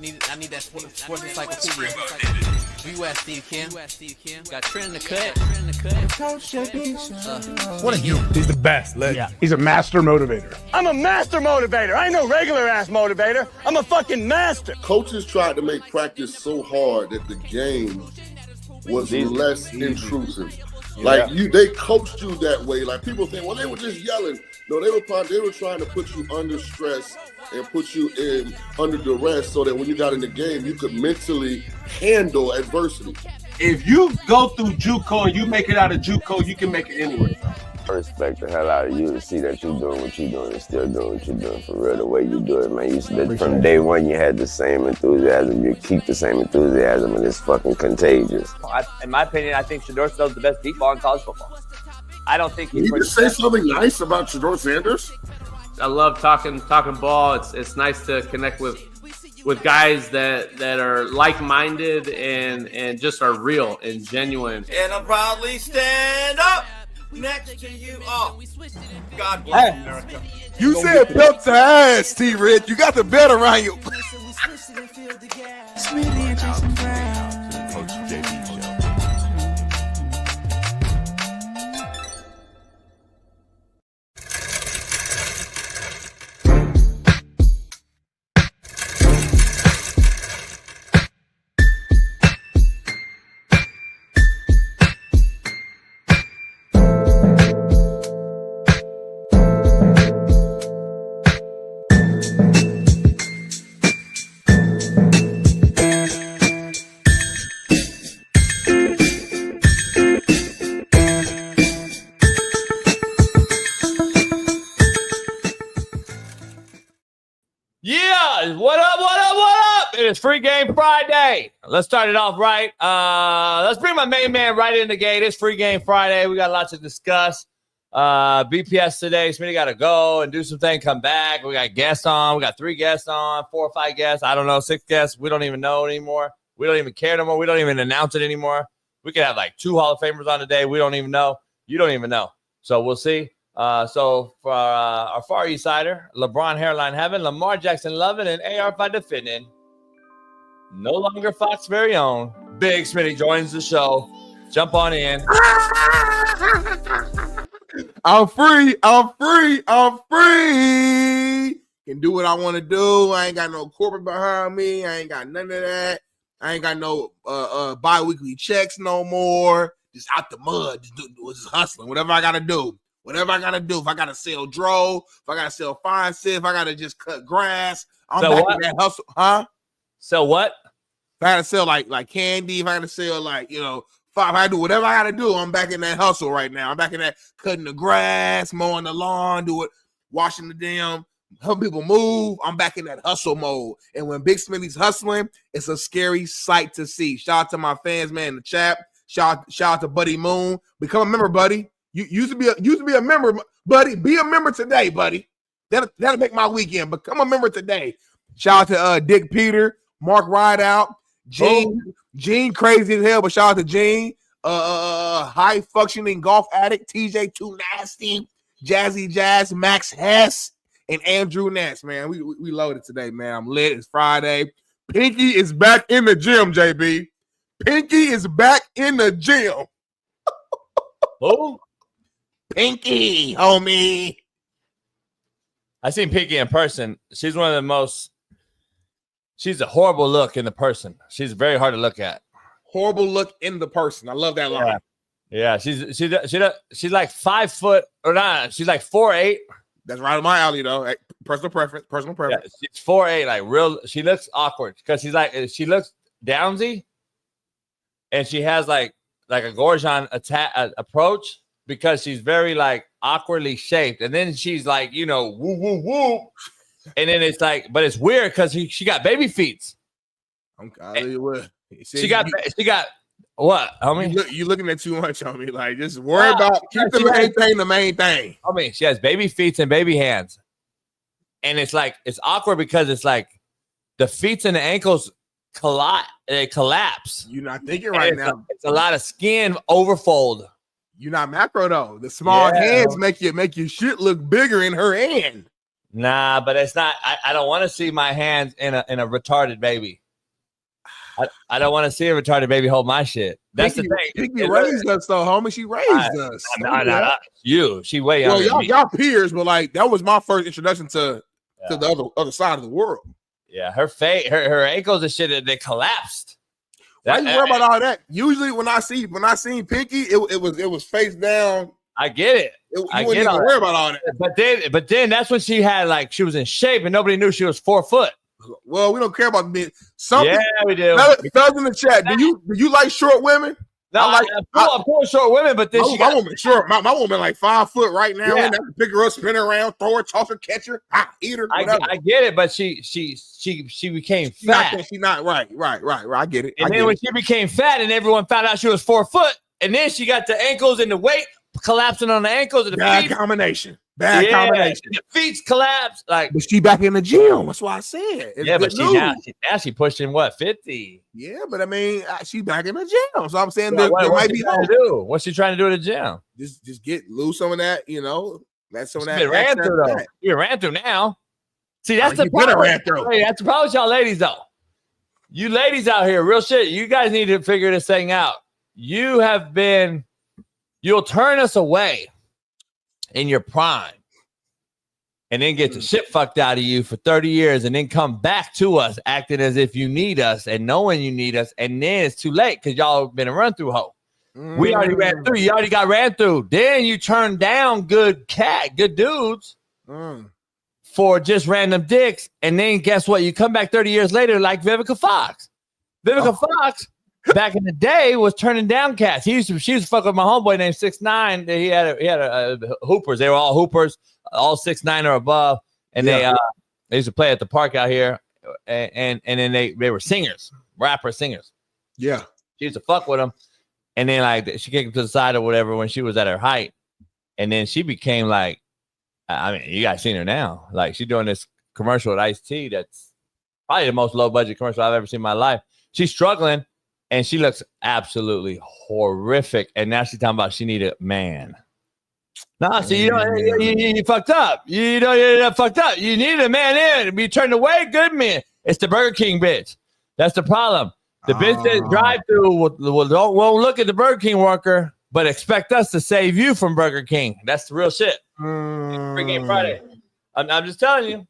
I need that sports encyclopedia. Where you at, Steve Kim? Got Trent in the cut. What are you? He's the best. Yeah. He's a master motivator. I'm a master motivator. I ain't no regular ass motivator. I'm a fucking master. Coaches tried to make practice so hard that the game was less intrusive. Like they coached you that way. Like people think, well, they were just yelling. No, they were trying to put you under stress and put you in under duress so that when you got in the game, you could mentally handle adversity. If you go through JUCO and you make it out of JUCO, you can make it anywhere. I respect the hell out of you to see that you're doing what you're doing and still doing what you're doing for real, the way you do it, man. From day one, you had the same enthusiasm. You keep the same enthusiasm, and it's fucking contagious. In my opinion, I think Shedeur Sanders is the best deep ball in college football. I don't think he's. Can you just say something nice about Shedeur Sanders? I love talking ball. It's nice to connect with guys that are like-minded and just are real and genuine. And I'll proudly stand up next to you. Oh, God bless America. You said belt to ass, T-Rich. You got the belt around you. Smitty and Jason Brown. Coach JB show. Yeah, what up? It is Free Game Friday. Let's start it off right. Let's bring my main man right in the gate. It's Free Game Friday. We got lots to discuss. BPS today. Smitty got to go and do some things, come back. We got guests on. We got 3 guests on, 4 or 5 guests. I don't know, 6 guests. We don't even know anymore. We don't even care no more. We don't even announce it anymore. We could have like 2 Hall of Famers on today. We don't even know. You don't even know. So we'll see. So for our Far East Sider, LeBron Hairline Heaven, Lamar Jackson Lovin', and AR by defending. No longer Fox very own. Big Smitty joins the show. Jump on in. I'm free. Can do what I want to do. I ain't got no corporate behind me. I ain't got none of that. I ain't got no bi-weekly checks no more. Just out the mud. Just hustling. Whatever I got to do. If I got to sell dro, if I got to sell fine stuff, if I got to just cut grass, I'm back in that hustle. Huh? Sell what? If I got to sell like candy, if I got to sell if I do whatever I got to do, I'm back in that hustle right now. I'm back in that cutting the grass, mowing the lawn, washing the damn, helping people move. I'm back in that hustle mode. And when Big Smitty's hustling, it's a scary sight to see. Shout out to my fans, man, in the chat. Shout out to Buddy Moon. Become a member, buddy. You used to be a member, buddy. Be a member today, buddy. That'll make my weekend. Become a member today. Shout out to Dick Peter, Mark Rideout, Gene crazy as hell, but shout out to Gene. High functioning golf addict, TJ Too Nasty, Jazzy Jazz, Max Hess, and Andrew Ness. Man, we loaded today, man. I'm lit. It's Friday. Pinky is back in the gym, JB. Pinky is back in the gym. Who? Pinky, homie. I seen Pinky in person. She's one of the most. She's a horrible look in the person. She's very hard to look at. Horrible look in the person. I love that line. Yeah. She's like 5 foot or not. She's like 4'8". That's right on my alley though. Personal preference. Yeah, she's 4'8", like real. She looks awkward because she looks downsy, and she has like a Gorgon approach. Because she's very like awkwardly shaped, and then she's like, woo woo woo, and then it's like, but it's weird because she got baby feet. I'm telling you what, she got what, homie? You looking at too much on me? Like, just worry about keep the main thing. I mean, she has baby feet and baby hands, and it's like it's awkward because it's like the feet and the ankles collapse. You're not thinking right now. It's a lot of skin overfold. You're not macro though. The small hands make your shit look bigger in her hand. Nah, but it's not. I don't want to see my hands in a retarded baby. I don't want to see a retarded baby hold my shit. That's the thing. Pinky raised us, though, homie. She raised us. No. You. She way younger. Well, y'all peers, but like that was my first introduction to the other side of the world. Yeah, her ankles and shit, they collapsed. Why you worry about all that? Usually, when I seen Pinky, it was face down. I get it. You wouldn't even worry about all that. But then that's when she had like she was in shape and nobody knew she was 4 foot. Well, we don't care about being something. Yeah, we do. Fellas in the chat, do you like short women? No, I'm cool short women, but then my woman short. My woman like 5 foot right now. Yeah. And I can pick her up, spin her around, throw her, toss her, catch her, eat her. I get it, but she became fat. She's not right. I get it. And then when she became fat, and everyone found out she was 4 foot, and then she got the ankles and the weight collapsing on the ankles and the bad feet. combination. The feet collapsed. Like, but she back in the gym. That's why I said. But now she pushing what 50. Yeah, but I mean, she back in the gym. So I'm saying there might be trying to do. What's she trying to do at the gym? Just lose some of that. That's some of that. Been ran through though. You ran through now. See, that's the problem. Hey, that's the problem with y'all ladies though. You ladies out here, real shit. You guys need to figure this thing out. You'll turn us away in your prime and then get the shit fucked out of you for 30 years and then come back to us acting as if you need us and knowing you need us. And then it's too late because y'all been a run through hoe. We already ran through. You already got ran through. Then you turn down good dudes for just random dicks. And then guess what? You come back 30 years later like Vivica Fox. Fox back in the day was turning down cats. She was fucking with my homeboy named 6'9". He had a hoopers. They were all hoopers, all 6'9" or above, and they used to play at the park out here. And then they were singers, rapper singers. Yeah, she used to fuck with them, and then like she kicked him to the side or whatever when she was at her height, and then she became like, I mean, you guys seen her now. Like she's doing this commercial with Ice-T. That's probably the most low budget commercial I've ever seen in my life. She's struggling. And she looks absolutely horrific. And now she's talking about she needed a man. No, so you fucked up. You fucked up. You needed a man in. Be turned away. Good man. It's the Burger King bitch. That's the problem. The bitch that drive through won't look at the Burger King worker, but expect us to save you from Burger King. That's the real shit. Free Game Friday. I'm just telling you.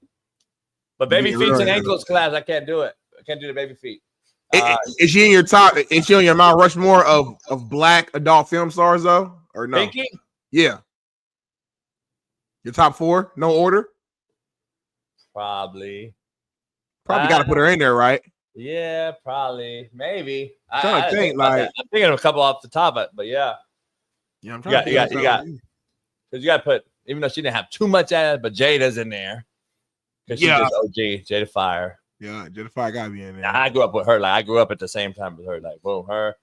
But baby feet and ankles collapse. I can't do it. I can't do the baby feet. Is she in your top? Is she on your Mount Rushmore of black adult film stars though, or no? Pinky? Yeah. Your top 4, no order. Probably got to put her in there, right? Yeah, probably, maybe. I'm trying to think. Like I'm thinking of a couple off the top, but yeah. Yeah, I'm trying to think. You got because you got to put, even though she didn't have too much ass, but Jada's in there because she's just OG, Jada Fire. Yeah, Jennifer got to be in there. I grew up with her. Like I grew up at the same time with her. Like boom, her,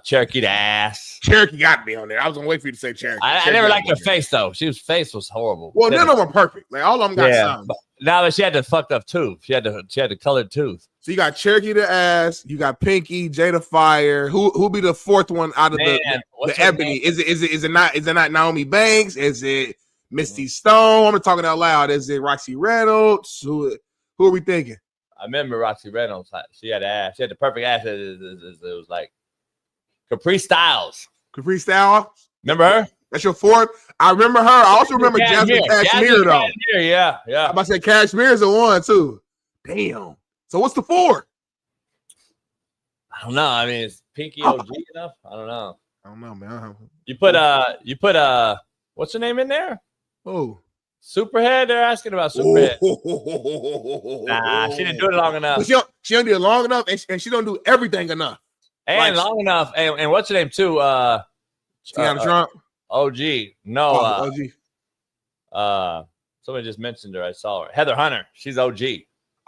Cherokee the ass. Cherokee got to be on there. I was gonna wait for you to say Cherokee. I never liked her face though. Face was horrible. Well, none of them are perfect. Like all of them got some. Now that she had the fucked up tooth, she had the colored tooth. So you got Cherokee the ass. You got Pinky, Jada Fire. Who be the fourth one out of the Ebony? Is it not Naomi Banks? Is it Misty Stone? I'm talking out loud. Is it Roxy Reynolds? Who are we thinking? I remember Roxy Reynolds. She had ass. She had the perfect ass. It was like Capri Styles. Capri Styles. Remember her? That's your fourth. I remember her. I also remember Jasmine Cashmere though. Yeah. I'm about to say Cashmere is the one too. Damn. So what's the 4? I don't know. I mean, is Pinky OG enough? I don't know. I don't know, man. You put what's her name in there? Oh. Superhead, they're asking about Superhead. Nah, she didn't do it long enough. She don't do it long enough, and she don't do everything enough. And long enough. And what's her name too? Tiana Trump. OG. No. OG. Somebody just mentioned her. I saw her. Talher Hunter. She's OG.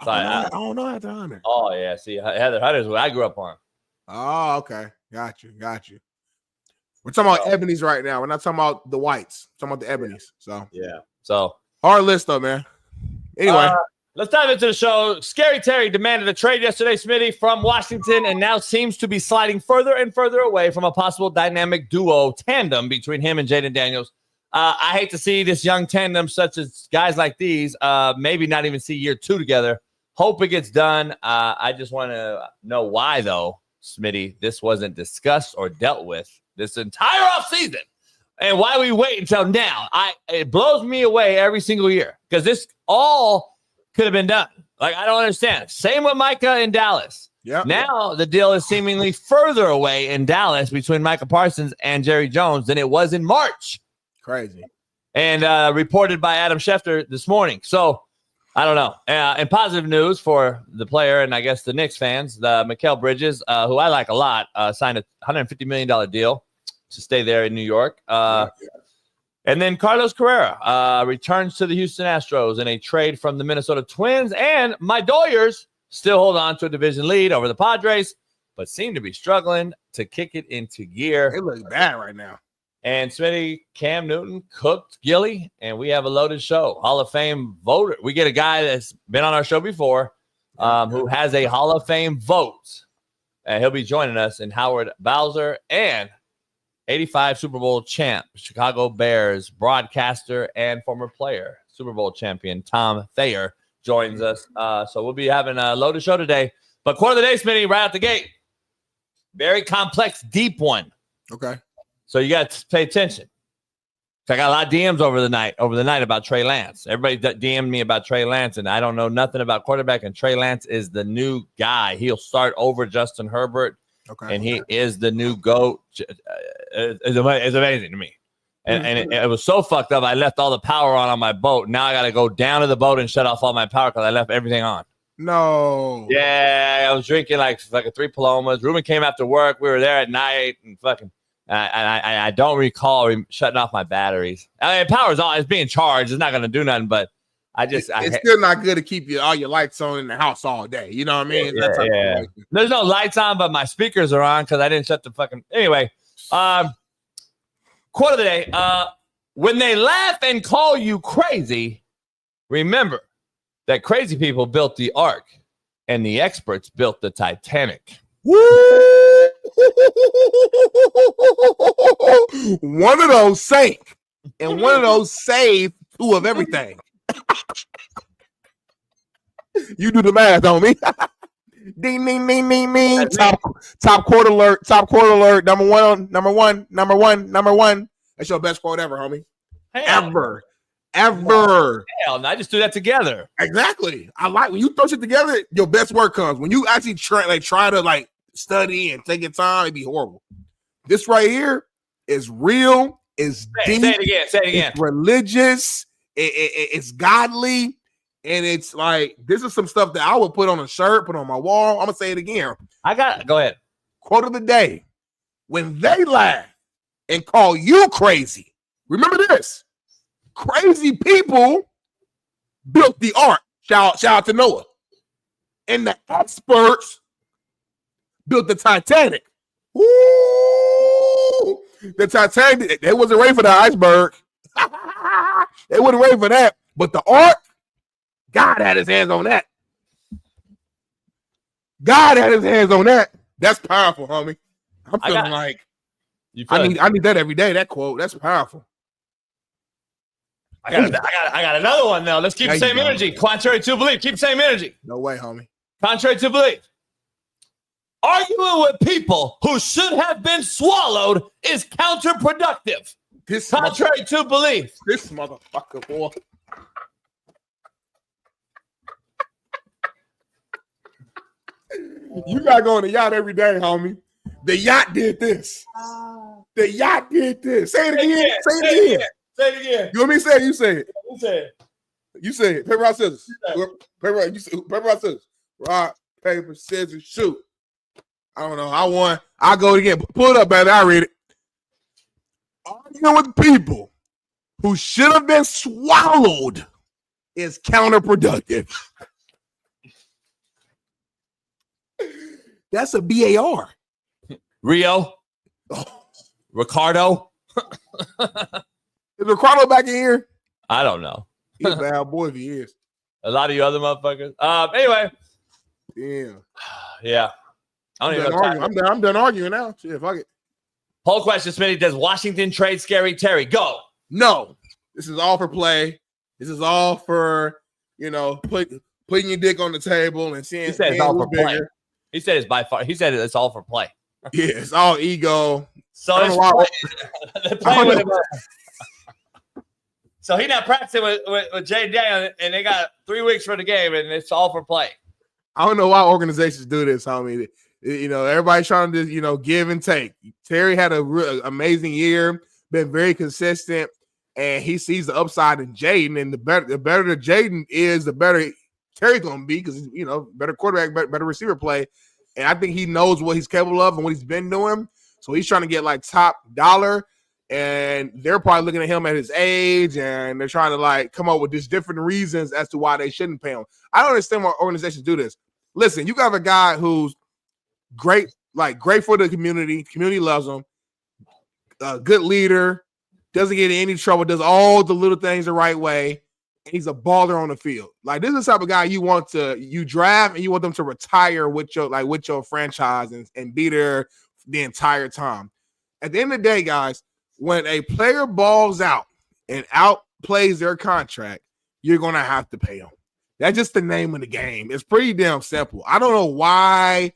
So I don't know Talher Hunter. Oh yeah. See, Talher Hunter is what I grew up on. Oh, okay. Got you. We're talking about ebonies right now. We're not talking about the whites. We're talking about the ebonies. So yeah. So hard list though, man. Anyway, let's dive into the show. Scary Terry demanded a trade yesterday, Smitty, from Washington, and now seems to be sliding further and further away from a possible dynamic duo tandem between him and Jaden Daniels. I hate to see this young tandem, such as guys like these, maybe not even see year 2 together. Hope it gets done. I just want to know why, though, Smitty, this wasn't discussed or dealt with this entire offseason, and why we wait until now. It blows me away every single year because this all could have been done. Like, I don't understand. Same with Micah in Dallas. Yep. Now the deal is seemingly further away in Dallas between Micah Parsons and Jerry Jones than it was in March. Crazy. And reported by Adam Schefter this morning. So, I don't know. And positive news for the player and I guess the Knicks fans, Mikal Bridges, who I like a lot, signed a $150 million deal to stay there in New York. And then Carlos Carrera returns to the Houston Astros in a trade from the Minnesota Twins. And my Doyers still hold on to a division lead over the Padres, but seem to be struggling to kick it into gear. It looks bad right now. And Smitty, Cam Newton cooked Gillie, and we have a loaded show. Hall of Fame voter. We get a guy that's been on our show before who has a Hall of Fame vote. And he'll be joining us in Howard Bowser and 85 Super Bowl champ, Chicago Bears broadcaster and former player, Super Bowl champion Tom Thayer joins us. So we'll be having a loaded show today. But quote of the day, Smitty, right out the gate. Very complex, deep one. Okay. So you got to pay attention. I got a lot of DMs over the night about Trey Lance. Everybody DM'd me about Trey Lance, and I don't know nothing about quarterback, and Trey Lance is the new guy. He'll start over Justin Herbert, and he is the new GOAT. It's amazing to me. And it was so fucked up, I left all the power on my boat. Now I got to go down to the boat and shut off all my power because I left everything on. No. Yeah, I was drinking like 3 Palomas. Ruben came after work. We were there at night and fucking – I don't recall shutting off my batteries. I mean, power's on; it's being charged. It's not going to do nothing. But it's still not good to keep all your lights on in the house all day. You know what I mean? Yeah. There's no lights on, but my speakers are on because I didn't shut the fucking. Anyway, quote of the day: when they laugh and call you crazy, remember that crazy people built the Ark, and the experts built the Titanic. Woo! One of those sank, and one of those saved 2 of everything. You do the math on me. Ding, ding, ding, ding, ding. Top quote alert. Top quote alert. Number one. That's your best quote ever, homie. Ever. Hell, I just do that together. Exactly. I like when you throw shit together. Your best work comes when you actually try to study and take your time. It'd be horrible. This right here is real. Is deep. Say it again. It's religious. It's godly, and it's like this is some stuff that I would put on a shirt, put on my wall. I'm gonna say it again. Go ahead. Quote of the day: when they laugh and call you crazy, remember this: crazy people built the ark. Shout out to Noah, and the experts built the Titanic. Ooh, the Titanic, they wasn't ready for the iceberg. They wasn't ready for that. But the ark, God had his hands on that. That's powerful, homie. I'm feeling I need that every day. That quote, that's powerful. I got another one now. Let's keep the same energy. Contrary to belief, keep the same energy. No way, homie. Contrary to belief. Arguing with people who should have been swallowed is counterproductive. Contrary to belief. This motherfucker, boy. You gotta go on the yacht every day, homie. The yacht did this. Say it again. Say it again. You want me to say it? You say it. Who said it? You say it. Paper, rock, scissors. Paper, rock, scissors. Rock, paper, scissors, shoot. I don't know. I won. I'll go again. Pull it up, baby. I read it. Arguing with people who should have been swallowed is counterproductive. That's a BAR. Rio. Ricardo. Is Ricardo back in here? I don't know. He's a bad boy if he is. A lot of you other motherfuckers. Anyway. Yeah. I'm done arguing now. Shit, fuck it. Poll question, Smitty. Does Washington trade Scary Terry? Go. No, this is all for play. This is all for, putting your dick on the table and seeing. He said it's all for play. He said it's by far. He said it's all for play. Yeah, it's all ego. So it's they're playing with him. So he's not practicing with Jay Daniel, and they got 3 weeks for the game, and it's all for play. I don't know why organizations do this, homie. Everybody's trying to give and take. Terry had a amazing year, been very consistent, and he sees the upside in Jaden. And the better that Jaden is, the better Terry's going to be because better quarterback, better receiver play. And I think he knows what he's capable of and what he's been doing. So he's trying to get like top dollar. And they're probably looking at him at his age, and they're trying to like come up with just different reasons as to why they shouldn't pay him. I don't understand why organizations do this. Listen, you got a guy who's great for the community. Community loves him. A good leader, doesn't get in any trouble, does all the little things the right way. And he's a baller on the field. Like, this is the type of guy you draft and you want them to retire with your franchise and be there the entire time. At the end of the day, guys, when a player balls out and outplays their contract, you're going to have to pay them. That's just the name of the game. It's pretty damn simple. I don't know why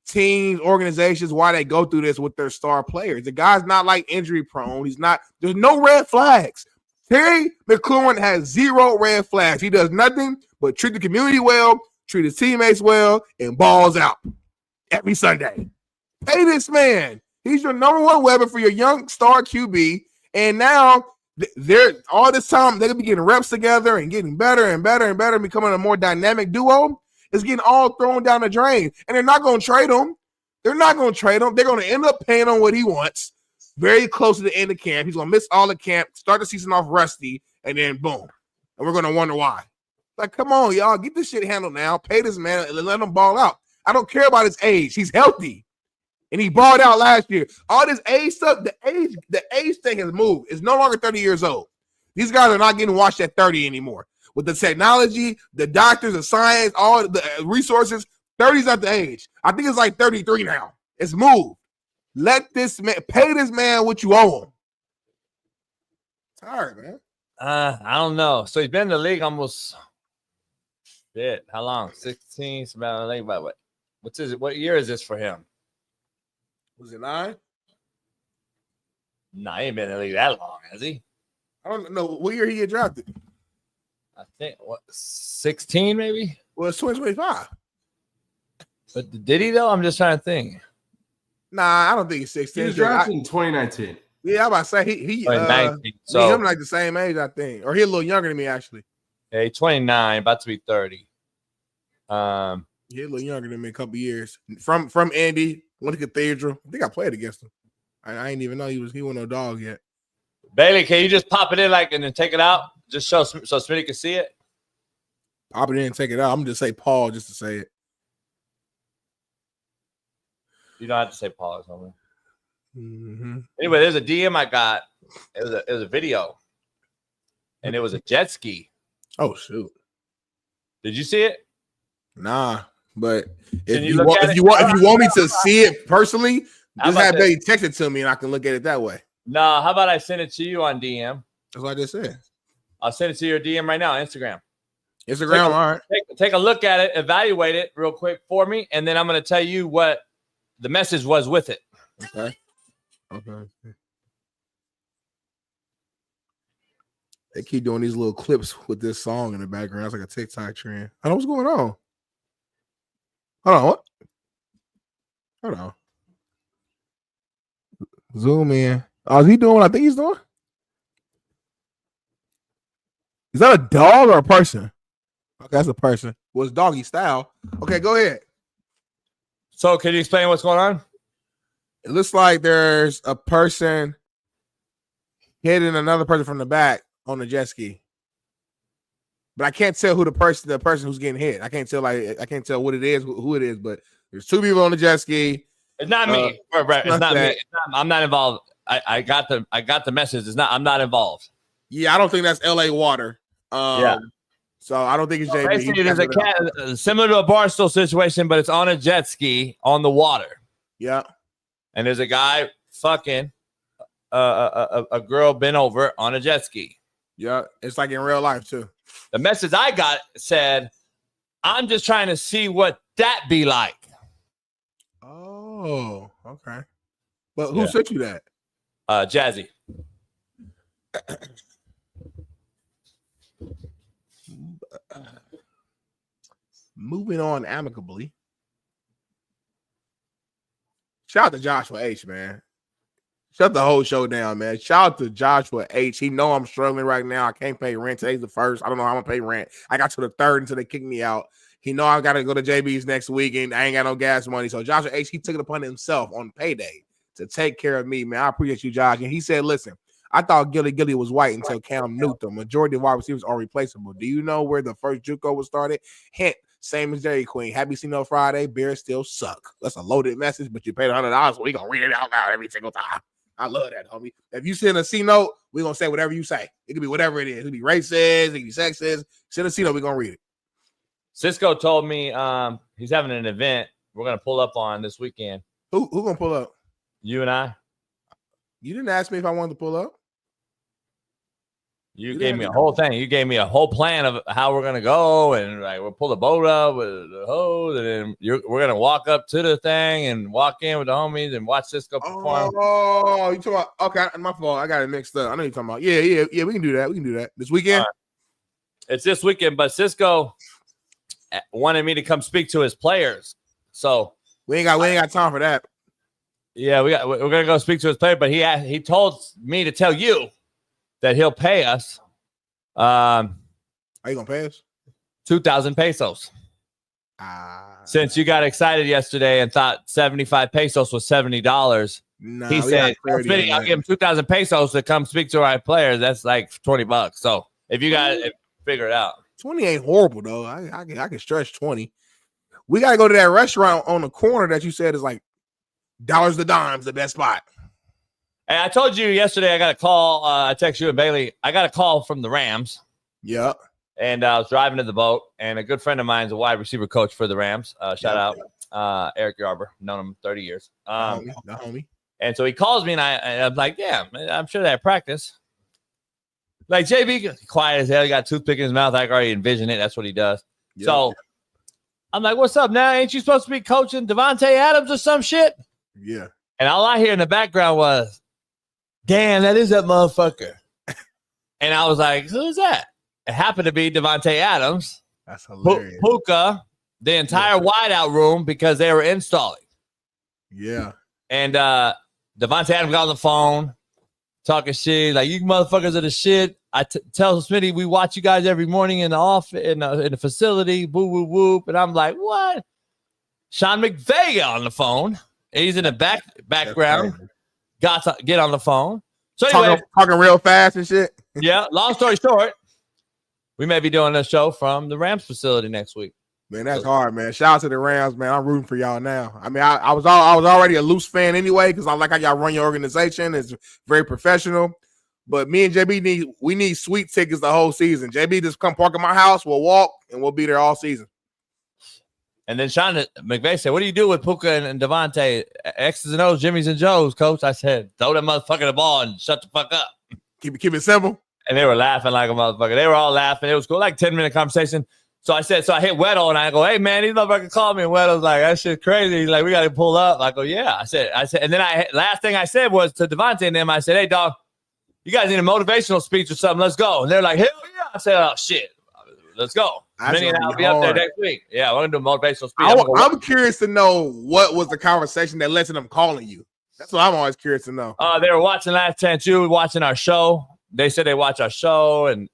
teams, organizations, why they go through this with their star players. The guy's not like injury prone. There's no red flags. Terry McLaurin has 0 red flags. He does nothing but treat the community well, treat his teammates well, and balls out every Sunday. Pay this man. He's your number one weapon for your young star QB. And now they're all this time they're gonna be getting reps together and getting better and better and better, becoming a more dynamic duo. It's getting all thrown down the drain. And they're not gonna trade him. They're not gonna trade him. They're gonna end up paying him what he wants. Very close to the end of camp. He's gonna miss all the camp, start the season off rusty, and then boom. And we're gonna wonder why. Like, come on, y'all, get this shit handled now. Pay this man and let him ball out. I don't care about his age. He's healthy. And he balled out last year. All this age stuff, the age thing has moved. It's no longer 30 years old. These guys are not getting watched at 30 anymore. With the technology, the doctors, the science, all the resources, 30 is not the age. I think it's like 33 now. It's moved. Let this man pay this man what you owe him. Tired, man. I don't know. So he's been in the league almost how long? 16. It's about like what? What year is this for him? Was it 9? Nah, he ain't been in the league that long, has he? I don't know. What year he get drafted? I think 16 maybe. Well, it's 2025. But did he though? I'm just trying to think. Nah, I don't think he's 16. He was drafted in 2019. Yeah, I'm about to say he 19. So him like the same age, I think, or he a little younger than me actually. Yeah, he's 29, about to be 30. He a little younger than me a couple years. From Indy, went to Cathedral. I think I played against him. I didn't even know he wasn't no dog yet. Bailey, can you just pop it in and then take it out? Just so Smitty can see it. Pop it in and take it out. I'm gonna just say Paul just to say it. You don't have to say Paul or something. Mm-hmm. Anyway, there's a DM I got. It was a video, and it was a jet ski. Oh shoot! Did you see it? Nah, but if you you want me to see it personally, just have Bailey text it to me, and I can look at it that way. No, how about I send it to you on DM? That's what I just said. I'll send it to your DM right now, Instagram. All right. Take a look at it, evaluate it real quick for me, and then I'm going to tell you what the message was with it. Okay. They keep doing these little clips with this song in the background. It's like a TikTok trend. I don't know what's going on. Hold on. What? Hold on. Zoom in. Oh, is he doing what I think he's doing? Is that a dog or a person? Okay, that's a person. Well, it's doggy style. Okay, go ahead. So can you explain what's going on? It looks like there's a person hitting another person from the back on the jet ski. But I can't tell who the person who's getting hit. I can't tell what it is, who it is, but there's 2 people on the jet ski. It's not me. Right. It's not me. I'm not involved. I got the message. I'm not involved. Yeah, I don't think that's LA Water. Yeah. So I don't think it's JB. Basically, there's a cat similar to a Barstool situation, but it's on a jet ski on the water. Yeah. And there's a guy fucking a girl bent over on a jet ski. Yeah, it's like in real life too. The message I got said, "I'm just trying to see what that be like." Oh, okay. But who sent you that? Jazzy. Moving on amicably. Shout out to Joshua H, man. Shut the whole show down, man. Shout out to Joshua H. He know I'm struggling right now. I can't pay rent. Today's the 1st. I don't know how I'm gonna pay rent. I got to the 3rd until they kick me out. He know I gotta go to JB's next week and I ain't got no gas money. So Joshua H, he took it upon himself on payday to take care of me, man. I appreciate you, Josh. And he said, listen, I thought Gillie was white until Cam Newton. Majority of wide receivers are replaceable. Do you know where the first JUCO was started? Hint, same as Dairy Queen. Happy Casino Friday, bears still suck. That's a loaded message, but you paid $100, so we gonna read it out loud every single time. I love that, homie. If you send a C note, we're gonna say whatever you say. It could be whatever it is. It could be racist, it could be sexist. Send a C note, we're gonna read it. Cisco told me he's having an event we're gonna pull up on this weekend. Who gonna pull up? You and I. You didn't ask me if I wanted to pull up. You gave me a whole thing. You gave me a whole plan of how we're gonna go, and like we'll pull the boat up with the hose, and then we're gonna walk up to the thing and walk in with the homies and watch Cisco perform. Oh, you talking about? Okay, my fault. I got it mixed up. I know you're talking about. Yeah. We can do that. We can do that this weekend. It's this weekend, but Cisco wanted me to come speak to his players, so we ain't got time for that. Yeah, we're gonna go speak to his player, but he told me to tell you that he'll pay us. Are you gonna pay us? 2,000 pesos. Since you got excited yesterday and thought 75 pesos was $70, he said, Smitty, I'll give him 2,000 pesos to come speak to our players. That's like $20. So if you got it, figure it out. 20 ain't horrible though. I can stretch 20. We gotta go to that restaurant on the corner that you said is like dollars to dimes, the best spot. And I told you yesterday I got a call. I text you and Bailey. I got a call from the Rams. Yeah. And I was driving to the boat, and a good friend of mine is a wide receiver coach for the Rams. Shout out Eric Yarber. Known him 30 years. The homie. And so he calls me, and I'm like, yeah, I'm sure they have practice. Like, JB, quiet as hell. He got a toothpick in his mouth. I can already envision it. That's what he does. Yep. So I'm like, what's up now? Ain't you supposed to be coaching Devontae Adams or some shit? Yeah. And all I hear in the background was, damn, that is that motherfucker. And I was like, who's that? It happened to be Devontae Adams. That's hilarious. Puka, the entire wideout room because they were installing. Yeah. And Devontae Adams got on the phone talking shit. Like, you motherfuckers are the shit. I tell Smitty, we watch you guys every morning in the office, in the facility, woo, woo, whoop. And I'm like, what? Shaun McVay on the phone. He's in the background. Got to get on the phone. So anyway, talking real fast and shit. Yeah. Long story short, we may be doing a show from the Rams facility next week. Man, that's hard, man. Shout out to the Rams, man. I'm rooting for y'all now. I mean, I was already a loose fan anyway because I like how y'all run your organization. It's very professional. But me and JB need sweet tickets the whole season. JB just come park at my house. We'll walk and we'll be there all season. And then Shaun McVay said, what do you do with Puka and Devontae? X's and O's, Jimmy's and Joe's, coach. I said, throw that motherfucker the ball and shut the fuck up. Keep it simple. And they were laughing like a motherfucker. They were all laughing. It was cool. Like 10-minute conversation. So I hit Weddle and I go, hey man, these motherfuckers called me. And Weddle's like, that shit crazy. He's like, we got to pull up. I go, yeah. I said, and then last thing I said was to Devontae and them, I said, hey dog, you guys need a motivational speech or something. Let's go. And they're like, hell yeah. I said, oh shit. Let's go. Minnie and I'll be up there next week. Yeah, we're gonna do a motivational speech. I'm curious to know what was the conversation that led to them calling you. That's what I'm always curious to know. They were watching Last Chance U, watching our show. They said they watch our show, and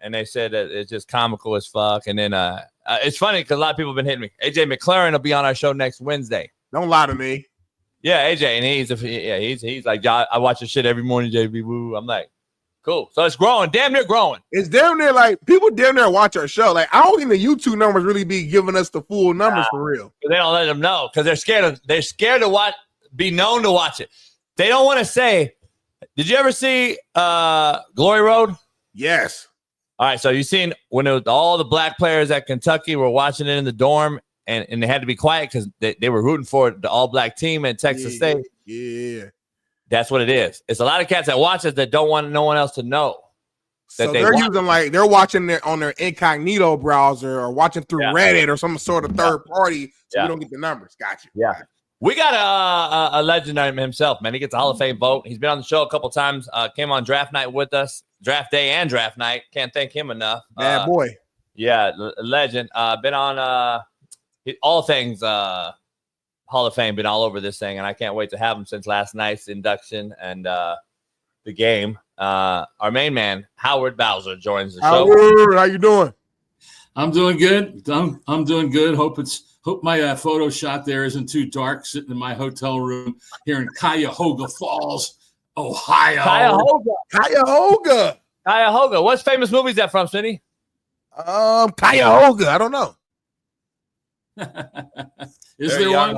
they said that it's just comical as fuck. And then it's funny because a lot of people have been hitting me. AJ McLaren will be on our show next Wednesday. Don't lie to me. Yeah, AJ, and he's like, I watch your shit every morning, JB. Woo. I'm like, cool. So it's growing, damn near growing. It's damn near like people damn near watch our show. Like, I don't think the YouTube numbers really be giving us the full numbers for real. They don't let them know because they're scared to be known to watch it. They don't want to say. Did you ever see Glory Road? Yes. All right. So you seen when it was all the black players at Kentucky were watching it in the dorm and they had to be quiet because they were rooting for the all black team at Texas State. Yeah. That's what it is. It's a lot of cats that watch us that don't want no one else to know. So they're using they're watching on their incognito browser or watching through Reddit or some sort of third party, so we don't get the numbers. Gotcha. Yeah. We got a legend himself, man. He gets a Hall of Fame vote. He's been on the show a couple times. Came on draft night with us, draft day and draft night. Can't thank him enough. Bad boy. Yeah, legend. Been on all things Hall of Fame. Been all over this thing, and I can't wait to have him since last night's induction and the game. Our main man, Howard Bowser, joins the show. Howard, how you doing? I'm doing good. I'm doing good. Hope my photo shot there isn't too dark, sitting in my hotel room here in Cuyahoga Falls, Ohio. Cuyahoga. What famous movie is that from, Smitty? Cuyahoga. I don't know. Is there one?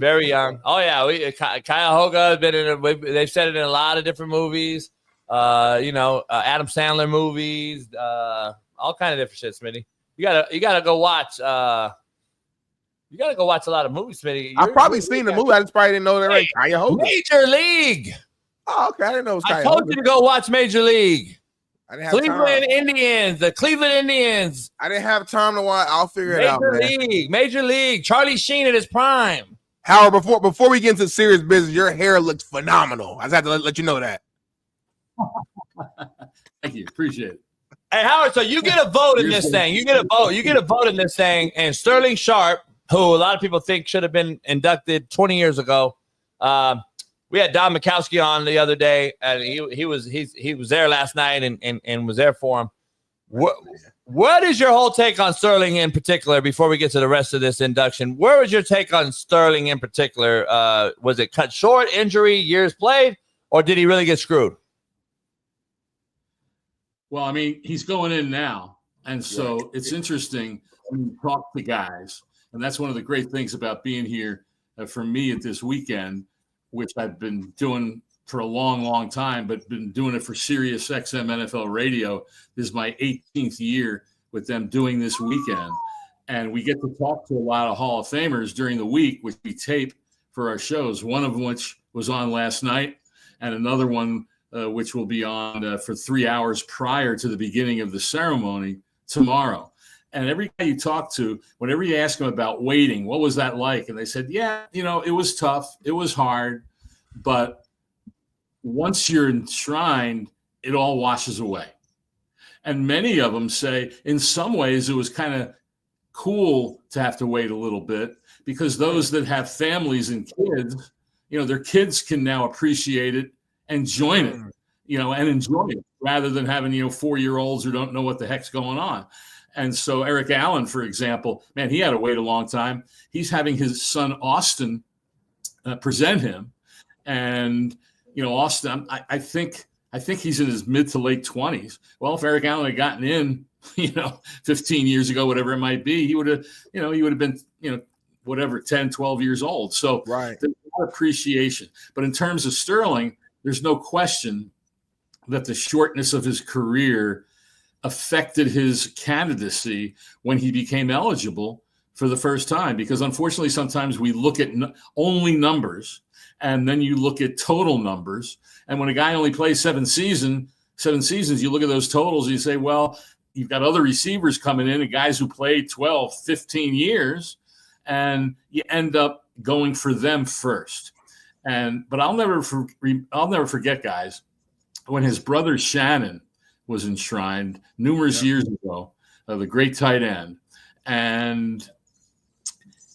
Very young. Oh yeah, Cuyahoga has been they've said it in a lot of different movies. Adam Sandler movies, all kind of different shit, Smitty. You gotta go watch. You gotta go watch a lot of movies, Smitty. I've probably seen the movie. I just probably didn't know they're like Cuyahoga. Major League. Oh, okay. I didn't know it was I Cuyahoga. told you to go watch Major League. I didn't have Cleveland time. Indians. The Cleveland Indians. I didn't have time to watch. I'll figure it out, man. Major League. Charlie Sheen at his prime. Howard, before we get into serious business, your hair looks phenomenal. I just have to let you know that. Thank you. Appreciate it. Hey, Howard, so you get a vote in this thing. You get a vote in this thing. And Sterling Sharp, who a lot of people think should have been inducted 20 years ago. We had Don Mikowski on the other day, and he was there last night and was there for him. What is your whole take on Sterling in particular before we get to the rest of this induction? Where was your take on Sterling in particular? Was it cut short, injury, years played, or did he really get screwed? Well, I mean, he's going in now. And so it's interesting when you talk to guys. And that's one of the great things about being here for me at this weekend, which I've been doing for a long, long time, but been doing it for Sirius XM NFL Radio. This is my 18th year with them doing this weekend. And we get to talk to a lot of Hall of Famers during the week, which we tape for our shows, one of which was on last night and another one which will be on for 3 hours prior to the beginning of the ceremony tomorrow. And every guy you talk to, whenever you ask them about waiting, what was that like? And they said, yeah, it was tough. It was hard. But once you're enshrined, it all washes away. And many of them say, in some ways, it was kind of cool to have to wait a little bit because those that have families and kids, their kids can now appreciate it and join it, and enjoy it rather than having, 4-year-olds who don't know what the heck's going on. And so Eric Allen, for example, man, he had to wait a long time. He's having his son, Austin, present him. And, Austin, I think he's in his mid to late 20s. Well, if Eric Allen had gotten in, 15 years ago, whatever it might be, he would have been, 10, 12 years old. So right. There's a lot of appreciation. But in terms of Sterling, there's no question that the shortness of his career affected his candidacy when he became eligible for the first time. Because unfortunately, sometimes we look at only numbers and then you look at total numbers. And when a guy only plays 7 seasons, you look at those totals and you say, well, you've got other receivers coming in and guys who played 12, 15 years, and you end up going for them first. But I'll never forget, guys, when his brother Shannon was enshrined numerous years ago, the great tight end. And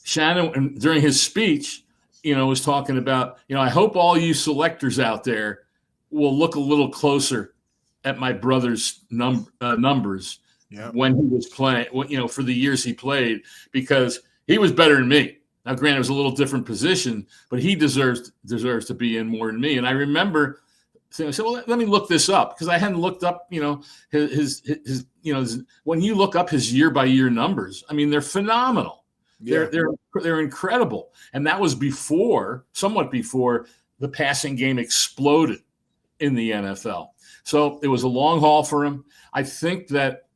Shannon, during his speech, was talking about, I hope all you selectors out there will look a little closer at my brother's numbers when he was playing, for the years he played, because he was better than me. Now, granted, it was a little different position, but he deserves to be in more than me. And I remember saying, I said, well, let me look this up, because I hadn't looked up, his when you look up his year-by-year numbers, I mean, they're phenomenal. Yeah. They're incredible. And that was somewhat before the passing game exploded in the NFL. So it was a long haul for him. I think that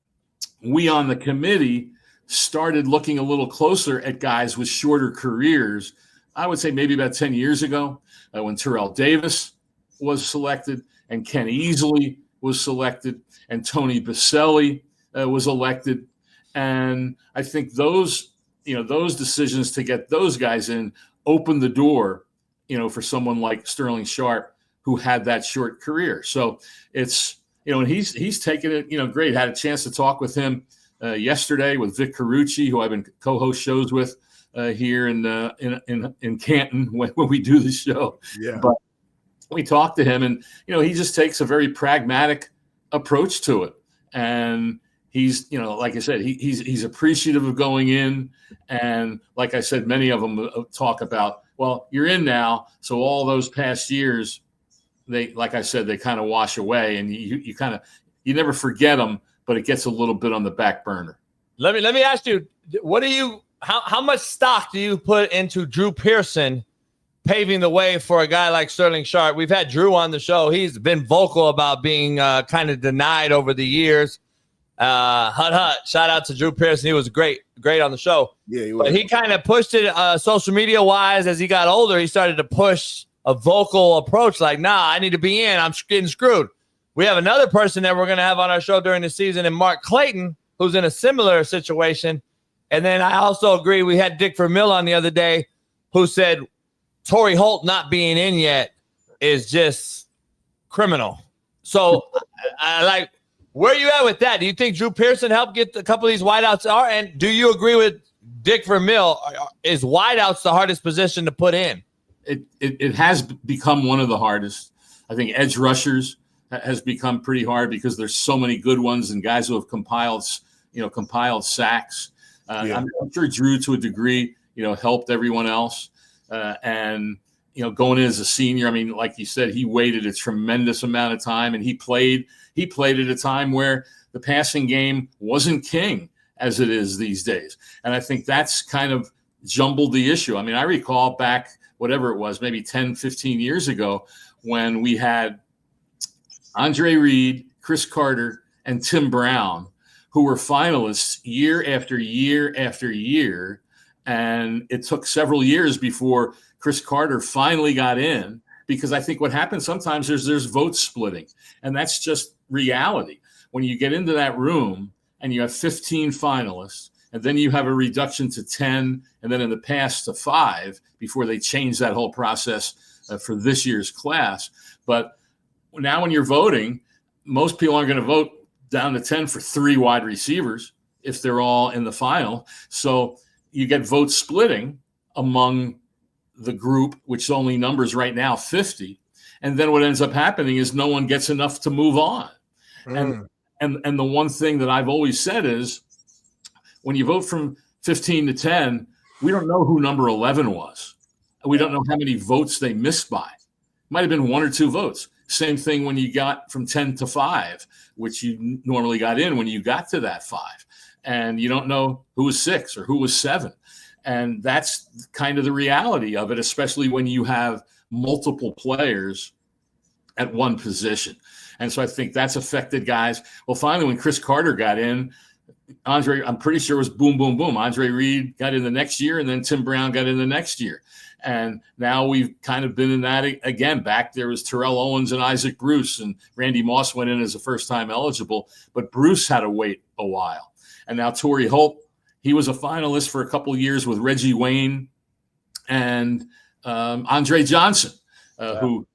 we on the committee started looking a little closer at guys with shorter careers I would say maybe about 10 years ago when Terrell Davis was selected and Ken Easley was selected and Tony Baselli was elected. And I think those decisions to get those guys in opened the door, for someone like Sterling Sharp, who had that short career. So it's, and he's taken it, great. Had a chance to talk with him yesterday with Vic Carucci, who I've been co-host shows with here in Canton when we do the show. Yeah. But we talked to him, and he just takes a very pragmatic approach to it. And he's, like I said, he's appreciative of going in. And like I said, many of them talk about, well, you're in now, so all those past years, they kind of wash away, and you never forget them, but it gets a little bit on the back burner. Let me ask you, how much stock do you put into Drew Pearson paving the way for a guy like Sterling Sharp? We've had Drew on the show. He's been vocal about being kind of denied over the years. Hut. Shout out to Drew Pearson. He was great on the show. Yeah, he was. But he kind of pushed it social media wise as he got older. He started to push a vocal approach like, nah, I need to be in. I'm getting screwed. We have another person that we're going to have on our show during the season, and Mark Clayton, who's in a similar situation. And then I also agree. We had Dick Vermeil on the other day who said Torrey Holt not being in yet is just criminal. So I where are you at with that? Do you think Drew Pearson helped get a couple of these wideouts? And do you agree with Dick Vermeil? Is wideouts the hardest position to put in? It has become one of the hardest. I think edge rushers has become pretty hard because there's so many good ones and guys who have compiled sacks. I'm sure Drew, to a degree, helped everyone else. And going in as a senior, I mean, like you said, he waited a tremendous amount of time, and he played at a time where the passing game wasn't king as it is these days. And I think that's kind of jumbled the issue. I mean, I recall back, whatever it was, maybe 10, 15 years ago, when we had Andre Reed, Chris Carter, and Tim Brown, who were finalists year after year after year. And it took several years before Chris Carter finally got in, because I think what happens sometimes there's vote splitting, and that's just reality. When you get into that room and you have 15 finalists, and then you have a reduction to 10, and then in the past to 5 before they change that whole process for this year's class. But now when you're voting, most people aren't going to vote down to 10 for 3 wide receivers if they're all in the final. So you get vote splitting among the group, which only numbers right now 50. And then what ends up happening is no one gets enough to move on. And the one thing that I've always said is, when you vote from 15 to 10, we don't know who number 11 was. We don't know how many votes they missed by. Might have been 1 or 2 votes. Same thing when you got from 10 to 5, which you normally got in when you got to that 5. And you don't know who was 6 or who was 7. And that's kind of the reality of it, especially when you have multiple players at one position. And so I think that's affected guys. Well, finally, when Chris Carter got in, Andre, I'm pretty sure it was boom, boom, boom. Andre Reed got in the next year, and then Tim Brown got in the next year. And now we've kind of been in that again. Back there was Terrell Owens and Isaac Bruce, and Randy Moss went in as a first-time eligible, but Bruce had to wait a while. And now Torrey Holt, he was a finalist for a couple of years with Reggie Wayne and Andre Johnson, who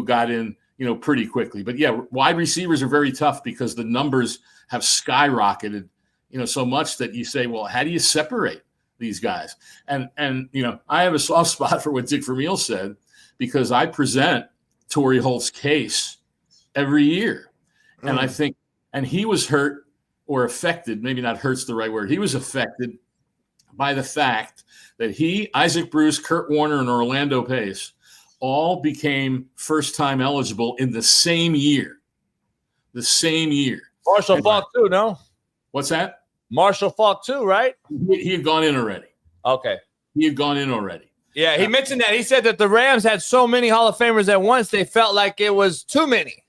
got in, pretty quickly. But yeah, wide receivers are very tough because the numbers have skyrocketed, so much that you say, well, how do you separate these guys? And I have a soft spot for what Dick Vermeil said, because I present Torrey Holt's case every year. And I think, and he was hurt or affected, maybe not hurt's the right word. He was affected by the fact that he, Isaac Bruce, Kurt Warner, and Orlando Pace all became first-time eligible in the same year. The same year. Marshall Faulk too, no? What's that? Marshall Faulk too, right? He had gone in already. Okay. He had gone in already. Yeah, he mentioned that. He said that the Rams had so many Hall of Famers at once, they felt like it was too many.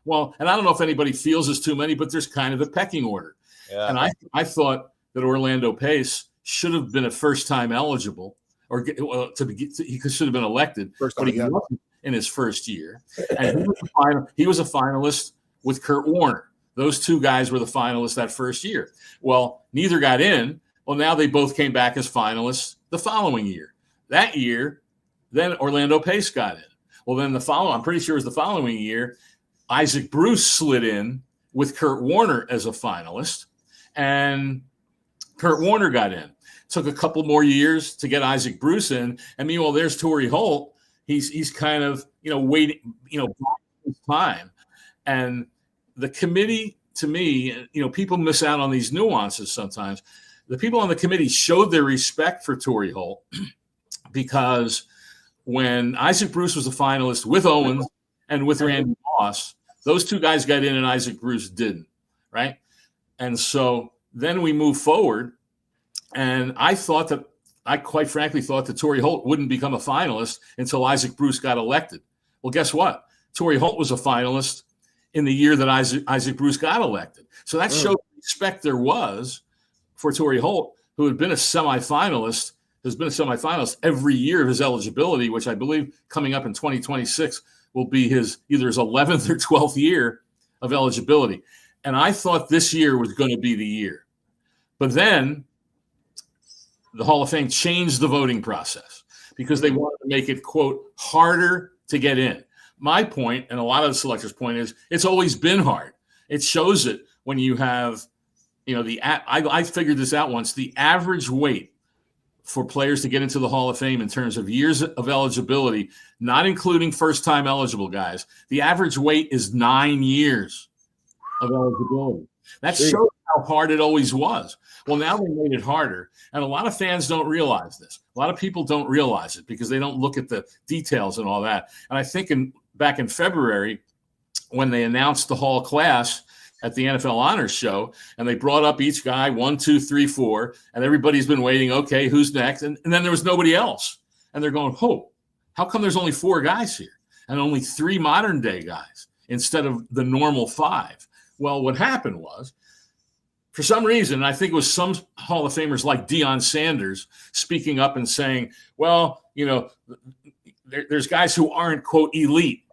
Well, and I don't know if anybody feels it's too many, but there's kind of a pecking order. Yeah. And I thought that Orlando Pace should have been a first-time eligible or he should have been elected, but he wasn't in his first year. And he was a finalist with Kurt Warner. Those two guys were the finalists that first year. Well, neither got in. Well, now they both came back as finalists the following year. That year, then Orlando Pace got in. Well, then I'm pretty sure it was the following year, Isaac Bruce slid in with Kurt Warner as a finalist, and Kurt Warner got in. Took a couple more years to get Isaac Bruce in, and meanwhile, there's Torrey Holt. He's kind of waiting, his time, and the committee, to me, people miss out on these nuances sometimes. The people on the committee showed their respect for Torrey Holt because when Isaac Bruce was a finalist with Owens and with Randy Moss, those two guys got in and Isaac Bruce didn't, right? And so then we move forward, and I quite frankly thought that Torrey Holt wouldn't become a finalist until Isaac Bruce got elected. Well, guess what? Torrey Holt was a finalist in the year that Isaac Bruce got elected. So that showed the respect there was for Torrey Holt, who had been a semifinalist, has been a semifinalist every year of his eligibility, which I believe coming up in 2026 will be either his 11th or 12th year of eligibility. And I thought this year was going to be the year. But then the Hall of Fame changed the voting process because they wanted to make it, quote, harder to get in. My point, and a lot of the selectors' point, is it's always been hard. It shows it when you have, I figured this out once. The average wait for players to get into the Hall of Fame in terms of years of eligibility, not including first-time eligible guys, the average wait is 9 years of eligibility. That shows how hard it always was. Well, now they made it harder, and a lot of fans don't realize this. A lot of people don't realize it because they don't look at the details and all that. And I think back in February, when they announced the Hall class at the NFL Honors Show, and they brought up each guy, 1, 2, 3, 4, and everybody's been waiting, okay, who's next? And then there was nobody else. And they're going, how come there's only 4 guys here and only 3 modern-day guys instead of the normal 5? Well, what happened was, for some reason, I think it was some Hall of Famers like Deion Sanders speaking up and saying, well, there's guys who aren't, quote, elite.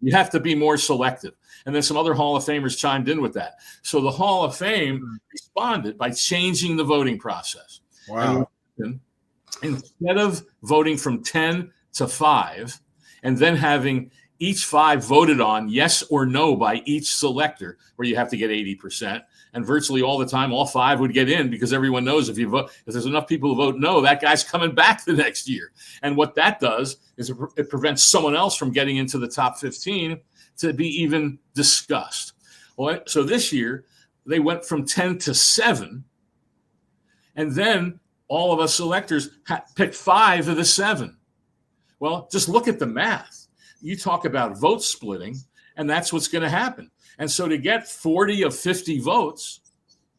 You have to be more selective. And then some other Hall of Famers chimed in with that. So the Hall of Fame responded by changing the voting process. Wow. And instead of voting from 10 to 5 and then having each 5 voted on yes or no by each selector, where you have to get 80%. And virtually all the time, all 5 would get in because everyone knows if there's enough people who vote no, that guy's coming back the next year. And what that does is it prevents someone else from getting into the top 15 to be even discussed. Well, so this year, they went from 10 to 7. And then all of us selectors picked 5 of the 7. Well, just look at the math. You talk about vote splitting, and that's what's going to happen. And so to get 40 of 50 votes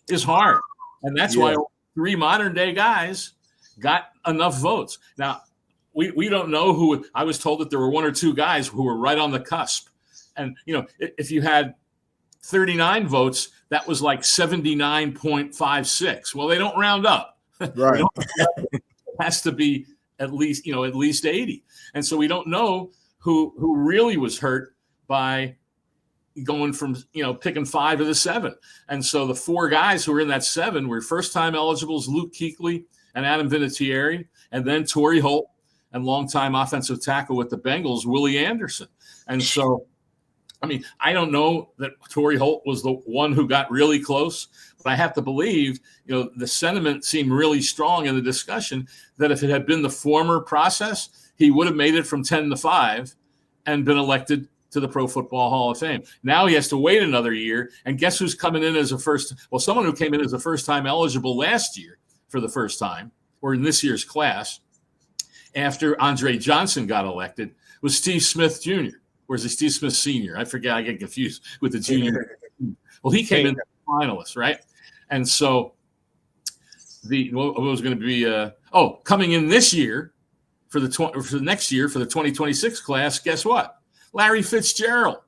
is hard. And that's why 3 modern-day guys got enough votes. Now, we don't know who – I was told that there were 1 or 2 guys who were right on the cusp. And, if you had 39 votes, that was like 79.56. Well, they don't round up. Right. It has to be at least 80. And so we don't know who really was hurt by going from, picking 5 of the 7. And so the 4 guys who were in that 7 were first-time eligibles, Luke Kuechly and Adam Vinatieri, and then Torrey Holt and longtime offensive tackle with the Bengals, Willie Anderson. And so, I don't know that Torrey Holt was the one who got really close, but I have to believe, the sentiment seemed really strong in the discussion that if it had been the former process, he would have made it from 10 to 5 and been elected to the Pro Football Hall of Fame. Now he has to wait another year, and guess who's coming in as someone who came in as a first-time eligible last year for the first time, or in this year's class, after Andre Johnson got elected, was Steve Smith Jr., or is it Steve Smith Sr.? I forget. I get confused with the junior. Well, he came in finalist, right? And so what was going to be coming in this year for the next year for the 2026 class, guess what? Larry Fitzgerald.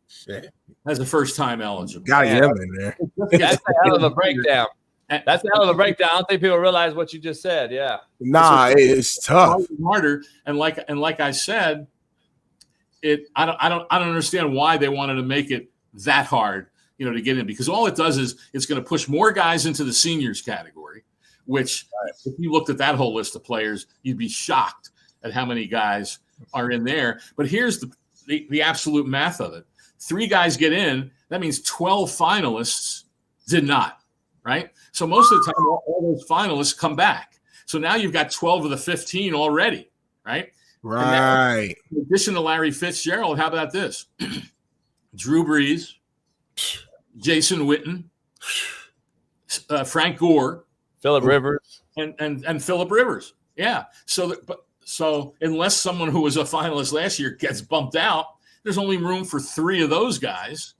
Shit. As a first-time eligible. Got him in there. That's a hell of a breakdown. That's a hell of a breakdown. I don't think people realize what you just said. Yeah. Nah, it's tough. Harder. And like I said, I don't understand why they wanted to make it that hard, to get in, because all it does is it's going to push more guys into the seniors category, which if you looked at that whole list of players, you'd be shocked at how many guys are in there. But here's the absolute math of it. 3 guys get in. That means 12 finalists did not, right? So most of the time, all those finalists come back. So now you've got 12 of the 15 already, right? Right. In addition to Larry Fitzgerald, how about this? Drew Brees, Jason Witten, Frank Gore, Phillip Rivers, and Phillip Rivers. Yeah. So unless someone who was a finalist last year gets bumped out, there's only room for 3 of those guys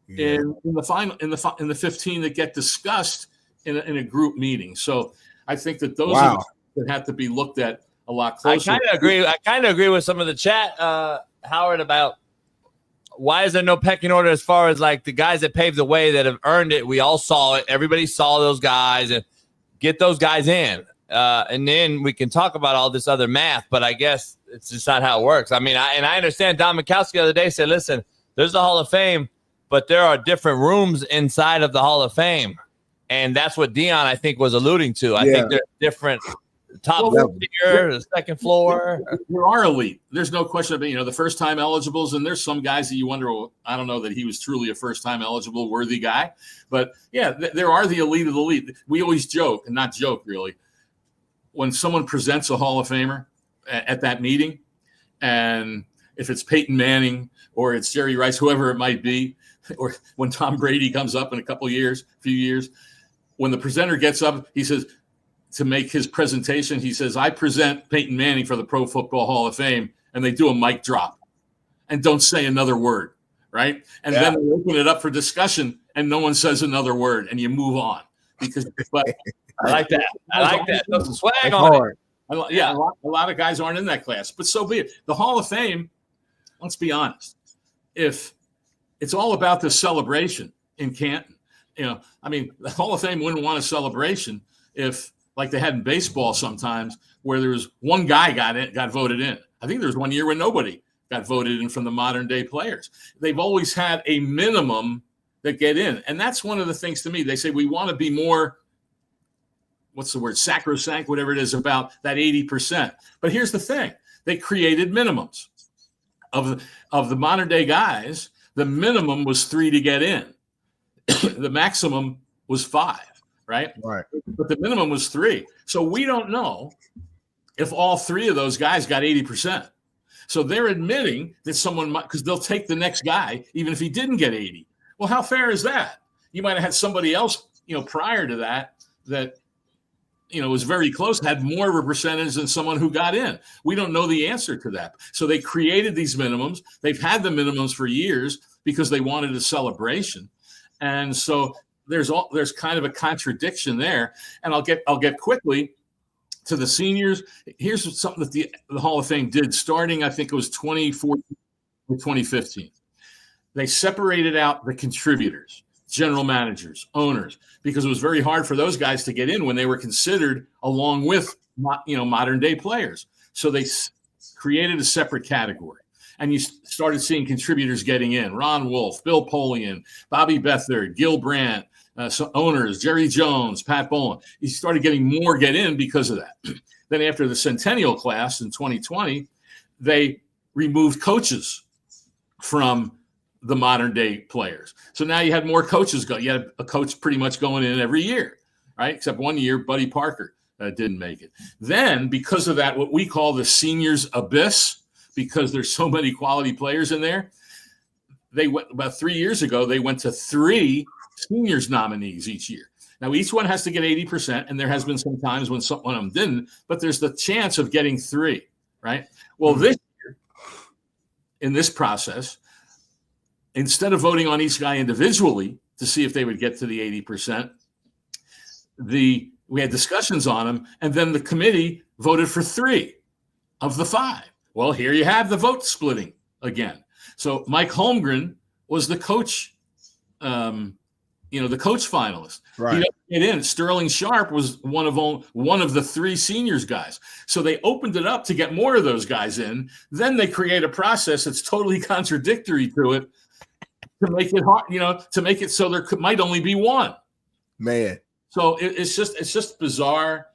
in the 15 that get discussed in a group meeting. So I think that those are that have to be looked at a lot closer. I kind of agree with some of the chat, Howard, about why is there no pecking order as far as like the guys that paved the way that have earned it. We all saw it. Everybody saw those guys, and get those guys in. And then we can talk about all this other math, but I guess it's just not how it works. I mean, I understand Don Mikowski the other day said, listen, there's the Hall of Fame, but there are different rooms inside of the Hall of Fame. And that's what Dion, I think, was alluding to. I think there's different top tier, the second floor. There are elite. There's no question about the first-time eligibles, and there's some guys that you wonder, well, I don't know that he was truly a first-time eligible worthy guy. But, yeah, there are the elite of the elite. We always joke, and not joke really, when someone presents a Hall of Famer at that meeting, and if it's Peyton Manning or it's Jerry Rice, whoever it might be, or when Tom Brady comes up in a few years, when the presenter gets up, he says, to make his presentation, he says, I present Peyton Manning for the Pro Football Hall of Fame, and they do a mic drop and don't say another word, right? And then they open it up for discussion, and no one says another word, and you move on. But I like that. I like that. There's some swag on it. Yeah, a lot of guys aren't in that class, but so be it. The Hall of Fame, let's be honest, if it's all about the celebration in Canton, I mean, the Hall of Fame wouldn't want a celebration if, like they had in baseball sometimes, where there was one guy got voted in. I think there was one year when nobody got voted in from the modern day players. They've always had a minimum that get in. And that's one of the things to me. They say we want to be more, what's the word, sacrosanct, whatever it is, about that 80%. But here's the thing. They created minimums. Of the modern day guys, the minimum was 3 to get in. The maximum was 5. Right. But the minimum was 3. So we don't know if all 3 of those guys got 80%. So they're admitting that someone might, because they'll take the next guy, even if he didn't get 80. Well, how fair is that? You might have had somebody else, prior to that was very close, had more of a percentage than someone who got in. We don't know the answer to that. So they created these minimums. They've had the minimums for years because they wanted a celebration. And so there's kind of a contradiction there. And I'll get quickly to the seniors. Here's something that the Hall of Fame did starting, I think it was 2014 or 2015. They separated out the contributors, general managers, owners, because it was very hard for those guys to get in when they were considered along with modern day players. So they created a separate category. And you started seeing contributors getting in. Ron Wolf, Bill Polian, Bobby Beathard, Gil Brandt, owners, Jerry Jones, Pat Bowen. You started getting more get in because of that. Then after the Centennial class in 2020, they removed coaches from the modern day players. So now you had more coaches go. You had a coach pretty much going in every year, right? Except one year, Buddy Parker didn't make it. Then because of that, what we call the seniors abyss, because there's so many quality players in there, they went about 3 years ago, they went to 3 seniors nominees each year. Now, each one has to get 80%, and there has been some times when one of them didn't, but there's the chance of getting 3, right? Well, this year, in this process, instead of voting on each guy individually to see if they would get to the 80%, we had discussions on them, and then the committee voted for 3 of the 5. Well, here you have the vote splitting again. So Mike Holmgren was the coach the coach finalist. Right. He doesn't get in. Sterling Sharp was one of the 3 seniors guys. So they opened it up to get more of those guys in. Then they create a process that's totally contradictory to it to make it hard, to make it so there might only be one. Man. So it's just bizarre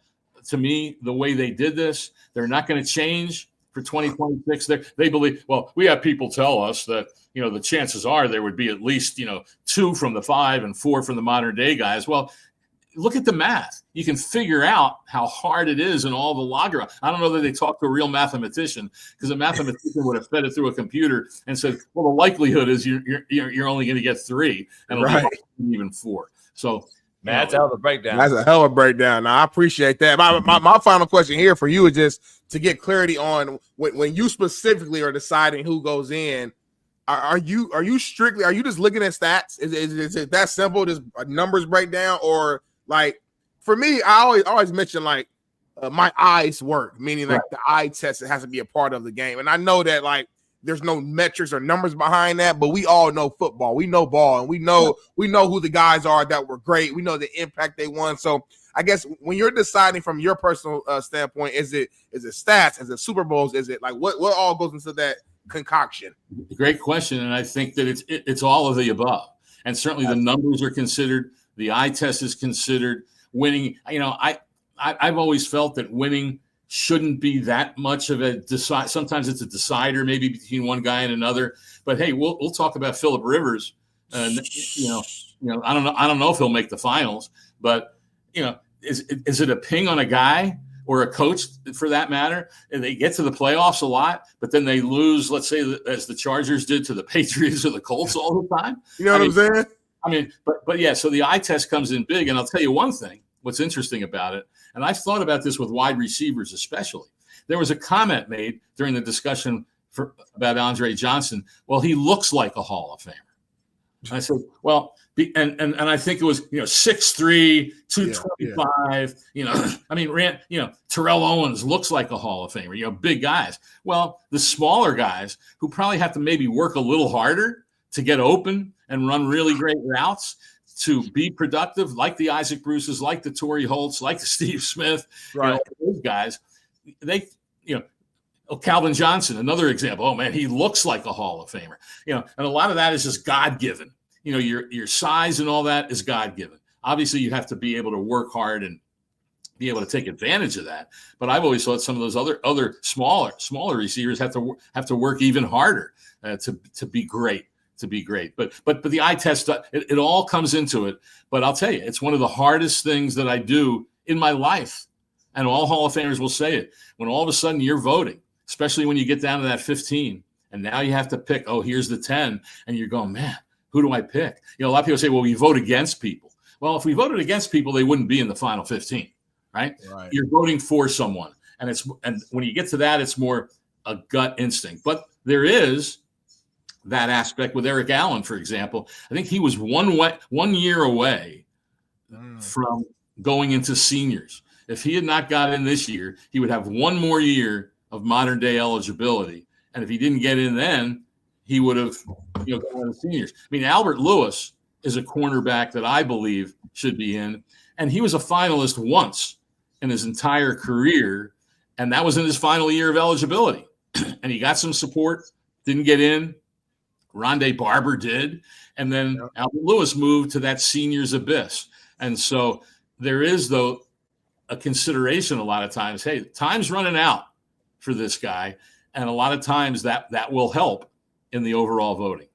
to me the way they did this. They're not going to change for 2026. They believe, well, we have people tell us that, the chances are there would be at least, 2 from the 5 and 4 from the modern day guys. Well, look at the math. You can figure out how hard it is in all the logger. I don't know that they talked to a real mathematician, because a mathematician would have fed it through a computer and said, well, the likelihood is you're only going to get 3 and it'll be even 4. So, man, that's a hell of a breakdown. That's a hell of a breakdown. Now, I appreciate that. My final question here for you is just to get clarity on when you specifically are deciding who goes in. Are you just looking at stats? Is it that simple? Just a numbers breakdown, or like for me, I always mention like my eyes work, meaning like the eye test has to be a part of the game, and I know that like there's no metrics or numbers behind that, but we all know football. We know ball, and we know who the guys are that were great. We know the impact they won. So I guess when you're deciding from your personal standpoint, is it stats? Is it Super Bowls? Is it like what all goes into that concoction? Great question, and I think that it's all of the above. And certainly the numbers are considered. The eye test is considered. Winning, I've always felt that winning shouldn't be that much of a decide. Sometimes it's a decider, maybe between one guy and another. But hey, we'll talk about Phillip Rivers. I don't know if he'll make the finals, but is it a ping on a guy or a coach for that matter? And they get to the playoffs a lot, but then they lose, let's say, as the Chargers did to the Patriots or the Colts all the time. You know what I'm saying? I mean, but yeah, so the eye test comes in big. And I'll tell you one thing, what's interesting about it, and I've thought about this with wide receivers especially. There was a comment made during the discussion about Andre Johnson. Well, he looks like a Hall of Famer. And I said, well, and I think it was 6'3", 225. Terrell Owens looks like a Hall of Famer. Big guys. Well, the smaller guys who probably have to maybe work a little harder to get open and run really great routes to be productive, like the Isaac Bruces, like the Torrey Holtz, like the Steve Smith, those guys. They, Calvin Johnson, another example. Oh man, he looks like a Hall of Famer. And a lot of that is just God-given. Your size and all that is God-given. Obviously, you have to be able to work hard and be able to take advantage of that. But I've always thought some of those other smaller receivers have to work even harder to be great. But the eye test, it all comes into it. But I'll tell you, it's one of the hardest things that I do in my life. And all Hall of Famers will say it. When all of a sudden you're voting, especially when you get down to that 15, and now you have to pick, here's the 10, and you're going, man, who do I pick? A lot of people say, well, we vote against people. Well, if we voted against people, they wouldn't be in the final 15, right? You're voting for someone. And when you get to that, it's more a gut instinct. But there is that aspect with Eric Allen, for example. I think he was 1 year away from going into seniors. If he had not got in this year, he would have one more year of modern day eligibility. And if he didn't get in then, he would have gone to seniors. I mean, Albert Lewis is a cornerback that I believe should be in. And he was a finalist once in his entire career. And that was in his final year of eligibility. And he got some support, didn't get in. Rondé Barber did. And then Albert Lewis moved to that seniors abyss. And so there is, though, a consideration a lot of times. Hey, time's running out for this guy. And a lot of times that will help in the overall voting.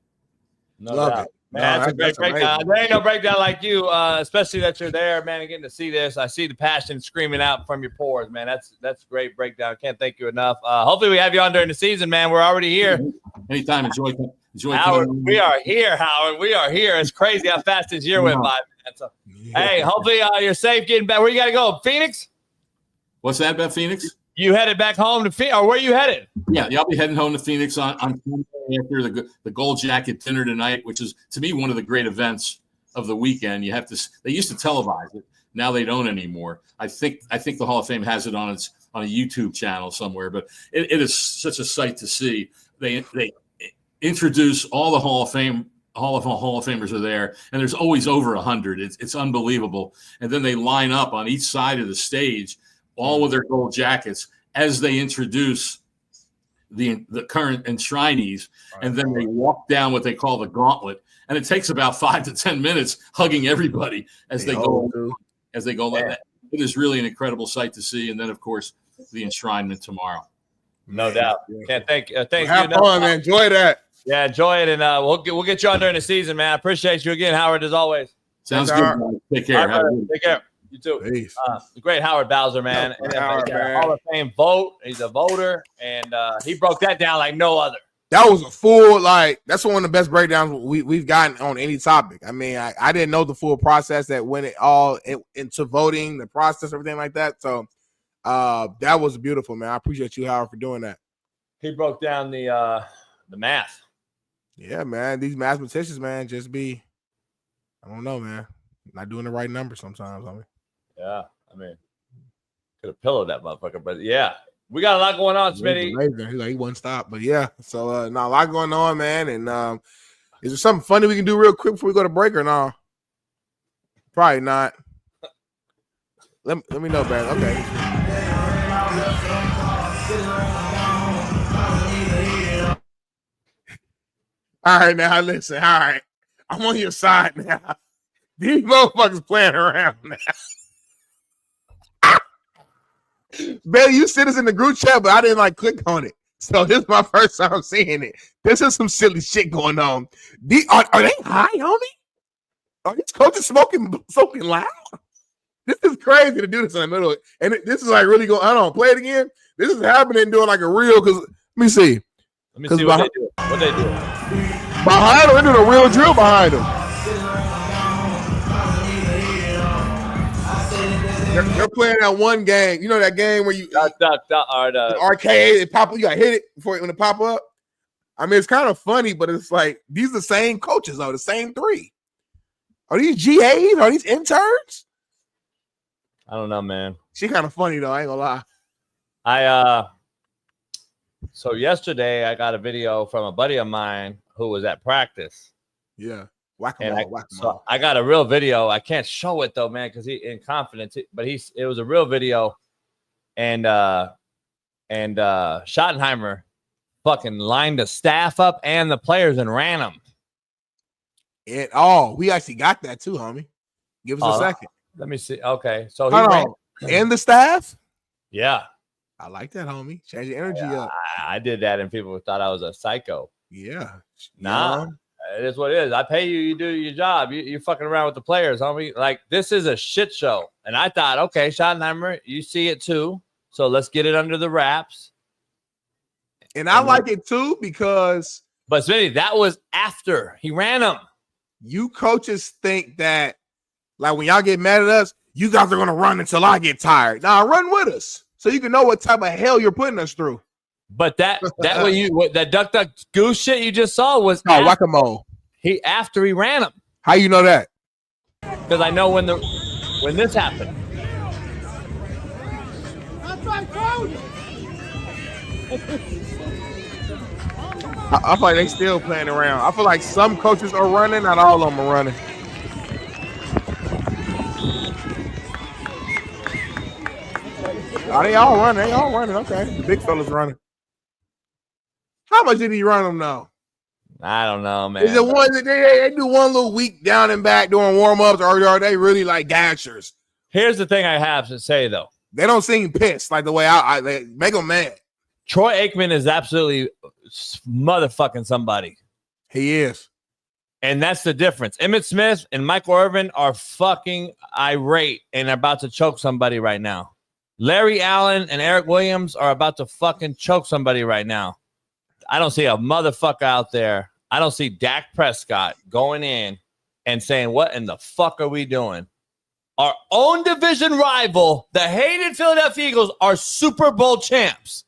No doubt. Man, that's a great breakdown. There ain't no breakdown like you, especially that you're there, man, and getting to see this. I see the passion screaming out from your pores, man. That's a great breakdown. Can't thank you enough. Hopefully we have you on during the season, man. We're already here. Anytime. Enjoy Howard, we are here, Howard. We are here. It's crazy how fast this year went by, man. So, hey, hopefully you're safe getting back. Where you got to go? Phoenix? What's that about Phoenix? You headed back home to Phoenix, or where you headed? Yeah, I'll be heading home to Phoenix on Sunday after the Gold Jacket dinner tonight, which is, to me, one of the great events of the weekend. They used to televise it. Now they don't anymore. I think the Hall of Fame has it on a YouTube channel somewhere, but it is such a sight to see. They introduce all the Hall of Fame Hall of Famers are there, and there's always over 100. It's unbelievable. And then they line up on each side of the stage, all with their gold jackets, as they introduce the current enshrinees, and then they walk down what they call the gauntlet, and it takes about 5 to 10 minutes hugging everybody as they go like that. It is really an incredible sight to see, and then of course the enshrinement tomorrow. No doubt. Can't thank you. Have fun, man. Enjoy that. Yeah, enjoy it, and we'll get you on during the season, man. I appreciate you again, Howard, as always. Sounds good. Man. Take care. Take care. You too. Peace. The great Howard Bowser, man. Howard, man. Hall of Fame vote. He's a voter, and he broke that down like no other. That was a full, that's one of the best breakdowns we've gotten on any topic. I mean, I didn't know the full process that went into voting, the process, everything like that. So that was beautiful, man. I appreciate you, Howard, for doing that. He broke down the math. Yeah, man. These mathematicians, man, I don't know, man. Not doing the right number sometimes. Yeah, I mean, could have pillowed that motherfucker, but yeah, we got a lot going on, Smitty. He wouldn't stop, but yeah. So a lot going on, man. And is there something funny we can do real quick before we go to break or no? Probably not. Let me know, man. Okay. All right, now listen. All right, I'm on your side now. These motherfuckers playing around now. Bailey, you sent us in the group chat, but I didn't click on it. So this is my first time seeing it. This is some silly shit going on. Are they high, homie? Are these coaches smoking loud? This is crazy to do this in the middle. And this is really going. I don't know. Play it again. This is happening doing a real. Because let me see what they do. What they do behind them. They're doing a real drill behind them. They're playing that one game. You know that game where you arcade, it pop up, you got hit it before when it pop up. I mean, it's kind of funny, but it's these are the same coaches, though, the same three. Are these GAs? Are these interns? I don't know, man. She kind of funny though, I ain't gonna lie. So yesterday I got a video from a buddy of mine who was at practice. Yeah. So I got a real video. I can't show it though, man, because he in confidence. But it was a real video, and Schottenheimer fucking lined the staff up and the players and ran them. We actually got that too, homie. Give us a second. Let me see. Okay, so and the staff. Yeah, I like that, homie. Change your energy up. I did that, and people thought I was a psycho. Yeah, nah. It is what it is. I pay you. You do your job. You're fucking around with the players, homie. This is a shit show. And I thought, okay, Schottenheimer, you see it too. So let's get it under the wraps. And I like it too because. But Smitty, that was after he ran them. You coaches think that, when y'all get mad at us, you guys are going to run until I get tired. Nah, run with us so you can know what type of hell you're putting us through. But that duck goose shit you just saw was whack-a-mole. After he ran him. How you know that? Because I know when this happened. I feel like they still playing around. I feel like some coaches are running, not all of them are running. They all running. They all running. Okay, the big fella's running. How much did he run them now? I don't know, man. Is it one that they do one little week down and back doing warm-ups, or are they really gashers? Here's the thing I have to say, though. They don't seem pissed the way they make them mad. Troy Aikman is absolutely motherfucking somebody. He is. And that's the difference. Emmitt Smith and Michael Irvin are fucking irate and about to choke somebody right now. Larry Allen and Eric Williams are about to fucking choke somebody right now. I don't see a motherfucker out there. I don't see Dak Prescott going in and saying, what in the fuck are we doing? Our own division rival, the hated Philadelphia Eagles, are Super Bowl champs.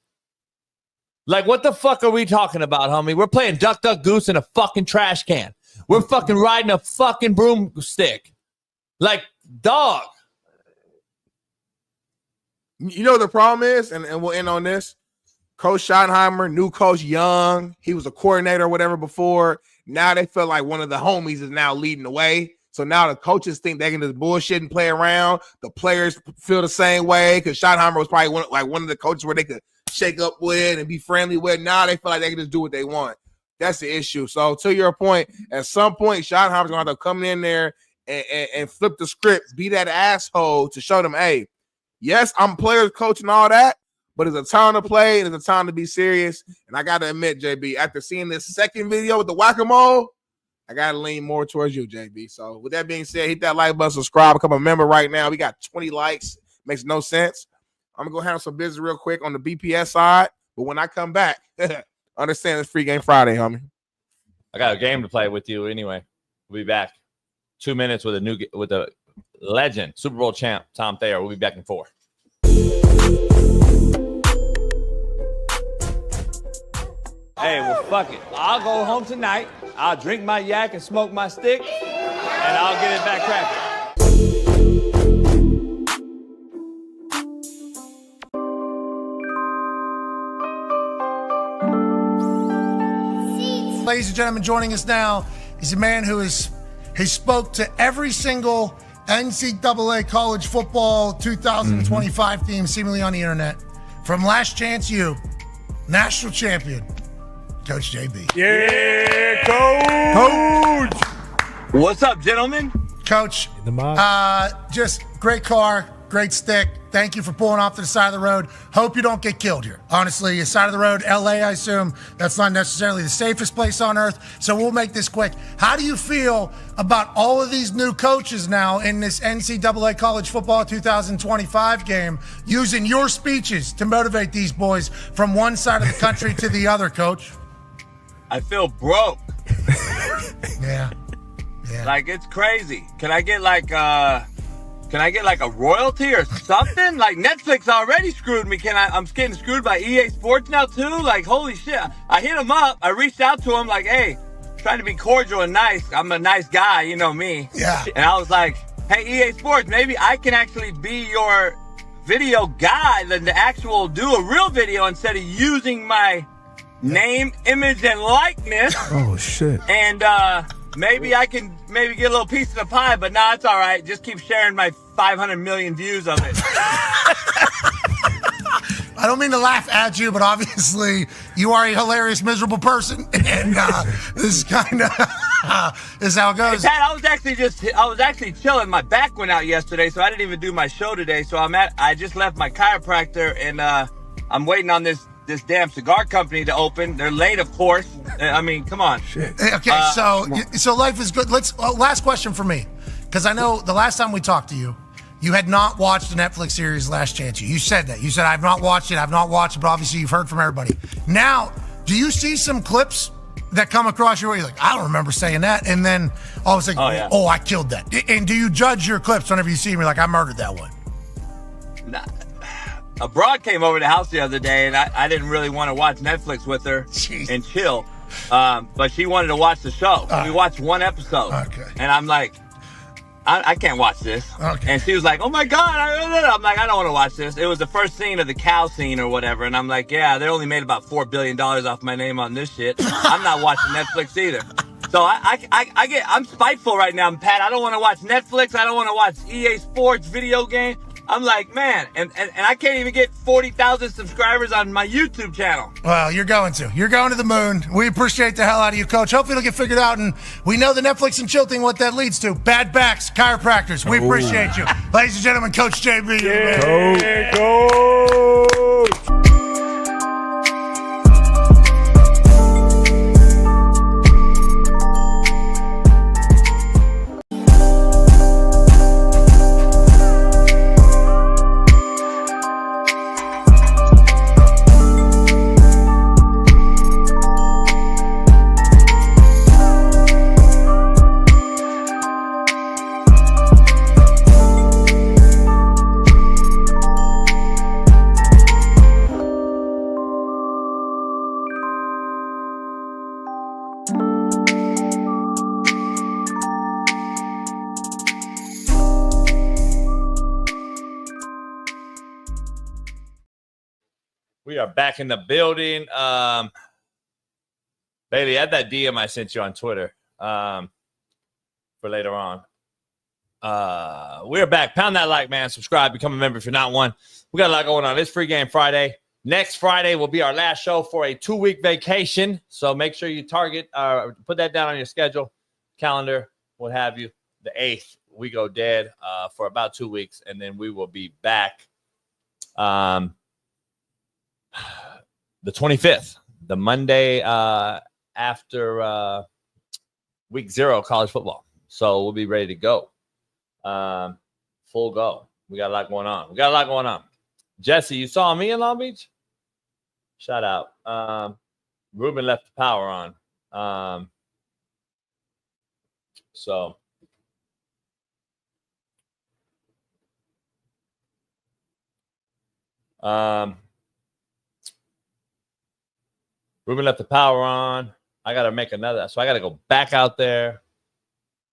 What the fuck are we talking about, homie? We're playing duck, duck, goose in a fucking trash can. We're fucking riding a fucking broomstick. Dog. You know what the problem is? And we'll end on this. Coach Schottenheimer, new coach, young. He was a coordinator or whatever before. Now they feel like one of the homies is now leading the way. So now the coaches think they can just bullshit and play around. The players feel the same way because Schottenheimer was probably one of the coaches where they could shake up with and be friendly with. Now they feel like they can just do what they want. That's the issue. So to your point, at some point, Schottenheimer's going to have to come in there and flip the script, be that asshole to show them, hey, yes, I'm players, coach, and all that, but it's a time to play and it's a time to be serious. And I got to admit, JB, after seeing this second video with the whack-a-mole, I got to lean more towards you, JB. So with that being said, hit that like button, subscribe, become a member right now. We got 20 likes. Makes no sense. I'm going to go handle some business real quick on the BPS side. But when I come back, understand it's Free Game Friday, homie. I got a game to play with you anyway. We'll be back. 2 minutes with a legend, Super Bowl champ, Tom Thayer. We'll be back in 4. Hey, well, fuck it. I'll go home tonight. I'll drink my yak and smoke my stick, and I'll get it back cracking. Ladies and gentlemen, joining us now is a man who he spoke to every single NCAA college football 2025 team seemingly on the internet. From Last Chance U, national champion, Coach JB. Yeah, Coach! What's up, gentlemen? Coach, just great car, great stick. Thank you for pulling off to the side of the road. Hope you don't get killed here. Honestly, the side of the road, LA, I assume, that's not necessarily the safest place on earth. So we'll make this quick. How do you feel about all of these new coaches now in this NCAA college football 2025 game using your speeches to motivate these boys from one side of the country to the other, Coach? I feel broke. Yeah. Like, it's crazy. Can I get like a royalty or something? Like, Netflix already screwed me. I'm getting screwed by EA Sports now too? Like, holy shit. I hit him up. I reached out to him like, hey, trying to be cordial and nice. I'm a nice guy, you know me. Yeah. And I was like, hey, EA Sports, maybe I can actually be your video guy, the actual do a real video instead of using my name, image, and likeness. Oh, shit. And maybe I can get a little piece of the pie, but nah, it's all right. Just keep sharing my 500 million views of it. I don't mean to laugh at you, but obviously you are a hilarious, miserable person, and this is kind of is how it goes. Hey, Pat, I was actually chilling. My back went out yesterday, so I didn't even do my show today. So I just left my chiropractor, and I'm waiting on this damn cigar company to open. They're late, of course. I mean, come on. Shit. Okay, so life is good. Last question for me, because I know the last time we talked to you, you had not watched the Netflix series Last Chance U. You said that. You said, I've not watched it, but obviously you've heard from everybody. Now, do you see some clips that come across your way? You're like, I don't remember saying that. And then all of a sudden, oh, I killed that. And do you judge your clips whenever you see them? You're like, I murdered that one. Nah. A broad came over to the house the other day, and I didn't really want to watch Netflix with her and chill. But she wanted to watch the show. We watched one episode. Okay. And I'm like, I can't watch this. Okay. And she was like, oh my God. I'm like, I don't want to watch this. It was the first scene of the cow scene or whatever. And I'm like, yeah, they only made about $4 billion off my name on this shit. I'm not watching Netflix either. So I'm spiteful right now, Pat. I don't want to watch Netflix. I don't want to watch EA Sports video game. I'm like, man, and I can't even get 40,000 subscribers on my YouTube channel. Well, you're going to the moon. We appreciate the hell out of you, Coach. Hopefully it'll get figured out, and we know the Netflix and chill thing, what that leads to. Bad backs, chiropractors. We appreciate you. Ladies and gentlemen, Coach JB. Yeah, Coach. We are back in the building. Bailey, add that DM I sent you on Twitter for later on. We're back. Pound that like, man. Subscribe. Become a member if you're not one. We got a lot going on. It's Free Game Friday. Next Friday will be our last show for a 2-week vacation. So make sure you put that down on your schedule, calendar, what have you. The 8th, we go dead for about 2 weeks, and then we will be back the 25th, the Monday after week 0 of college football. So we'll be ready to go. Full go. We got a lot going on. Jesse, you saw me in Long Beach? Shout out. Ruben left the power on. Ruben left the power on. I got to make another. So I got to go back out there.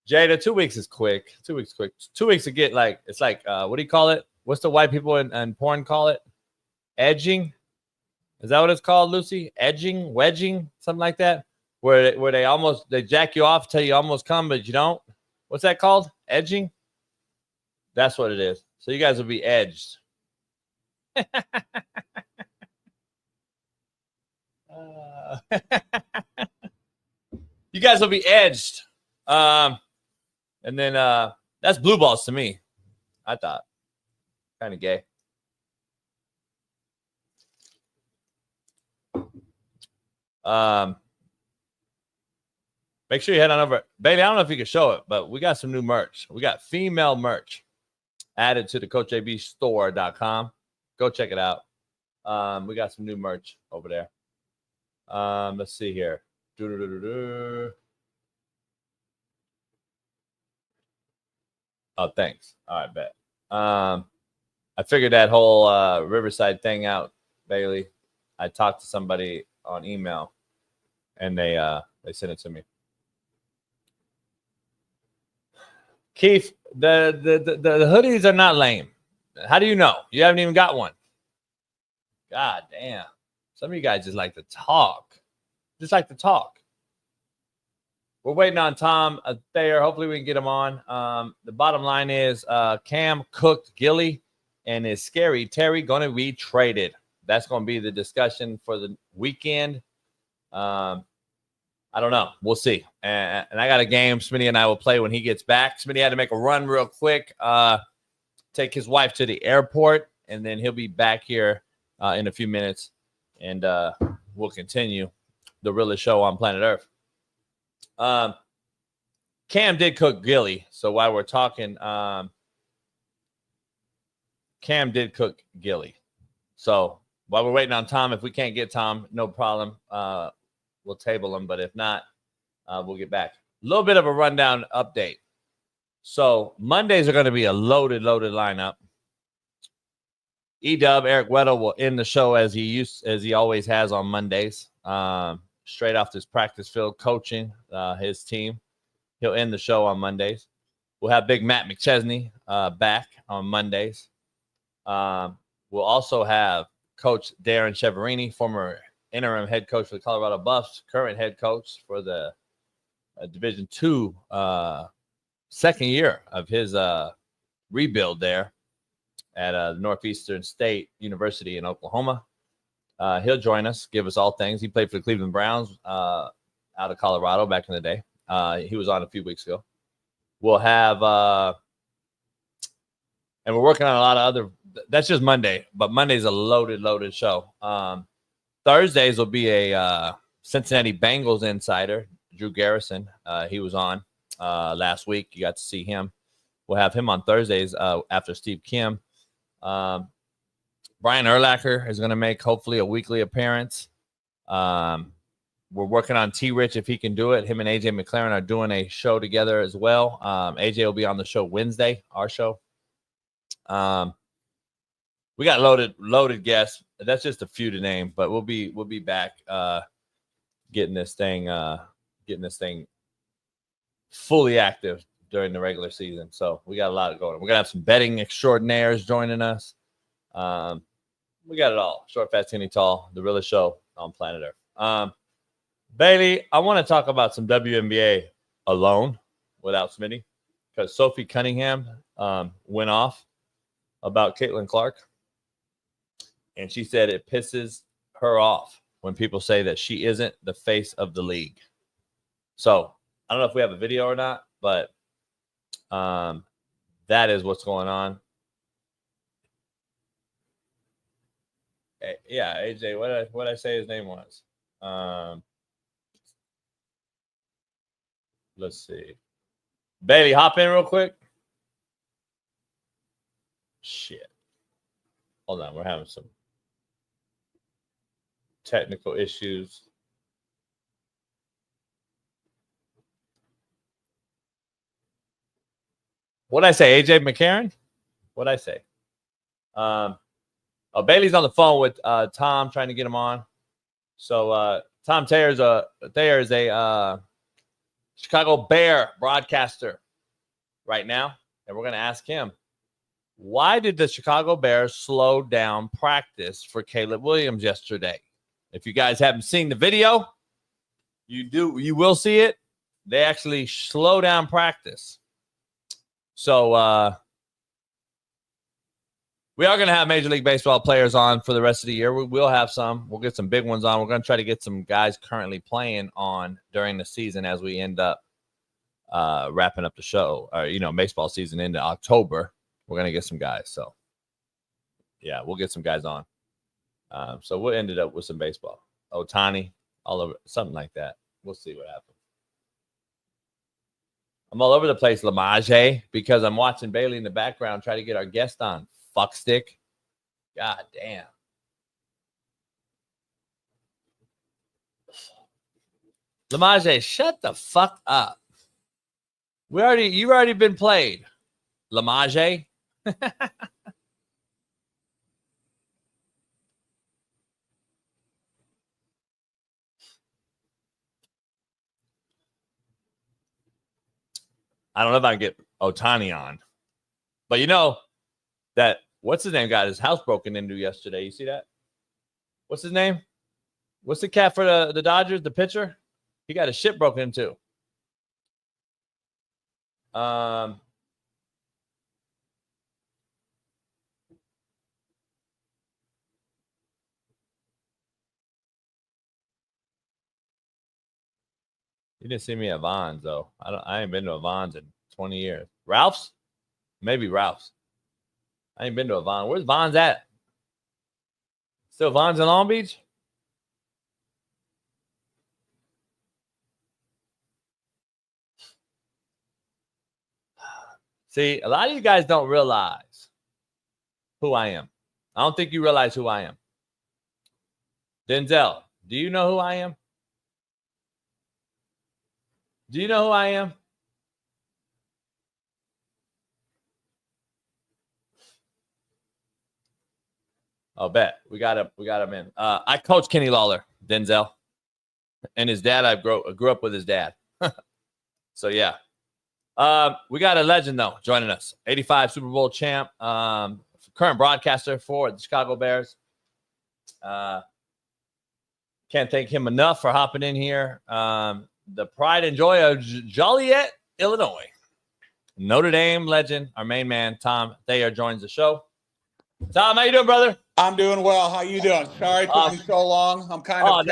Jada, 2 weeks is quick. 2 weeks quick. 2 weeks to get it's like, what do you call it? What's the white people in porn call it? Edging? Is that what it's called, Lucy? Edging? Wedging? Something like that? Where they jack you off till you almost come, but you don't? What's that called? Edging? That's what it is. So you guys will be edged. You guys will be edged. And then that's blue balls to me. I thought. Kind of gay. Make sure you head on over. Bailey, I don't know if you can show it, but we got some new merch. We got female merch added to the CoachJBStore.com. Go check it out. We got some new merch over there. Let's see here. Oh, thanks. All right, bet. I figured that whole Riverside thing out, Bailey. I talked to somebody on email, and they sent it to me. Keith, the hoodies are not lame. How do you know? You haven't even got one. God damn. Some of you guys just like to talk. We're waiting on Tom Thayer. Hopefully we can get him on. The bottom line is Cam cooked Gillie, and is Scary Terry going to be traded? That's going to be the discussion for the weekend. I don't know. We'll see. And I got a game Smitty and I will play when he gets back. Smitty had to make a run real quick, take his wife to the airport, and then he'll be back here in a few minutes, and we'll continue the realest show on planet Earth. Cam did cook Gillie, so while we're talking, Cam did cook Gillie. So while we're waiting on Tom, if we can't get Tom, no problem. We'll table him, but if not, we'll get back. A little bit of a rundown update. So Mondays are going to be a loaded lineup. E-Dub, Eric Weddle will end the show as he always has on Mondays. Straight off this practice field coaching his team. He'll end the show on Mondays. We'll have Big Matt McChesney back on Mondays. We'll also have Coach Darren Cheverini, former interim head coach for the Colorado Buffs, current head coach for the Division II, second year of his rebuild there at Northeastern State University in Oklahoma. He'll join us, give us all things. He played for the Cleveland Browns out of Colorado back in the day. He was on a few weeks ago. We'll have, and we're working on a lot of other, that's just Monday, but Monday's a loaded show. Thursdays will be a Cincinnati Bengals insider, Drew Garrison. He was on last week. You got to see him. We'll have him on Thursdays after Steve Kim. Brian Urlacher is going to make hopefully a weekly appearance. We're working on T-Rich if he can do it. Him and AJ McLaren are doing a show together as well. AJ will be on the show Wednesday, our show. We got loaded guests. That's just a few to name, but we'll be back getting this thing fully active during the regular season. So we got a lot going on. We're gonna have some betting extraordinaires joining us. We got it all. Short, fat, skinny, tall. The realest show on planet Earth. Bailey, I want to talk about some WNBA alone without Smitty, because Sophie Cunningham went off about Caitlin Clark, and she said it pisses her off when people say that she isn't the face of the league. So I don't know if we have a video or not, but that is what's going on. Yeah, AJ, what did I say his name was? Let's see. Bailey, hop in real quick. Shit. Hold on, we're having some technical issues. What'd I say, AJ McCarron? What'd I say? Bailey's on the phone with Tom, trying to get him on. So Tom Thayer is a Chicago Bear broadcaster right now, and we're going to ask him, why did the Chicago Bears slow down practice for Caleb Williams yesterday? If you guys haven't seen the video, you will see it. They actually slow down practice. So we are going to have Major League Baseball players on for the rest of the year. We will have some. We'll get some big ones on. We're going to try to get some guys currently playing on during the season as we end up wrapping up the show. Or, baseball season into October. We're going to get some guys. So, yeah, we'll get some guys on. So we'll end it up with some baseball. Ohtani, all over, something like that. We'll see what happens. I'm all over the place, Lamage, because I'm watching Bailey in the background try to get our guest on. Fuckstick. God damn. Lamage, shut the fuck up. You've already been played. Lamage. I don't know if I can get Ohtani on, but that what's his name got his house broken into yesterday. You see that? What's his name? What's the cat for the Dodgers? The pitcher? He got his shit broken into. You didn't see me at Vons though. I ain't been to a Vons in 20 years. Ralph's? Maybe Ralph's. I ain't been to a Vons. Where's Vons at? Still Vons in Long Beach? See, a lot of you guys don't realize who I am. I don't think you realize who I am. Denzel, do you know who I am? Do you know who I am? I'll bet. We got him in. I coach Kenny Lawler, Denzel. And his dad, I grew up with his dad. So, yeah. We got a legend, though, joining us. 85 Super Bowl champ, current broadcaster for the Chicago Bears. Can't thank him enough for hopping in here. The pride and joy of Joliet, Illinois. Notre Dame legend, our main man, Tom Thayer, joins the show. Tom, how you doing, brother? I'm doing well. How you doing? Sorry it took me so long. I'm kind of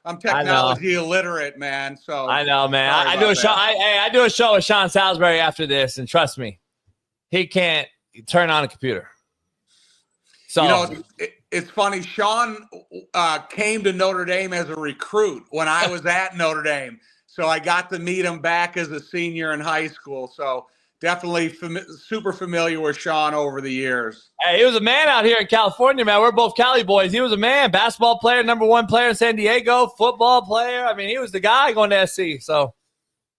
I'm technology illiterate, man. So I know, man. I do a show. I do a show with Shaun Salisbury after this, and trust me, he can't turn on a computer. So it's funny. Shaun came to Notre Dame as a recruit when I was at Notre Dame, so I got to meet him back as a senior in high school. So definitely super familiar with Shaun over the years. Hey, he was a man out here in California, man. We're both Cali boys. He was a man, basketball player, #1 player in San Diego, football player. I mean, he was the guy going to SC. So,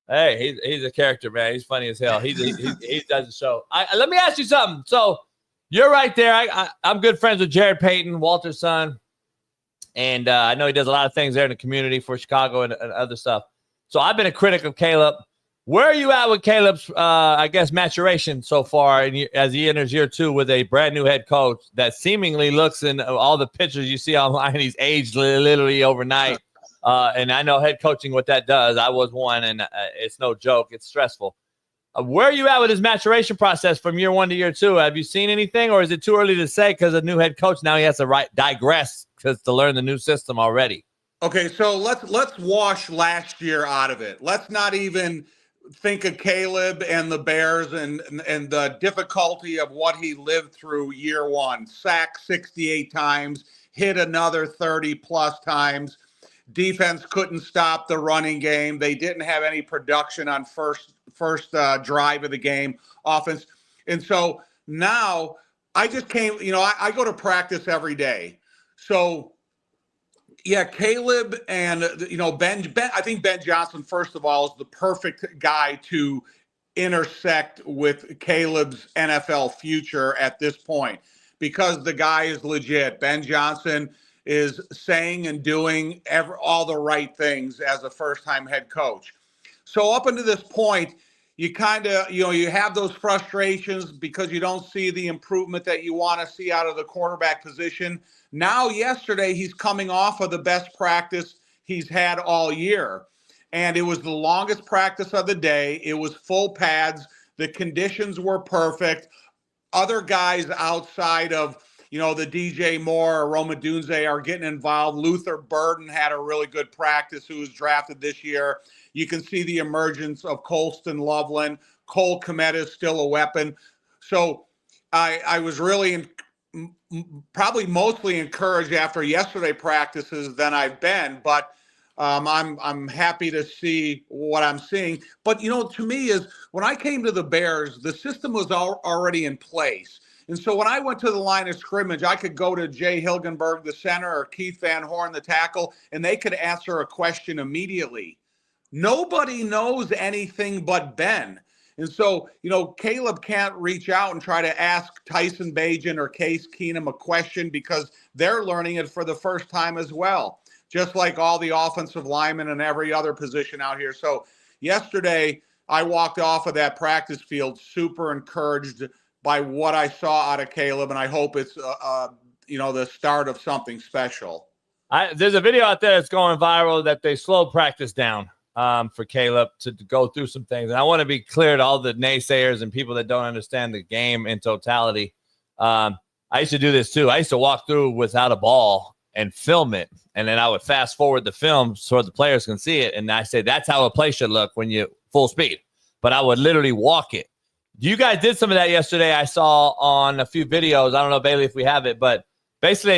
hey, he's a character, man. He's funny as hell. He does the show. Let me ask you something. So, you're right there. I'm good friends with Jared Payton, Walter's son. And I know he does a lot of things there in the community for Chicago and other stuff. So, I've been a critic of Caleb. Where are you at with Caleb's, maturation so far as he enters year 2 with a brand new head coach that seemingly looks in all the pictures you see online, he's aged literally overnight. And I know head coaching, what that does. I was one, and it's no joke. It's stressful. Where are you at with his maturation process from year 1 to year 2? Have you seen anything, or is it too early to say because a new head coach now he has to digress because to learn the new system already? Okay, so let's wash last year out of it. Let's not even think of Caleb and the Bears and the difficulty of what he lived through year 1. Sacked 68 times, hit another 30 plus times. Defense couldn't stop the running game. They didn't have any production on first drive of the game. Offense. And so now I just came, I go to practice every day. So yeah, Caleb and, Ben, I think Ben Johnson, first of all, is the perfect guy to intersect with Caleb's NFL future at this point because the guy is legit. Ben Johnson is saying and doing all the right things as a first-time head coach. So up until this point, you kind of, you have those frustrations because you don't see the improvement that you want to see out of the quarterback position. Now, yesterday, he's coming off of the best practice he's had all year. And it was the longest practice of the day. It was full pads. The conditions were perfect. Other guys outside of, the DJ Moore or Roma Dunze are getting involved. Luther Burden had a really good practice who was drafted this year. You can see the emergence of Colston Loveland. Cole Kmet is still a weapon. So I was really probably mostly encouraged after yesterday practices than I've been, but I'm happy to see what I'm seeing. But, to me is when I came to the Bears, the system was already in place. And so when I went to the line of scrimmage, I could go to Jay Hilgenberg, the center, or Keith Van Horn, the tackle, and they could answer a question immediately. Nobody knows anything but Ben. And so, Caleb can't reach out and try to ask Tyson Bagent or Case Keenum a question because they're learning it for the first time as well, just like all the offensive linemen and every other position out here. So yesterday, I walked off of that practice field super encouraged by what I saw out of Caleb, and I hope it's, the start of something special. There's a video out there that's going viral that they slowed practice down for Caleb to go through some things. And I want to be clear to all the naysayers and people that don't understand the game in totality. I used to do this too. I used to walk through without a ball and film it, and then I would fast forward the film so the players can see it. And I say that's how a play should look when you full speed. But I would literally walk it. You guys did some of that yesterday. I saw on a few videos. I don't know, Bailey, if we have it, but basically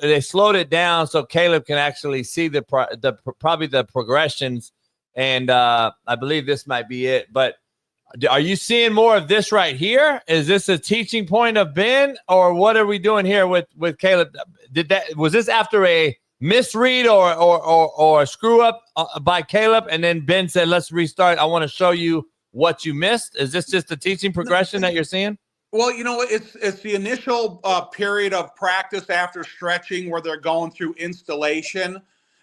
they slowed it down so Caleb can actually see probably the progressions. And I believe this might be it. But are you seeing more of this right here? Is this a teaching point of Ben, or what are we doing here with Caleb? Was this after a misread or a screw up by Caleb, and then Ben said, "Let's restart. I want to show you what you missed"? Is this just a teaching progression that you're seeing? Well, it's the initial period of practice after stretching where they're going through installation.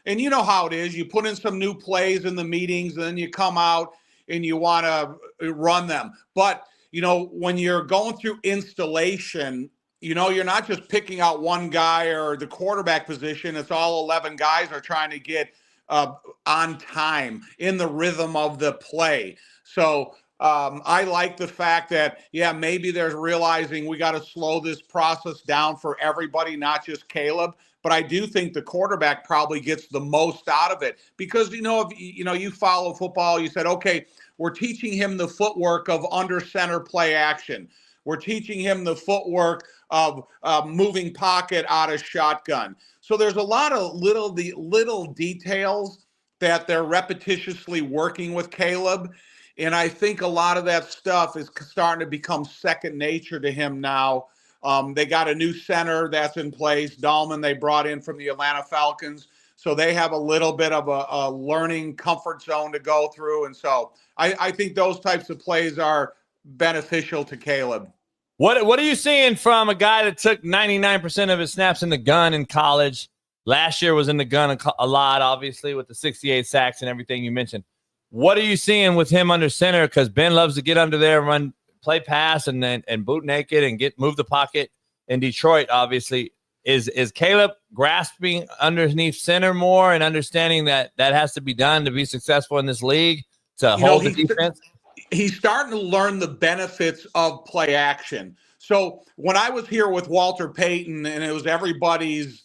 And you know how it is. You put in some new plays in the meetings, and then you come out and you want to run them. But, when you're going through installation, you're not just picking out one guy or the quarterback position. It's all 11 guys are trying to get on time in the rhythm of the play. So I like the fact that, maybe they're realizing we got to slow this process down for everybody, not just Caleb. But I do think the quarterback probably gets the most out of it because, if you follow football, you said, okay, we're teaching him the footwork of under center play action. We're teaching him the footwork of moving pocket out of shotgun. So there's a lot of little details that they're repetitiously working with Caleb. And I think a lot of that stuff is starting to become second nature to him now. They got a new center that's in place. Dahlman they brought in from the Atlanta Falcons. So they have a little bit of a learning comfort zone to go through. And so I think those types of plays are beneficial to Caleb. What are you seeing from a guy that took 99% of his snaps in the gun in college? Last year was in the gun a lot, obviously, with the 68 sacks and everything you mentioned. What are you seeing with him under center? Because Ben loves to get under there, run, play pass, and boot naked and move the pocket in Detroit, obviously. Is Caleb grasping underneath center more and understanding that has to be done to be successful in this league to hold the defense? He's starting to learn the benefits of play action. So when I was here with Walter Payton, and it was everybody's,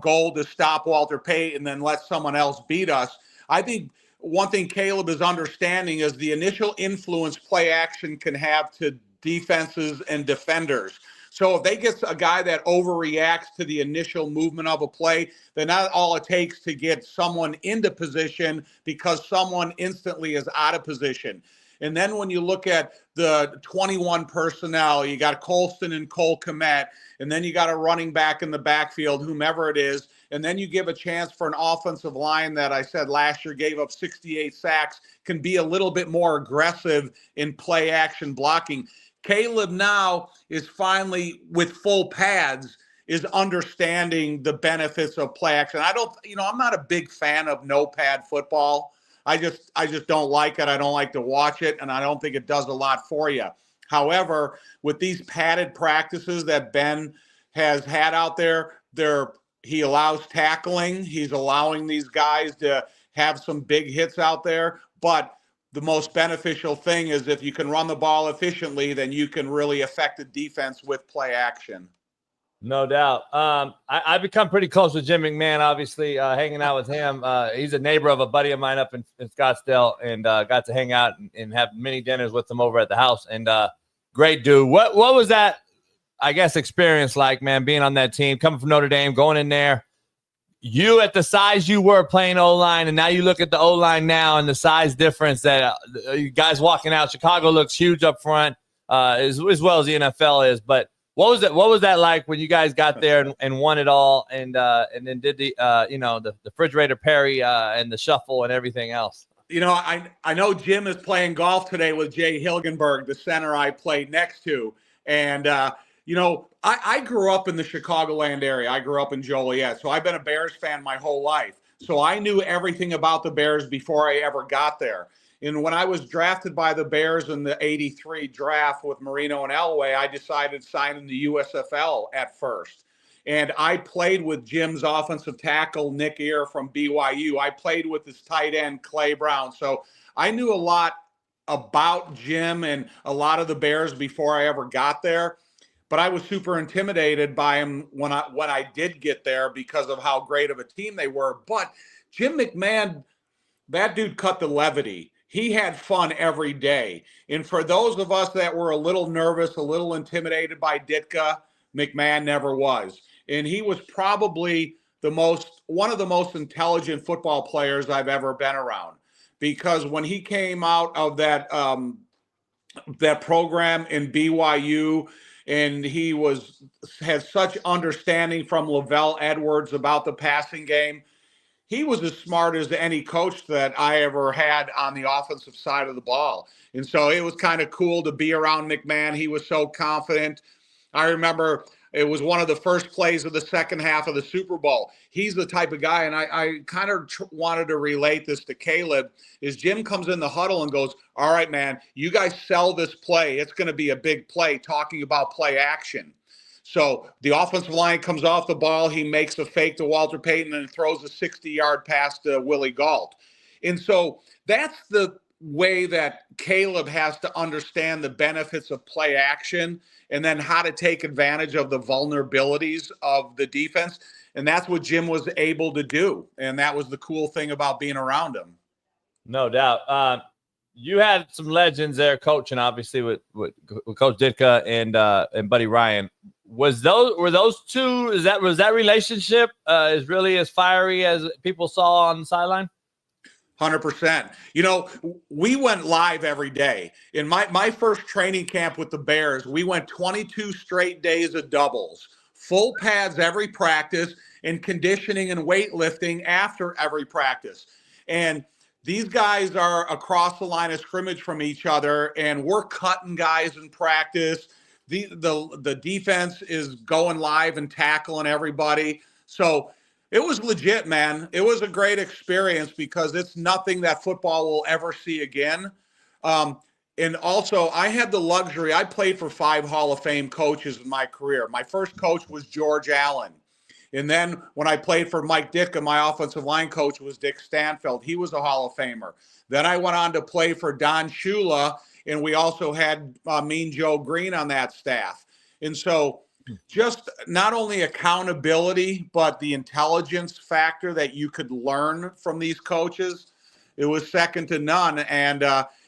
goal to stop Walter Payton and let someone else beat us, I think one thing Caleb is understanding is the initial influence play action can have to defenses and defenders. So if they get a guy that overreacts to the initial movement of a play, then that's all it takes to get someone into position because someone instantly is out of position. And then when you look at the 21 personnel, you got Colston and Cole Kmet, and then you got a running back in the backfield, whomever it is, and then you give a chance for an offensive line that I said last year gave up 68 sacks, can be a little bit more aggressive in play action blocking. Caleb now is finally, with full pads, is understanding the benefits of play action. I'm not a big fan of no pad football. I just don't like it. I don't like to watch it, and I don't think it does a lot for you. However, with these padded practices that Ben has had out there, he allows tackling. He's allowing these guys to have some big hits out there. But the most beneficial thing is if you can run the ball efficiently, then you can really affect the defense with play action. No doubt. I've become pretty close with Jim McMahon, obviously, hanging out with him. He's a neighbor of a buddy of mine up in Scottsdale, and got to hang out and have many dinners with him over at the house. And great dude. What was that, I guess, experience like, man, being on that team, coming from Notre Dame, going in there? You at the size you were playing O-line, and now you look at the O-line now and the size difference that you guys walking out. Chicago looks huge up front, as well as the NFL is. But what was that like when you guys got there and won it all, and then did the refrigerator Perry and the shuffle and everything else? I know Jim is playing golf today with Jay Hilgenberg, the center I played next to, and I grew up in the Chicagoland area. I grew up in Joliet, so I've been a Bears fan my whole life. So I knew everything about the Bears before I ever got there. And when I was drafted by the Bears in the 83 draft with Marino and Elway, I decided to sign in the USFL at first. And I played with Jim's offensive tackle, Nick Ear from BYU. I played with his tight end, Clay Brown. So I knew a lot about Jim and a lot of the Bears before I ever got there. But I was super intimidated by him when I did get there because of how great of a team they were. But Jim McMahon, that dude cut the levity. He had fun every day. And for those of us that were a little nervous, a little intimidated by Ditka, McMahon never was. And he was probably one of the most intelligent football players I've ever been around. Because when he came out of that program in BYU, and he had such understanding from Lavelle Edwards about the passing game, he was as smart as any coach that I ever had on the offensive side of the ball. And so it was kind of cool to be around McMahon. He was so confident. I remember it was one of the first plays of the second half of the Super Bowl. He's the type of guy, and I kind of wanted to relate this to Caleb, is Jim comes in the huddle and goes, all right, man, you guys sell this play. It's going to be a big play, talking about play action. So the offensive line comes off the ball. He makes a fake to Walter Payton and throws a 60-yard pass to Willie Gault. And so that's the way that Caleb has to understand the benefits of play action and then how to take advantage of the vulnerabilities of the defense. And that's what Jim was able to do. And that was the cool thing about being around him. No doubt. You had some legends there coaching, obviously, with Coach Ditka and Buddy Ryan. Were those two? Was that relationship is really as fiery as people saw on the sideline? 100%. We went live every day. In my first training camp with the Bears, we went 22 straight days of doubles, full pads every practice, and conditioning and weightlifting after every practice. And these guys are across the line of scrimmage from each other, and we're cutting guys in practice. The defense is going live and tackling everybody. So it was legit, man. It was a great experience because it's nothing that football will ever see again. And also, I had the luxury. I played for 5 Hall of Fame coaches in my career. My first coach was George Allen. And then when I played for Mike Ditka, my offensive line coach was Dick Stanfield. He was a Hall of Famer. Then I went on to play for Don Shula, and we also had Mean Joe Green on that staff. And so just not only accountability, but the intelligence factor that you could learn from these coaches, it was second to none. And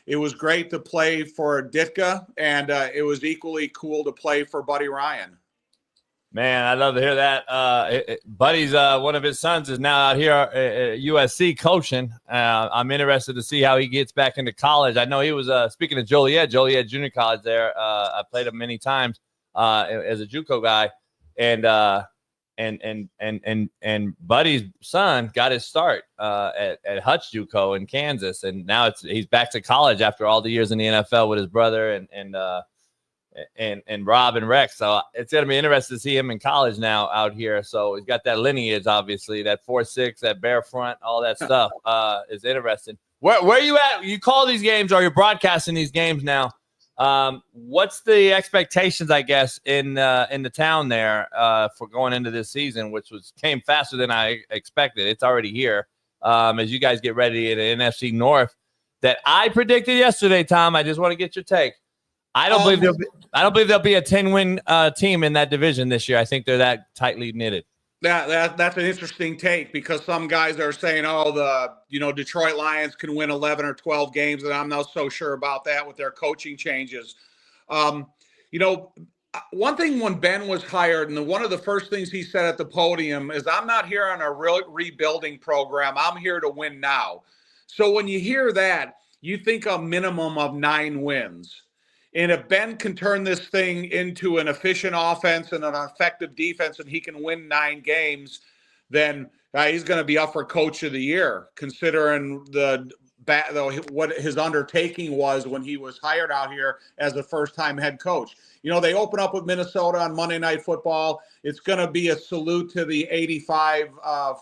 it was great to play for Ditka, and it was equally cool to play for Buddy Ryan. Man, I'd love to hear that. Buddy's one of his sons is now out here at USC coaching. I'm interested to see how he gets back into college. I know he was speaking of Joliet Junior College there. I played him many times as a JUCO guy, and Buddy's son got his start at Hutch JUCO in Kansas, and now he's back to college after all the years in the NFL with his brother and Rob and Rex. So it's going to be interesting to see him in college now out here. So he's got that lineage, obviously, that 4.6, that bare front, all that stuff is interesting. Where are you at? You call these games, or you're broadcasting these games now. What's the expectations, I guess, in the town there for going into this season, which came faster than I expected. It's already here as you guys get ready in the NFC North that I predicted yesterday, Tom. I just want to get your take. I don't believe there'll be a 10-win team in that division this year. I think they're that tightly knitted. That's an interesting take, because some guys are saying, Detroit Lions can win 11 or 12 games, and I'm not so sure about that with their coaching changes. One thing when Ben was hired, and one of the first things he said at the podium is, I'm not here on a rebuilding program. I'm here to win now. So when you hear that, you think a minimum of 9 wins. And if Ben can turn this thing into an efficient offense and an effective defense, and he can win 9 games, then he's going to be up for Coach of the Year, considering what his undertaking was when he was hired out here as a first-time head coach. They open up with Minnesota on Monday Night Football. It's going to be a salute to the 85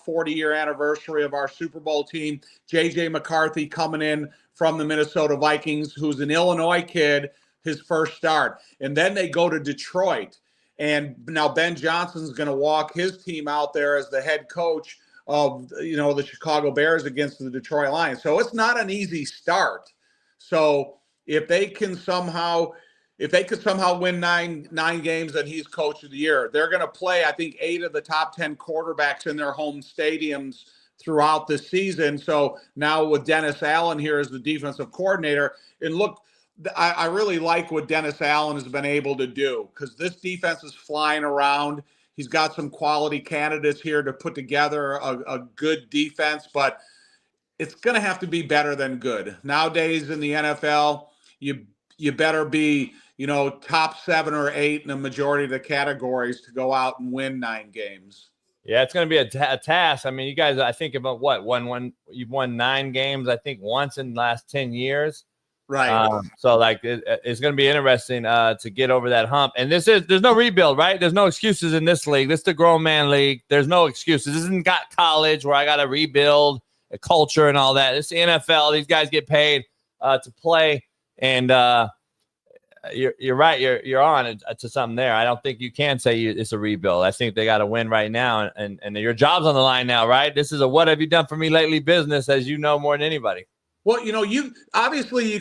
40-year anniversary of our Super Bowl team. J.J. McCarthy coming in from the Minnesota Vikings, who's an Illinois kid, his first start. And then they go to Detroit. And now Ben Johnson's going to walk his team out there as the head coach of, the Chicago Bears against the Detroit Lions. So it's not an easy start. So if they could somehow win nine games, then he's Coach of the Year. They're going to play, I think, 8 of the top 10 quarterbacks in their home stadiums throughout the season. So now with Dennis Allen here as the defensive coordinator, and look, I really like what Dennis Allen has been able to do, because this defense is flying around. He's got some quality candidates here to put together a good defense, but it's going to have to be better than good. Nowadays in the NFL, you better be, top 7 or 8 in the majority of the categories to go out and win 9 games. Yeah, it's going to be a task. I mean, you guys, I think about you've won 9 games, I think, once in the last 10 years. Right. So it's going to be interesting to get over that hump. And there's no rebuild, right? There's no excuses in this league. This is the grown man league. There's no excuses. This isn't got college where I got to rebuild a culture and all that. It's the NFL. These guys get paid to play. And you're right. You're on to something there. I don't think you can say it's a rebuild. I think they got to win right now. And your job's on the line now, right? This is a what have you done for me lately business, as you know more than anybody. Well, you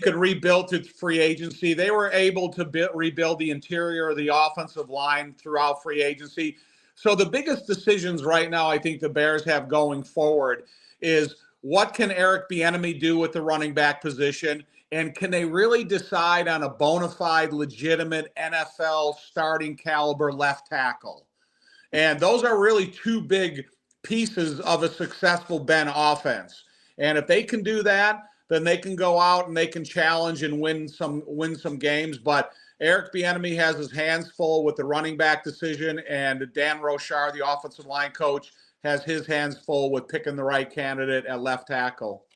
could rebuild to free agency. They were able to rebuild the interior of the offensive line throughout free agency. So the biggest decisions right now I think the Bears have going forward is, what can Eric Bieniemy do with the running back position? And can they really decide on a bona fide, legitimate NFL starting caliber left tackle? And those are really 2 big pieces of a successful Ben offense. And if they can do that, then they can go out and they can challenge and win some games. But Eric Bieniemy has his hands full with the running back decision, and Dan Rochar, the offensive line coach, has his hands full with picking the right candidate at left tackle.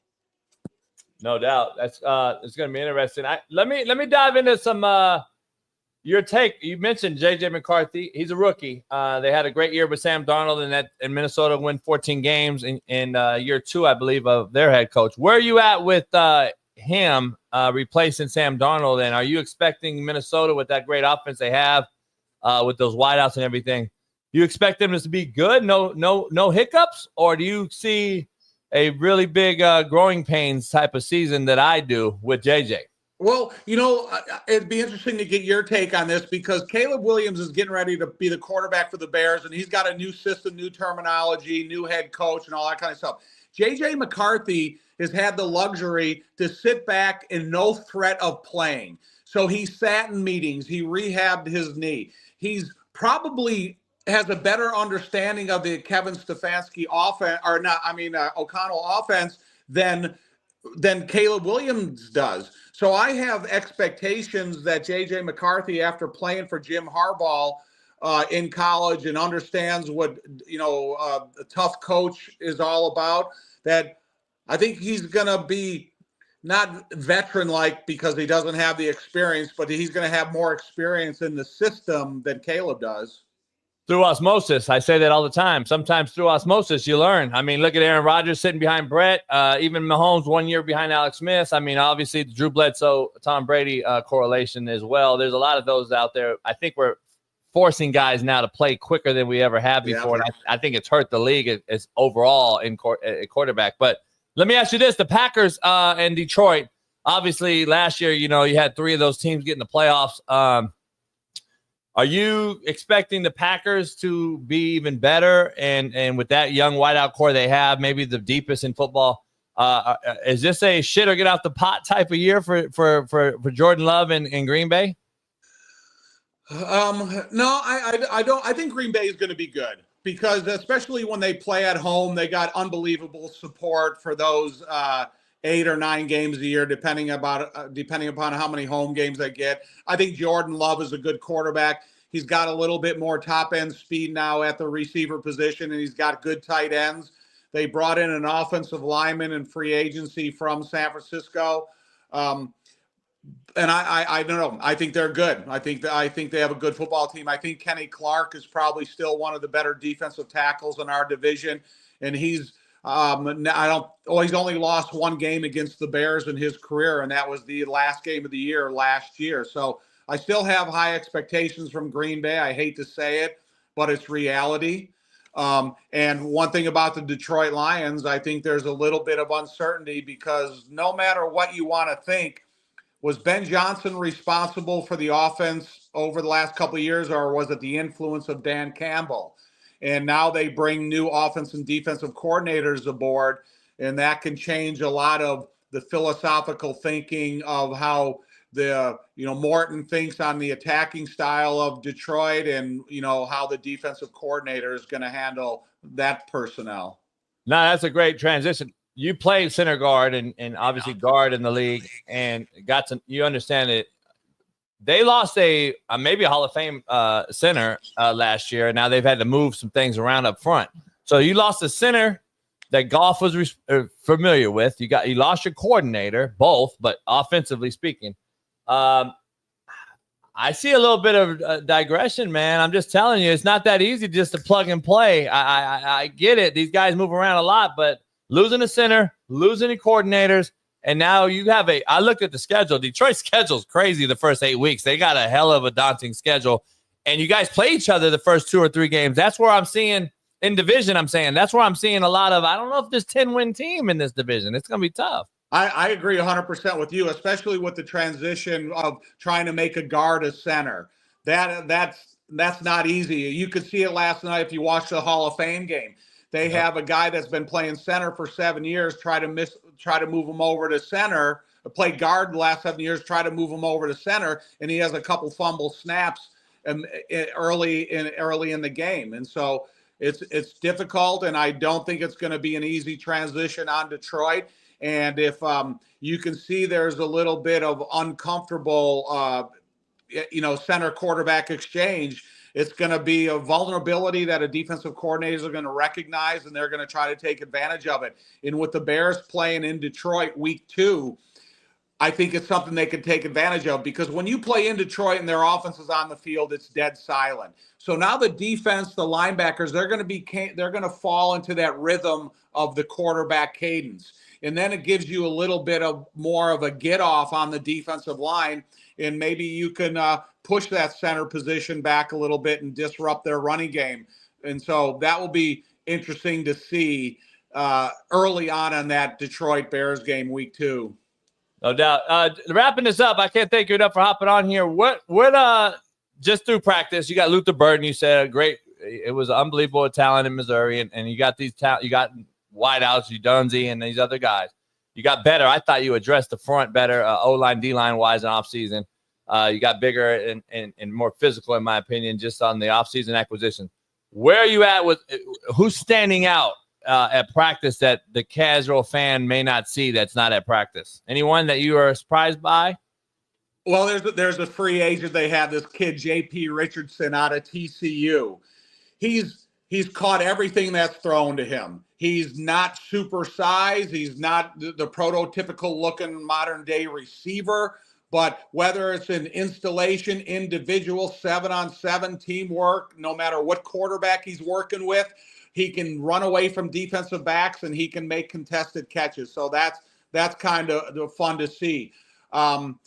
No doubt. That's it's going to be interesting. Let me dive into some your take. You mentioned J.J. McCarthy. He's a rookie. They had a great year with Sam Darnold, and Minnesota win 14 games in year 2, I believe, of their head coach. Where are you at with him replacing Sam Darnold? And are you expecting Minnesota, with that great offense they have, with those wideouts and everything, you expect them to be good, no hiccups, or do you see a really big growing pains type of season that I do with JJ? Well, it'd be interesting to get your take on this because Caleb Williams is getting ready to be the quarterback for the Bears, and he's got a new system, new terminology, new head coach, and all that kind of stuff. J.J. McCarthy has had the luxury to sit back and no threat of playing. So he sat in meetings. He rehabbed his knee. He's probably has a better understanding of the Kevin Stefanski offense, O'Connell offense than Caleb Williams does. So I have expectations that J.J. McCarthy, after playing for Jim Harbaugh in college and understands what, a tough coach is all about, that I think he's going to be not veteran-like because he doesn't have the experience, but he's going to have more experience in the system than Caleb does. Through osmosis. I say that all the time. Sometimes through osmosis, you learn. I mean, look at Aaron Rodgers sitting behind Brett. Even Mahomes 1 year behind Alex Smith. I mean, obviously, the Drew Bledsoe, Tom Brady correlation as well. There's a lot of those out there. I think we're forcing guys now to play quicker than we ever have before. And I think it's hurt the league as overall in quarterback. But let me ask you this. The Packers and Detroit, obviously, last year, you had 3 of those teams get in the playoffs. Are you expecting the Packers to be even better? And with that young wideout core they have, maybe the deepest in football, is this a shit or get out the pot type of year for Jordan Love in Green Bay? No, I don't. I think Green Bay is going to be good because especially when they play at home, they got unbelievable support for those 8 or 9 games a year, depending upon how many home games they get. I think Jordan Love is a good quarterback. He's got a little bit more top-end speed now at the receiver position, and he's got good tight ends. They brought in an offensive lineman in free agency from San Francisco. And I don't know. I think they're good. I think they have a good football team. I think Kenny Clark is probably still one of the better defensive tackles in our division, and he's only lost 1 game against the Bears in his career, and that was the last game of the year last year. So I still have high expectations from Green Bay. I hate to say it, but it's reality. And one thing about the Detroit Lions, I think there's a little bit of uncertainty because no matter what you want to think, was Ben Johnson responsible for the offense over the last couple of years, or was it the influence of Dan Campbell? And now they bring new offense and defensive coordinators aboard, and that can change a lot of the philosophical thinking of how Morton thinks on the attacking style of Detroit and, how the defensive coordinator is going to handle that personnel. No, that's a great transition. You played center guard and obviously guard in the league and you understand it. They lost maybe a Hall of Fame center last year. Now they've had to move some things around up front. So you lost a center that Goff was familiar with. You lost your coordinator, both, but offensively speaking. I see a little bit of digression, man. I'm just telling you, it's not that easy just to plug and play. I get it. These guys move around a lot, but losing a center, losing the coordinators, and now you have I looked at the schedule. Detroit's schedule is crazy the first 8 weeks. They got a hell of a daunting schedule, and you guys play each other the first 2 or 3 games. That's where I'm seeing in division, that's where I'm seeing a lot of, I don't know if there's 10-win team in this division. It's going to be tough. I agree 100% with you, especially with the transition of trying to make a guard a center. That's not easy. You could see it last night if you watched the Hall of Fame game. They have a guy that's been playing center for 7 years, try to move him over to center, played guard the last 7 years, try to move him over to center, and he has a couple fumble snaps early in the game. And so it's difficult, and I don't think it's going to be an easy transition on Detroit. And if you can see there's a little bit of uncomfortable, center quarterback exchange, it's going to be a vulnerability that a defensive coordinators are going to recognize, and they're going to try to take advantage of it. And with the Bears playing in Detroit week 2, I think it's something they can take advantage of, because when you play in Detroit and their offense is on the field, it's dead silent. So now the defense, the linebackers, they're going to fall into that rhythm of the quarterback cadence. And then it gives you a little bit of more of a get off on the defensive line. And maybe you can push that center position back a little bit and disrupt their running game. And so that will be interesting to see early on that Detroit Bears game, week 2. No doubt. Wrapping this up, I can't thank you enough for hopping on here. What just through practice, you got Luther Burden, you said it was unbelievable talent in Missouri, and you got these you got wideouts, you Dunzy and these other guys. You got better. I thought you addressed the front better, O-line, D-line wise in offseason. You got bigger and more physical, in my opinion, just on the offseason acquisition. Where are you at with who's standing out at practice that the casual fan may not see that's not at practice? Anyone that you are surprised by? Well, there's a free agent they have, this kid, J.P. Richardson out of TCU. He's caught everything that's thrown to him. He's not super size. He's not the prototypical looking modern day receiver. But whether it's an installation, individual, 7-on-7 teamwork, no matter what quarterback he's working with, he can run away from defensive backs and he can make contested catches. So that's kind of fun to see. I'm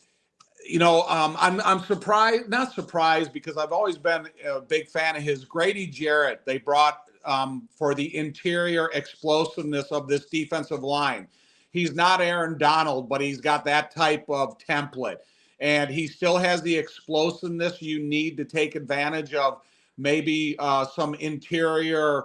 not surprised because I've always been a big fan of his. Grady Jarrett, they brought for the interior explosiveness of this defensive line. He's not Aaron Donald, but he's got that type of template. And he still has the explosiveness you need to take advantage of maybe some interior,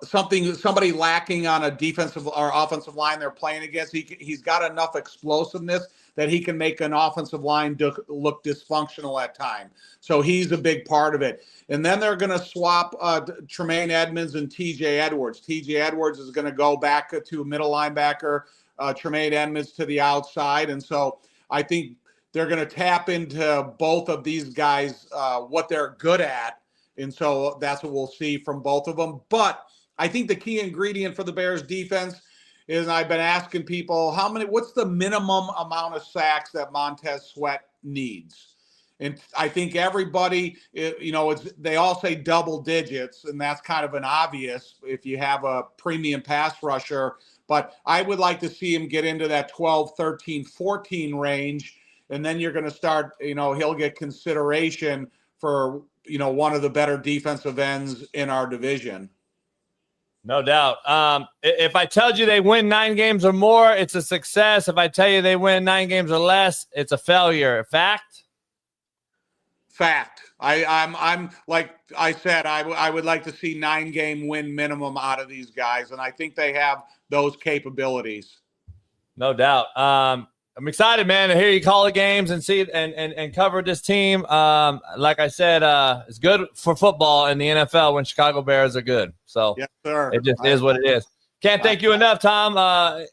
somebody lacking on a defensive or offensive line they're playing against. He's got enough explosiveness that he can make an offensive line look dysfunctional at times. So he's a big part of it. And then they're going to swap Tremaine Edmonds and TJ Edwards. TJ Edwards is going to go back to a middle linebacker, Tremaine Edmonds to the outside. And so I think they're going to tap into both of these guys, what they're good at. And so that's what we'll see from both of them. But I think the key ingredient for the Bears defense is, I've been asking people, what's the minimum amount of sacks that Montez Sweat needs? And I think everybody, they all say double digits, and that's kind of an obvious if you have a premium pass rusher. But I would like to see him get into that 12, 13, 14 range, and then you're going to start, he'll get consideration for, one of the better defensive ends in our division. No doubt. If I told you they win 9 games or more, it's a success. If I tell you they win 9 games or less, it's a failure. Fact? Fact. I'm like I said, I would like to see 9-game win minimum out of these guys, and I think they have those capabilities. No doubt. I'm excited, man, to hear you call the games and see and cover this team. Like I said, it's good for football in the NFL when Chicago Bears are good. So yes, sir. It just is what it is. Can't thank you enough, Tom.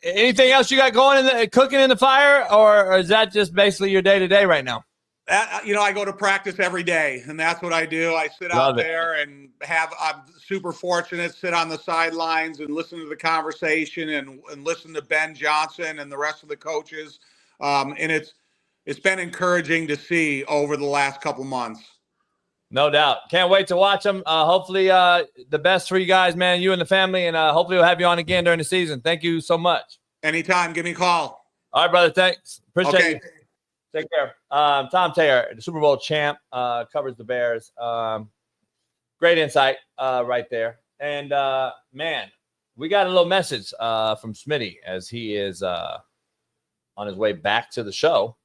Anything else you got going cooking in the fire, or is that just basically your day-to-day right now? I go to practice every day, and that's what I do. I sit out there and I'm super fortunate, sit on the sidelines and listen to the conversation and listen to Ben Johnson and the rest of the coaches. And it's been encouraging to see over the last couple months. No doubt. Can't wait to watch them. Hopefully the best for you guys, man, you and the family, and hopefully we'll have you on again during the season. Thank you so much. Anytime. Give me a call. All right, brother. Thanks. Appreciate you. Take care. Tom Taylor, the Super Bowl champ, covers the Bears. Great insight right there. And, man, we got a little message from Smitty as he is on his way back to the show.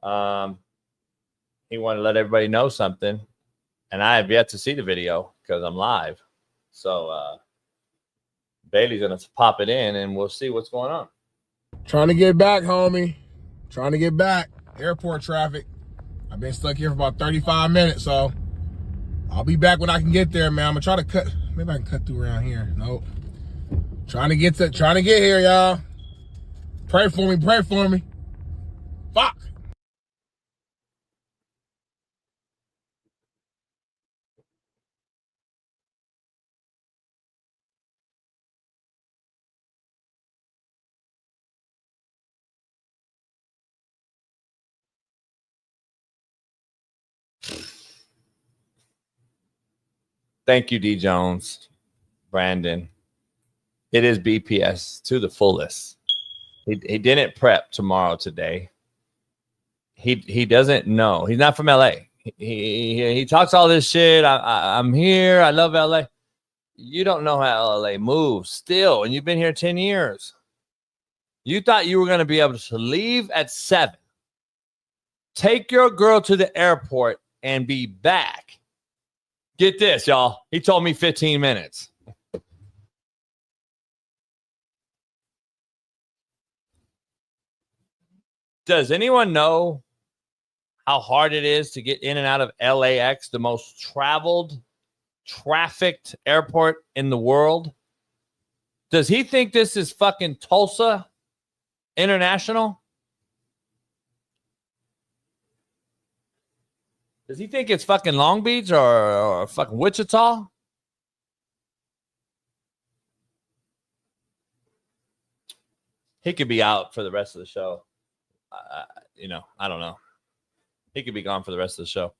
He wanted to let everybody know something, and I have yet to see the video because I'm live. So Bailey's going to pop it in, and we'll see what's going on. Trying to get back, homie. Trying to get back. Airport traffic. I've been stuck here for about 35 minutes, so I'll be back when I can get there, man. I'm gonna try to cut. Maybe I can cut through around here. Nope. Trying to get here, y'all. Pray for me. Pray for me. Fuck. Thank you, D. Jones, Brandon. It is BPS to the fullest. He didn't prep today. He doesn't know. He's not from LA. He talks all this shit. I'm here. I love LA. You don't know how LA moves still, and you've been here 10 years. You thought you were going to be able to leave at 7, take your girl to the airport, and be back. Get this, y'all. He told me 15 minutes. Does anyone know how hard it is to get in and out of LAX, the most trafficked airport in the world? Does he think this is fucking Tulsa International? Does he think it's fucking Long Beach or fucking Wichita? He could be out for the rest of the show. I don't know. He could be gone for the rest of the show.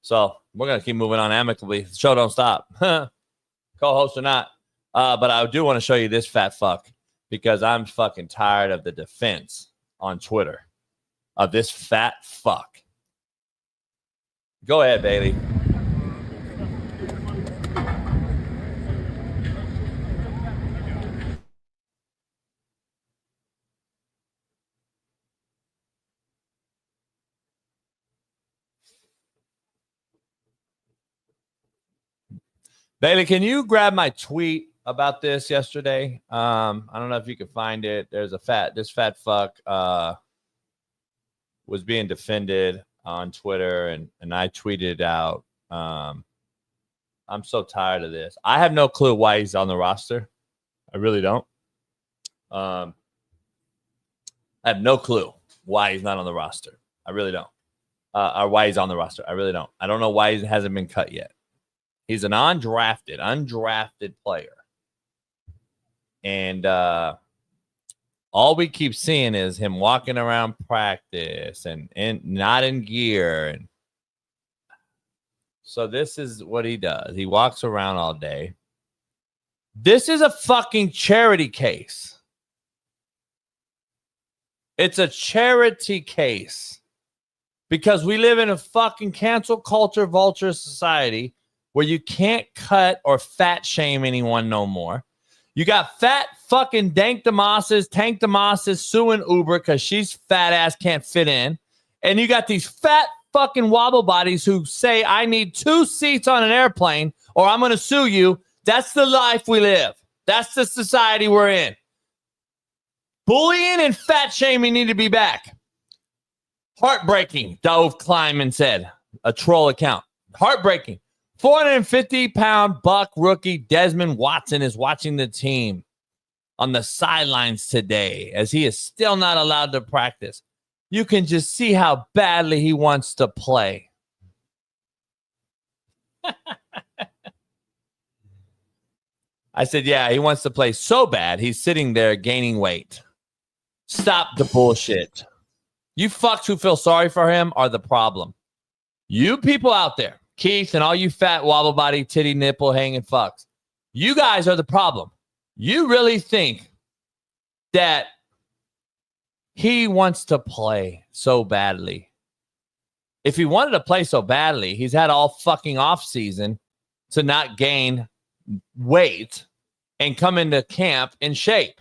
So we're going to keep moving on amicably. The show don't stop. Co-host or not. But I do want to show you this fat fuck because I'm fucking tired of the defense on Twitter of this fat fuck. Go ahead, Bailey. Bailey, can you grab my tweet about this yesterday? I don't know if you can find it. There's this fat fuck was being defended on Twitter, and I tweeted out. I'm so tired of this. I have no clue why he's on the roster. I really don't. I have no clue why he's not on the roster. I really don't. Or why he's on the roster. I really don't. I don't know why he hasn't been cut yet. He's an undrafted player. And all we keep seeing is him walking around practice and not in gear. And so this is what he does. He walks around all day. This is a fucking charity case. It's a charity case because we live in a fucking cancel culture vulture society where you can't cut or fat shame anyone no more. You got fat fucking Tank Damas's suing Uber because she's fat ass, can't fit in. And you got these fat fucking wobble bodies who say, I need 2 seats on an airplane or I'm going to sue you. That's the life we live. That's the society we're in. Bullying and fat shaming need to be back. Heartbreaking, Dove Kleiman said. A troll account. Heartbreaking. 450-pound buck rookie Desmond Watson is watching the team on the sidelines today as he is still not allowed to practice. You can just see how badly he wants to play. I said, yeah, he wants to play so bad, he's sitting there gaining weight. Stop the bullshit. You fucks who feel sorry for him are the problem. You people out there, Keith and all you fat wobble body, titty nipple hanging fucks, you guys are the problem. You really think that he wants to play so badly. If he wanted to play so badly, he's had all fucking off season to not gain weight and come into camp in shape.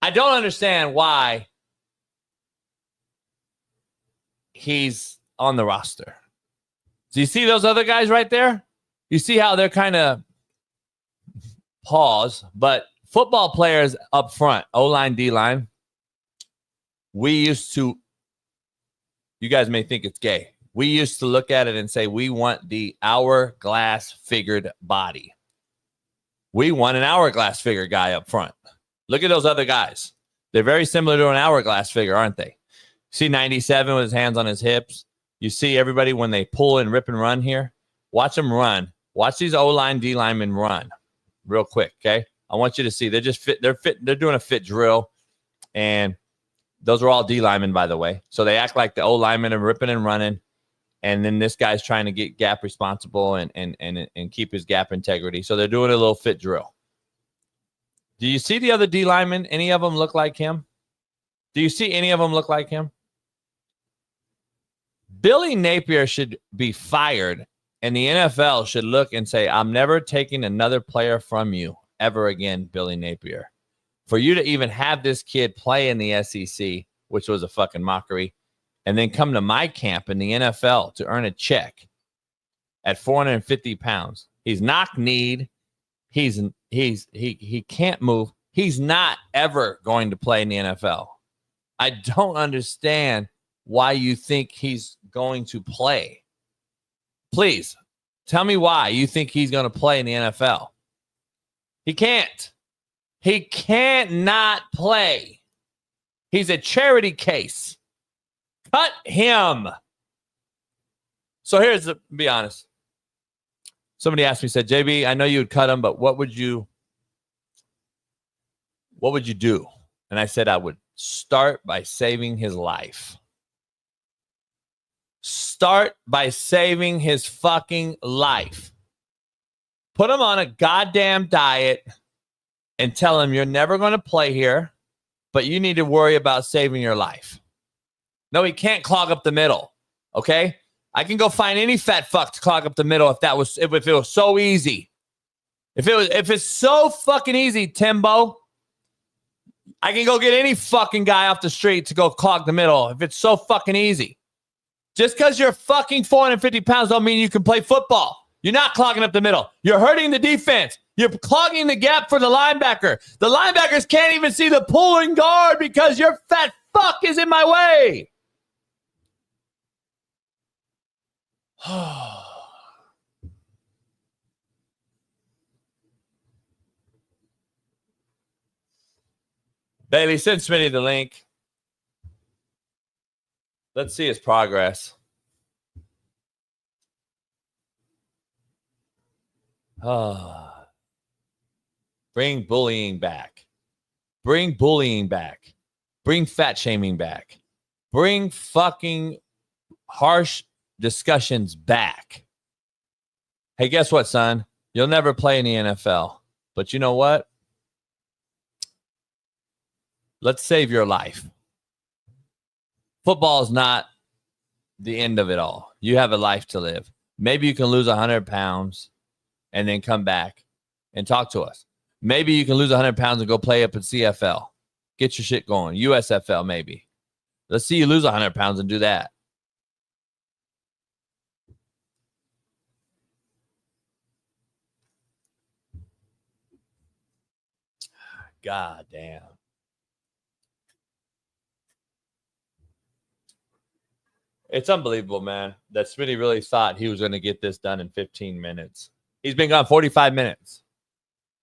I don't understand why he's on the roster. Do you see those other guys right there? You see how they're kind of pause, but football players up front, O-line, D-line, we used to, you guys may think it's gay. We used to look at it and say, we want the hourglass figured body. We want an hourglass figure guy up front. Look at those other guys. They're very similar to an hourglass figure, aren't they? See 97 with his hands on his hips. You see everybody when they pull and rip and run here. Watch them run. Watch these O-line, D-linemen run real quick, okay? I want you to see. They're just fit. They're fit. They're doing a fit drill. And those are all D-linemen, by the way. So they act like the O-linemen are ripping and running. And then this guy's trying to get gap responsible and keep his gap integrity. So they're doing a little fit drill. Do you see the other D linemen? Any of them look like him? Do you see any of them look like him? Billy Napier should be fired, and the NFL should look and say, I'm never taking another player from you ever again, Billy Napier. For you to even have this kid play in the SEC, which was a fucking mockery, and then come to my camp in the NFL to earn a check at 450 pounds. He's knock-kneed. He can't move. He's not ever going to play in the NFL. I don't understand why you think he's going to play. Please tell me why you think he's going to play in the NFL. He can't. He can't not play. He's a charity case. Cut him. So here's the, be honest. Somebody asked me, said, JB, I know you would cut him, but what would you do? And I said, I would start by saving his life. Start by saving his fucking life. Put him on a goddamn diet and tell him you're never going to play here, but you need to worry about saving your life. No, he can't clog up the middle. Okay? I can go find any fat fuck to clog up the middle if it was so easy. If it's so fucking easy, Timbo, I can go get any fucking guy off the street to go clog the middle if it's so fucking easy. Just because you're fucking 450 pounds don't mean you can play football. You're not clogging up the middle. You're hurting the defense. You're clogging the gap for the linebacker. The linebackers can't even see the pulling guard because your fat fuck is in my way. Bailey, send Smitty the link. Let's see his progress. Bring bullying back. Bring bullying back. Bring fat shaming back. Bring fucking harsh discussions back. Hey, guess what, son? You'll never play in the NFL. But you know what? Let's save your life. Football is not the end of it all. You have a life to live. Maybe you can lose 100 pounds and then come back and talk to us. Maybe you can lose 100 pounds and go play up in CFL. Get your shit going. USFL, maybe. Let's see you lose 100 pounds and do that. God damn. It's unbelievable, man, that Smitty really thought he was going to get this done in 15 minutes. He's been gone 45 minutes.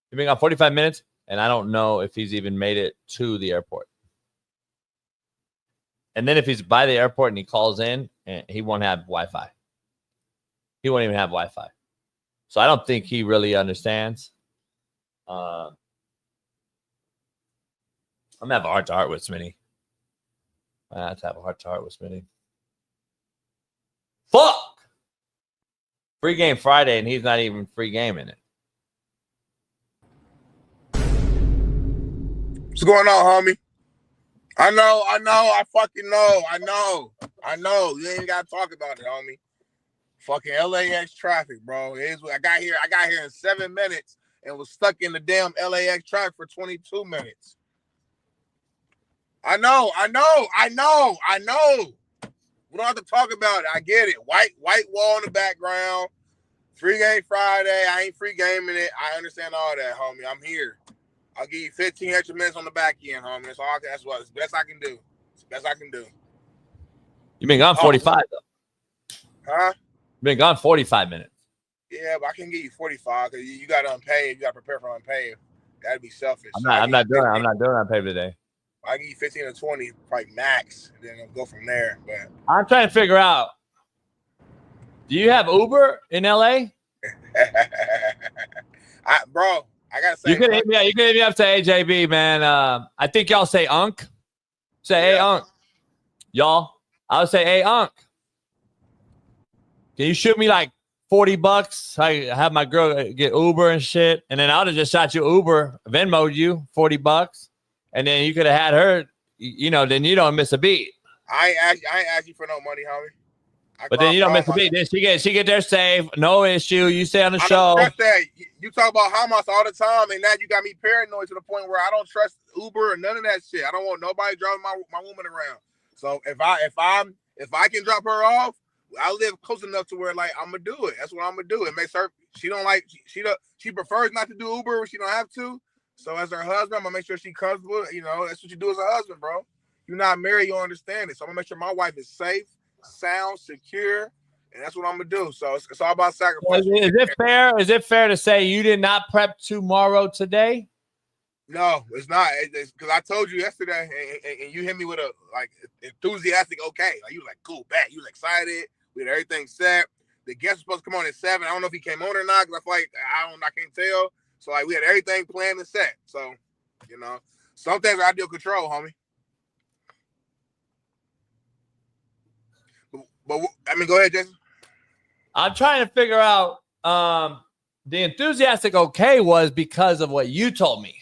He's been gone 45 minutes, and I don't know if he's even made it to the airport. And then if he's by the airport and he calls in, he won't have Wi-Fi. He won't even have Wi-Fi. So I don't think he really understands. I'm going to have a heart-to-heart with Smitty. I have to have a heart-to-heart with Smitty. Fuck! Free game Friday, and he's not even free gaming it. What's going on, homie? I know, I fucking know, I know. You ain't gotta talk about it, homie. Fucking LAX traffic, bro. I got here in 7 minutes and was stuck in the damn LAX traffic for 22 minutes. I know. We don't have to talk about it. I get it. White wall in the background. Free game Friday. I ain't free gaming it. I understand all that, homie. I'm here. I'll give you 15 extra minutes on the back end, homie. That's what it's the best I can do. It's the best I can do. You've been gone 45 though. Huh? You've been gone 45 minutes. Yeah, but I can give you 45 because you got to unpaid. You got to prepare for unpaid. That'd be selfish. I'm not doing unpaid today. I give you 15 or 20, probably max, and then I'll go from there. But I'm trying to figure out. Do you have Uber in LA? Bro, I gotta say, you can hit me up to AJB, man. I think y'all say Unc. Say, hey, Unc. Y'all, I would say, hey, Unc. Can you shoot me like $40? I have my girl get Uber and shit, and then I would have just shot you Uber, Venmo'd you $40, and then you could have had her. You know, then you don't miss a beat. I ain't ask you for no money, homie. But then you don't miss a beat. Then she get there safe, no issue. You stay on the I show. don't trust that. You talk about Hamas all the time, and now you got me paranoid to the point where I don't trust Uber or none of that shit. I don't want nobody driving my woman around. So if I can drop her off, I live close enough to where like I'm gonna do it. That's what I'm gonna do. It makes her she prefers not to do Uber when she don't have to. So as her husband, I'm gonna make sure she's comfortable. You know, that's what you do as a husband, bro. You're not married, you understand it. So I'm gonna make sure my wife is safe, sound, secure, and that's what I'm gonna do. So it's all about sacrifice. Is it fair? Is it fair to say you did not prep tomorrow today? No, it's not. It's because I told you yesterday, and you hit me with a like enthusiastic okay. Like you was like, cool, bet. You was excited. We had everything set. The guest was supposed to come on at 7. I don't know if he came on or not because I feel like I can't tell. So like we had everything planned and set. So, you know, some things I do control, homie. But I mean, go ahead, Jason. I'm trying to figure out the enthusiastic okay was because of what you told me.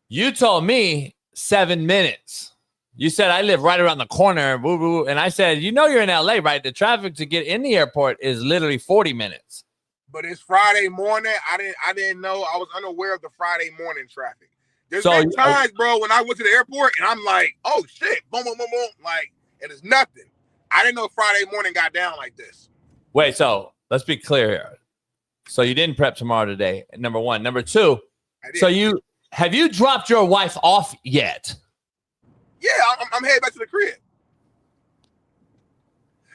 You told me 7 minutes. You said I live right around the corner, woo woo, and I said, you know, you're in LA, right? The traffic to get in the airport is literally 40 minutes. But it's Friday morning. I didn't know. I was unaware of the Friday morning traffic. There's So, been times, bro, when I went to the airport and I'm like, oh shit, boom, boom, boom, boom, like, and it's nothing. I didn't know Friday morning got down like this. Wait, so let's be clear here. So you didn't prep tomorrow today, number one. Number two, so have you dropped your wife off yet? Yeah, I'm headed back to the crib.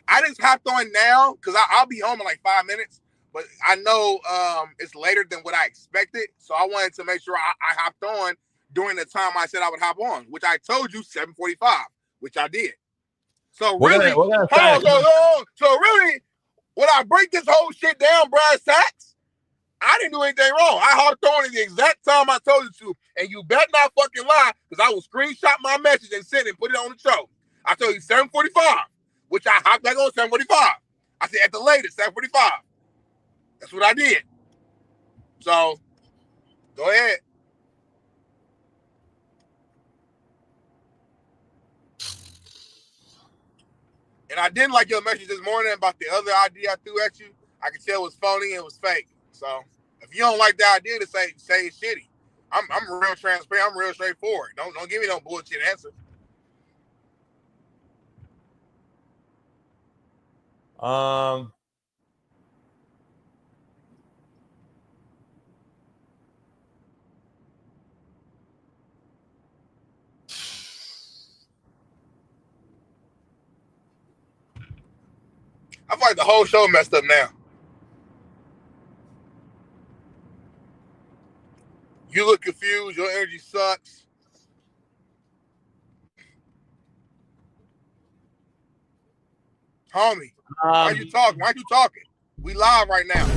I just hopped on now because I'll be home in like 5 minutes, but I know it's later than what I expected. So I wanted to make sure I hopped on during the time I said I would hop on, which I told you 7:45, which I did. So really, so really, when I break this whole shit down, brass tacks, I didn't do anything wrong. I hopped on at the exact time I told you to, and you better not fucking lie, because I will screenshot my message and send it and put it on the show. I told you 7:45, which I hopped back on 7:45. I said at the latest 7:45. That's what I did. So go ahead. And I didn't like your message this morning about the other idea I threw at you. I could tell it was phony and it was fake. So if you don't like the idea to say it's shitty, I'm real transparent. I'm real straightforward. Don't give me no bullshit answer. I feel like the whole show messed up now. You look confused. Your energy sucks. Homie, why you talking? Why you talking? We live right now. This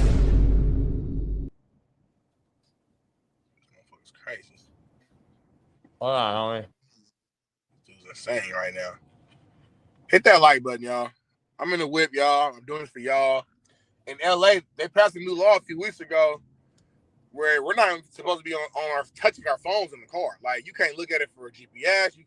motherfucker's crazy. Hold on, homie. This is insane right now. Hit that like button, y'all. I'm in the whip, y'all. I'm doing this for y'all. In LA, they passed a new law a few weeks ago where we're not even supposed to be touching our phones in the car. Like you can't look at it for a GPS. You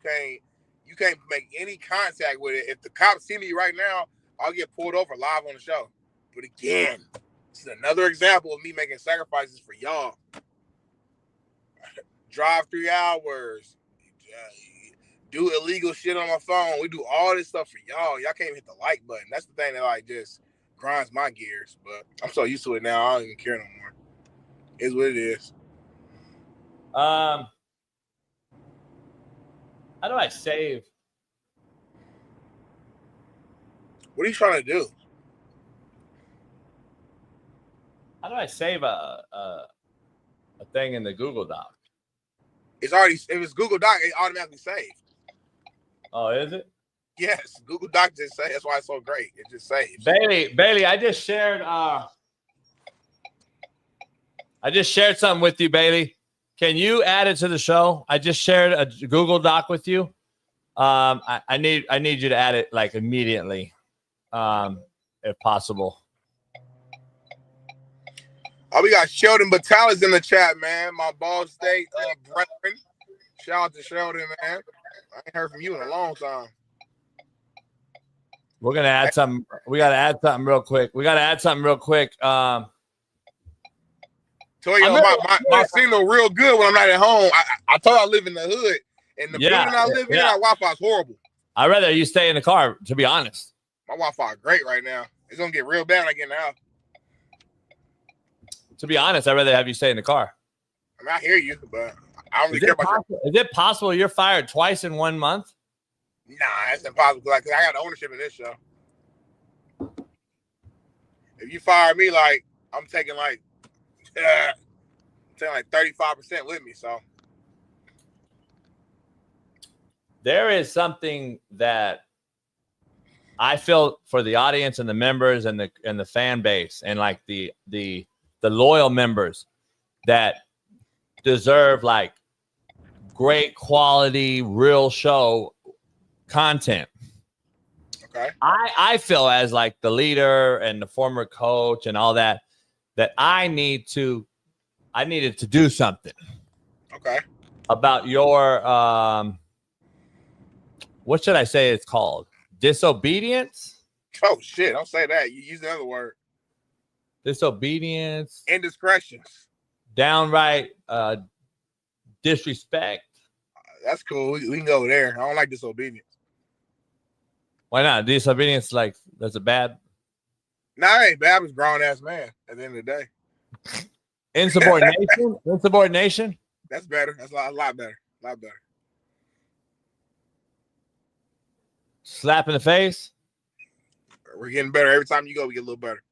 can't make any contact with it. If the cops see me right now, I'll get pulled over live on the show. But again, this is another example of me making sacrifices for y'all. Drive 3 hours. Do illegal shit on my phone. We do all this stuff for y'all. Y'all can't even hit the like button. That's the thing that like just grinds my gears. But I'm so used to it now. I don't even care no more. It's what it is. How do I save? What are you trying to do? How do I save a thing in the Google Doc? It's already, if it's Google Doc, it automatically saved. Oh, is it? Yes, Google Doc just saves. That's why it's so great. It just saves. Bailey, I just shared something with you, Bailey. Can you add it to the show? I just shared a Google Doc with you. I need you to add it like immediately, if possible. Oh, we got Sheldon Batalis in the chat, man. My Ball State brethren. Shout out to Sheldon, man. I ain't heard from you in a long time. We're gonna add something. We gotta add something real quick. Tell you, my signal real good when I'm not at home. I told you I live in the hood, and the building I live in, our Wi-Fi is horrible. I'd rather you stay in the car, to be honest. My Wi-Fi is great right now. It's gonna get real bad when I get in the house. To be honest, I'd rather have you stay in the car. I mean, I hear you, but I don't really care about your... Is it possible you're fired twice in 1 month? Nah, that's impossible. Like, I got ownership in this show. If you fire me, like, I'm taking like 35% with me. So there is something that I feel for the audience and the members and the fan base and like the loyal members that deserve like great quality, real show content. Okay. I feel as like the leader and the former coach and all that I needed to do something. Okay. About your what should I say it's called? Disobedience? Oh shit, don't say that. You use another word. Disobedience. Indiscretions. Downright disrespect. That's cool. We can go there. I don't like disobedience. Why not? Disobedience, like, that's a bad. Nah, it ain't bad. I'm a grown ass man at the end of the day. Insubordination? Insubordination? That's better. That's a lot better. A lot better. Slap in the face? We're getting better. Every time you go, we get a little better.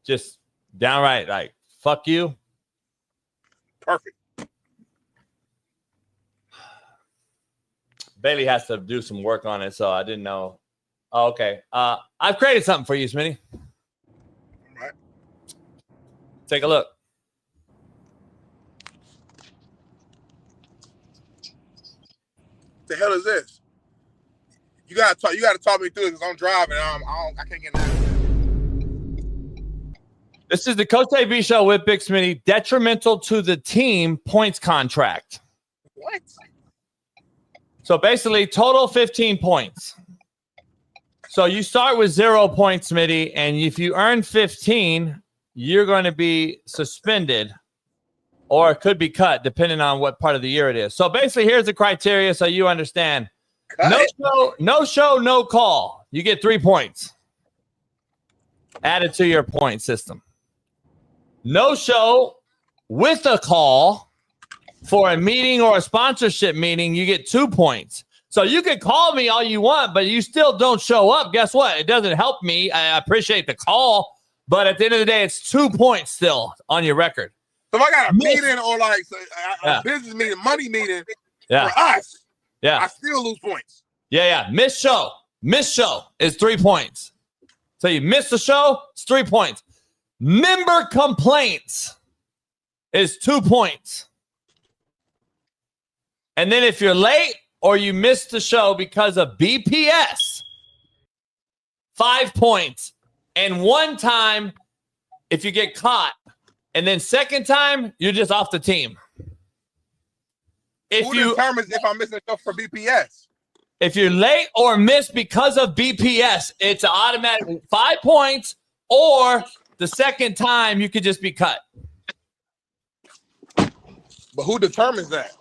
Just downright, like, fuck you. Perfect. Bailey has to do some work on it, so I didn't know. Oh, okay. I've created something for you, Smitty. All right. Take a look. The hell is this? You gotta talk me through this. I'm driving. I can't get that. This is the Coach AB show with Big Smitty. Detrimental to the team points contract. What? So basically, total 15 points. So you start with 0 points, Smitty, and if you earn 15, you're going to be suspended, or it could be cut, depending on what part of the year it is. So basically, here's the criteria so you understand. No show, no call. You get 3 points added to your point system. No show with a call for a meeting or a sponsorship meeting, you get 2 points. So you can call me all you want, but you still don't show up. Guess what? It doesn't help me. I appreciate the call, but at the end of the day, it's 2 points still on your record. So if I got a meeting or like a business meeting, money meeting for us, I still lose points. Yeah. Miss show is 3 points. So you miss the show, it's 3 points. Member complaints is 2 points. And then if you're late or you missed the show because of BPS, 5 points. And one time, if you get caught. And then second time, you're just off the team. Who determines if I'm missing a show for BPS? If you're late or missed because of BPS, it's automatically 5 points, or the second time you could just be cut. But who determines that?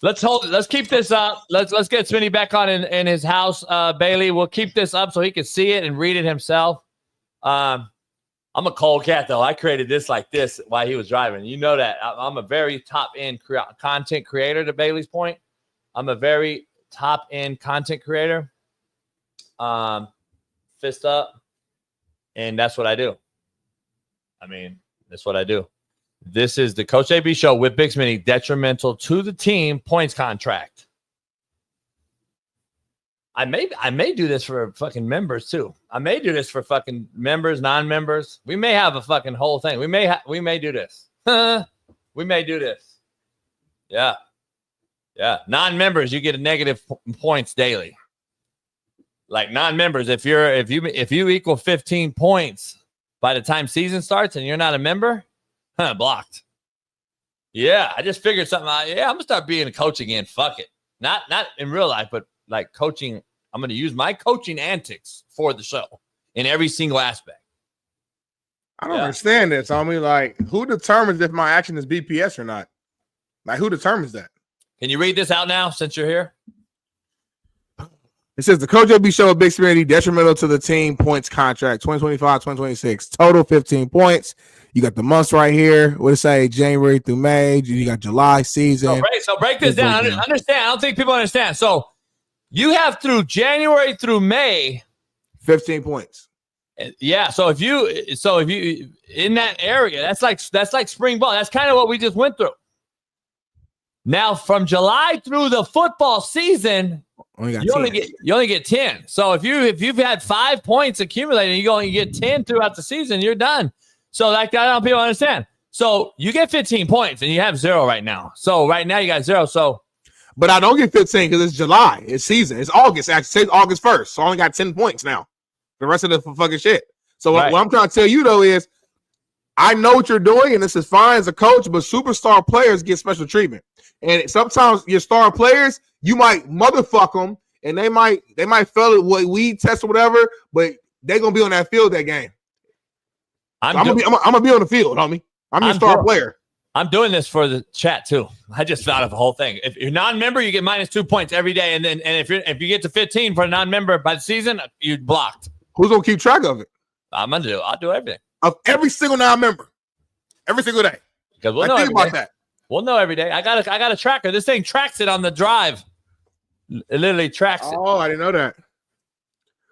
Let's keep this up. Let's get Smitty back on in his house, Bailey. We'll keep this up so he can see it and read it himself. I'm a cold cat, though. I created this like this while he was driving. You know that. I'm a very top-end content creator, to Bailey's point. I'm a very top-end content creator. Fist up. And that's what I do. I mean, that's what I do. This is the Coach AB show with Big Smitty. Detrimental to the team points contract. I may do this for fucking members too. I may do this for fucking members, non-members. We may have a fucking whole thing. We may do this. We may do this. Yeah. Non-members, you get a negative points daily. Like non-members, if you equal 15 points by the time season starts and you're not a member, blocked. Yeah, I just figured something out. Yeah, I'm gonna start being a coach again. Fuck it. Not in real life, but like coaching. I'm gonna use my coaching antics for the show in every single aspect. I don't understand this. I mean, like, who determines if my action is BPS or not? Like, who determines that? Can you read this out now since you're here? It says the Coach JB show of Big Smitty detrimental to the team points contract 2025-2026 total 15 points. You got the months right here. What does it say? January through May. You got July season. So break this down. Understand. I don't think people understand. So you have through January through May 15 points. Yeah. So if you in that area, that's like spring ball. That's kind of what we just went through. Now from July through the football season, you only get 10. So if you've had 5 points accumulated, you only get 10 throughout the season, you're done. So like that, I don't people understand. So you get 15 points and you have 0 right now. So right now you got 0. So, but I don't get 15 because it's July. It's season. It's August. Actually, it's August 1st. So I only got 10 points now. The rest of the fucking shit. So what I'm trying to tell you though is, I know what you're doing, and this is fine as a coach. But superstar players get special treatment, and sometimes your star players, you might motherfuck them, and they might fail at what weed test or whatever, but they're gonna be on that field that game. I'm gonna be on the field, homie. I'm your star player. I'm doing this for the chat too. I just thought of the whole thing. If you're non-member, you get -2 points every day, and if you get to 15 for a non-member by the season, you're blocked. Who's gonna keep track of it? I'll do everything of every single non-member, every single day. Because we'll know think about that. We'll know every day. I got a tracker. This thing tracks it on the drive. It literally tracks it. Oh, I didn't know that.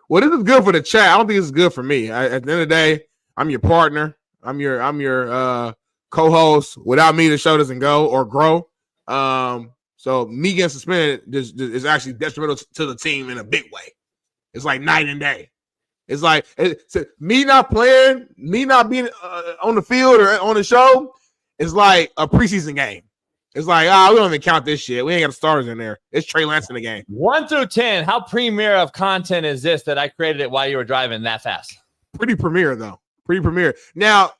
Well, this is good for the chat. I don't think this is good for me. At the end of the day, I'm your partner. I'm your co-host. Without me, the show doesn't go or grow. So me getting suspended is actually detrimental to the team in a big way. It's like night and day. It's like me not playing, me not being on the field or on the show. It's like a preseason game. It's like, we don't even count this shit. We ain't got the starters in there. It's Trey Lance in the game. 1 through 10. How premier of content is this that I created it while you were driving that fast? Pretty premier, though. Pretty premier. Now,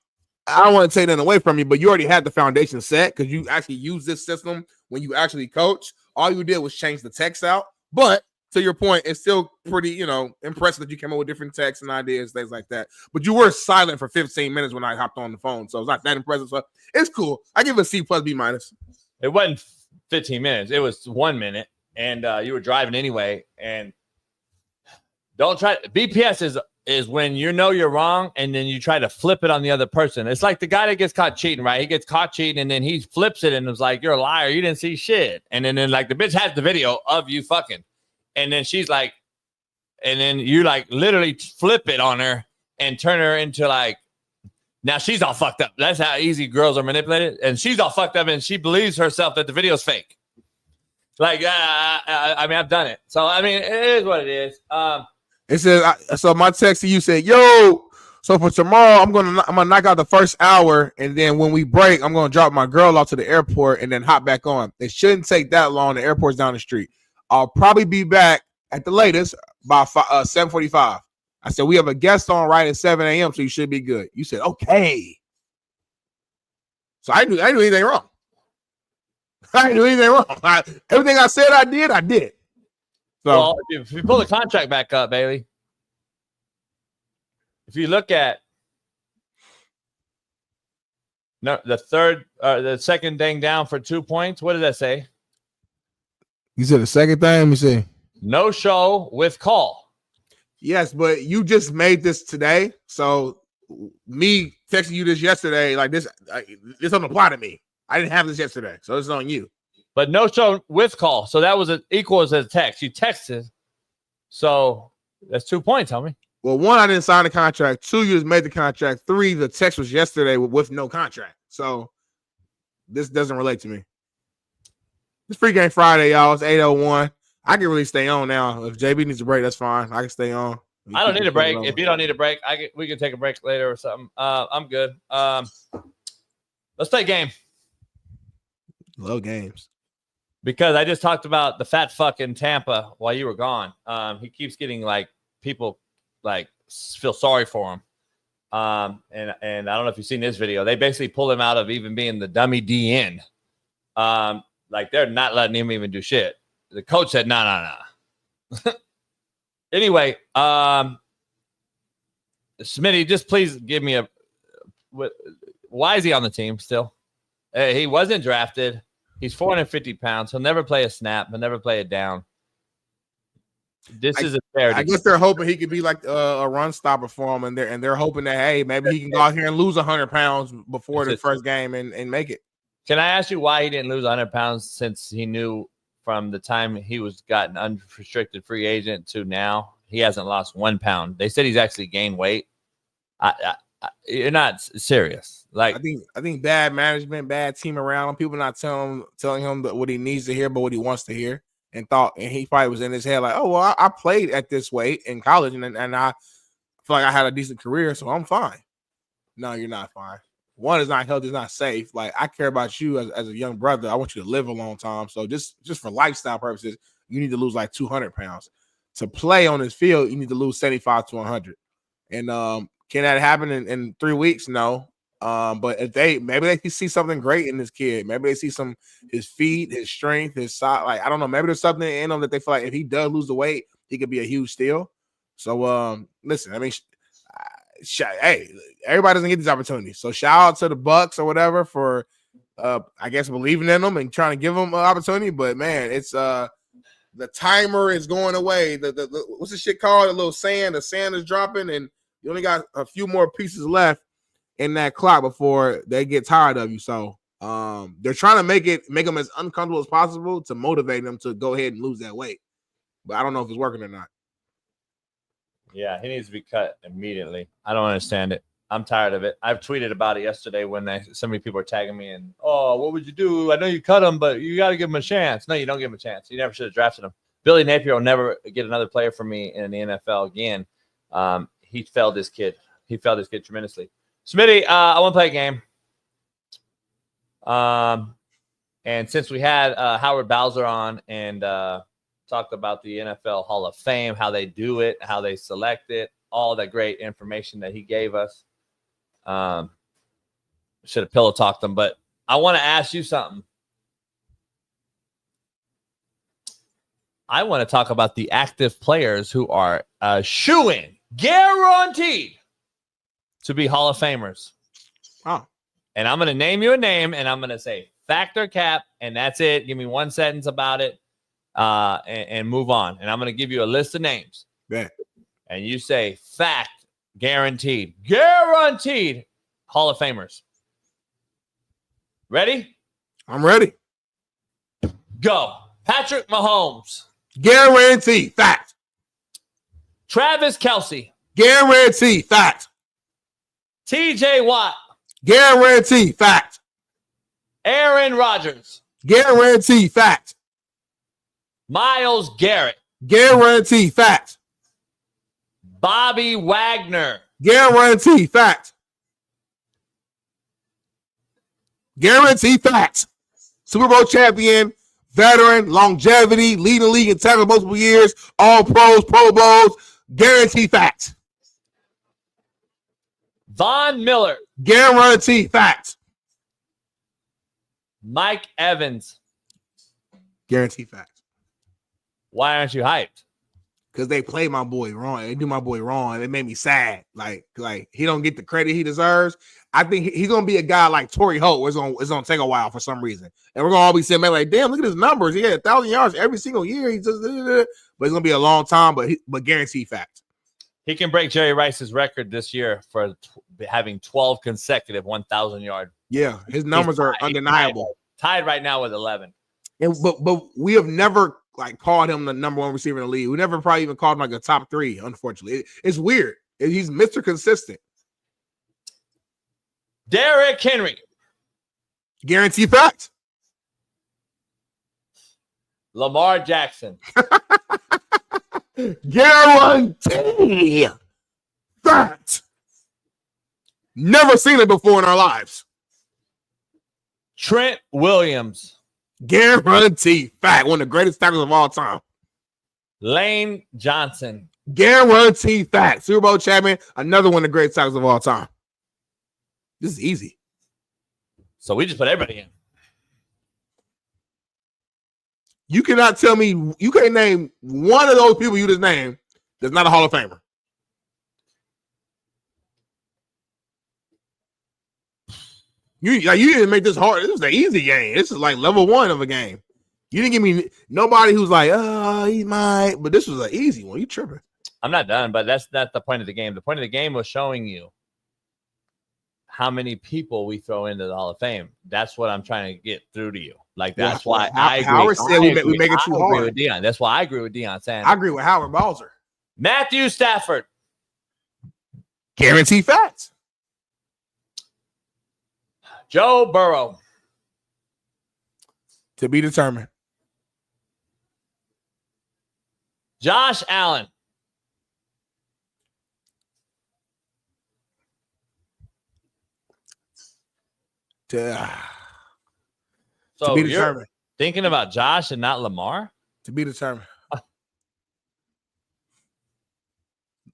I don't want to take that away from you, but you already had the foundation set because you actually used this system when you actually coach. All you did was change the text out. But to your point, it's still pretty, impressive that you came up with different texts and ideas, things like that. But you were silent for 15 minutes when I hopped on the phone. So it's not that impressive. So it's cool. I give it a C plus B minus. It wasn't 15 minutes. It was 1 minute. And you were driving anyway. And don't try. BPS is when you know you're wrong and then you try to flip it on the other person. It's like the guy that gets caught cheating, right? He gets caught cheating and then he flips it and it's like, you're a liar. You didn't see shit. And then like the bitch has the video of you fucking. And then she's like, and then you like literally flip it on her and turn her into like, now she's all fucked up. That's how easy girls are manipulated. And she's all fucked up and she believes herself that the video's fake. Like, I mean, I've done it. So, I mean, it is what it is. It says, so my text to you said, yo, so for tomorrow, I'm gonna knock out the first hour. And then when we break, I'm going to drop my girl off to the airport and then hop back on. It shouldn't take that long. The airport's down the street. I'll probably be back at the latest by 7:45. I said, we have a guest on right at 7 a.m., so you should be good. You said, okay. So I didn't do anything wrong. I didn't do anything wrong. Everything I said I did. So well, if you pull the contract back up, Bailey, if you look at the second thing down for 2 points, what did that say? You said the second thing? Let me see. No show with call. Yes, but you just made this today. So me texting you this yesterday, like this doesn't apply to me. I didn't have this yesterday, so it's on you. But no show with call. So that was equal as a text. You texted. So that's 2 points, homie. Well, 1, I didn't sign the contract. 2, you just made the contract. 3, the text was yesterday with no contract. So this doesn't relate to me. It's Free Game Friday, y'all. It's 8:01. I can really stay on now. If JB needs a break, that's fine. I can stay on. I don't need a break. If you don't need a break, we can take a break later or something. I'm good. Let's play a game. Love games. Because I just talked about the fat fuck in Tampa while you were gone. He keeps getting like people like feel sorry for him. And I don't know if you've seen this video. They basically pulled him out of even being the dummy DN Like they're not letting him even do shit. The coach said, no. Anyway, Smitty, just please give me why is he on the team still? He wasn't drafted. He's 450 pounds. He'll never play a snap. He'll never play it down. This is a fair. I guess they're hoping he could be like a run stopper for him, and they're hoping that, hey, maybe he can go out here and lose 100 pounds before the first game and make it. Can I ask you why he didn't lose 100 pounds since he knew from the time he was gotten unrestricted free agent to now, he hasn't lost 1 pound? They said he's actually gained weight. You're not serious. Like I think bad management, bad team around him. People not telling him what he needs to hear, but what he wants to hear. And he probably was in his head like, oh well, I played at this weight in college, and I feel like I had a decent career, so I'm fine. No, you're not fine. One is not healthy, it's not safe. Like I care about you as a young brother. I want you to live a long time. So just for lifestyle purposes, you need to lose like 200 pounds. To play on this field, you need to lose 75 to 100. And can that happen in 3 weeks? No. But if maybe they see something great in this kid. Maybe they see his feet, his strength, his size. Like I don't know. Maybe there's something in him that they feel like if he does lose the weight, he could be a huge steal. So listen, I mean, hey, everybody doesn't get these opportunities. So shout out to the Bucks or whatever for I guess believing in them and trying to give them an opportunity. But man, it's the timer is going away. The what's the shit called? The little sand. The sand is dropping, and you only got a few more pieces left in that clock before they get tired of you. So they're trying to make them as uncomfortable as possible to motivate them to go ahead and lose that weight. But I don't know if it's working or not. Yeah, he needs to be cut immediately. I don't understand it. I'm tired of it. I've tweeted about it yesterday when so many people are tagging me and, oh, what would you do? I know you cut him, but you got to give him a chance. No, you don't give him a chance. You never should have drafted him. Billy Napier will never get another player from me in the NFL again. He failed this kid. He failed this kid tremendously. Smitty, I want to play a game. And since we had Howard Bowser on and talked about the NFL Hall of Fame, how they do it, how they select it, all that great information that he gave us. Should have pillow talked them, but I want to ask you something. I want to talk about the active players who are shoo-in, guaranteed to be Hall of Famers. Oh. And I'm going to name you a name, and I'm going to say fact or cap, and that's it. Give me one sentence about it. And move on. And I'm going to give you a list of names. Yeah. And you say fact, guaranteed Hall of Famers. Ready? I'm ready. Go. Patrick Mahomes. Guaranteed. Fact. Travis Kelce. Guaranteed. Fact. TJ Watt. Guaranteed. Fact. Aaron Rodgers. Guaranteed. Fact. Myles Garrett. Guaranteed. Fact. Bobby Wagner. Guaranteed. Fact. Guaranteed. Fact. Super Bowl champion, veteran, longevity, leading the league in tackles multiple years, all pros, Pro Bowls. Guaranteed. Fact. Von Miller. Guaranteed. Fact. Mike Evans. Guaranteed. Fact. Why aren't you hyped? Because they play my boy wrong. They do my boy wrong. It made me sad. Like he don't get the credit he deserves. I think he's gonna be a guy like Torrey Holt. It's gonna take a while for some reason, and we're gonna all be sitting back like, damn, look at his numbers. He had 1,000 yards every single year. He just, but it's gonna be a long time. But guaranteed fact. He can break Jerry Rice's record this year for having 12 consecutive 1,000 yard. Yeah, his numbers are undeniable. Tied right now with 11. And but we have never called him the number one receiver in the league. We never probably even called him like a top 3. Unfortunately, it's weird. He's Mr. Consistent. Derrick Henry. Guaranteed fact. Lamar Jackson. Guarantee fact. Never seen it before in our lives. Trent Williams. Guaranteed fact. One of the greatest tackles of all time. Lane Johnson. Guaranteed fact. Super Bowl champion. Another one of the greatest tackles of all time. This is easy. So we just put everybody in. You cannot tell me, you can't name one of those people you just named that's not a Hall of Famer. You didn't make this hard. This was an easy game. This is like level 1 of a game. You didn't give me nobody who's like, oh, he might, but this was an easy one. You tripping. I'm not done, but that's not the point of the game. The point of the game was showing you how many people we throw into the Hall of Fame. That's what I'm trying to get through to you. Like, that's why I agree. Howard said we make it too hard. I agree with Dion. That's why I agree with Dion saying. I agree with Howard Balzer. Matthew Stafford. Guaranteed facts. Joe Burrow. To be determined. Josh Allen. To be determined. You're thinking about Josh and not Lamar? To be determined.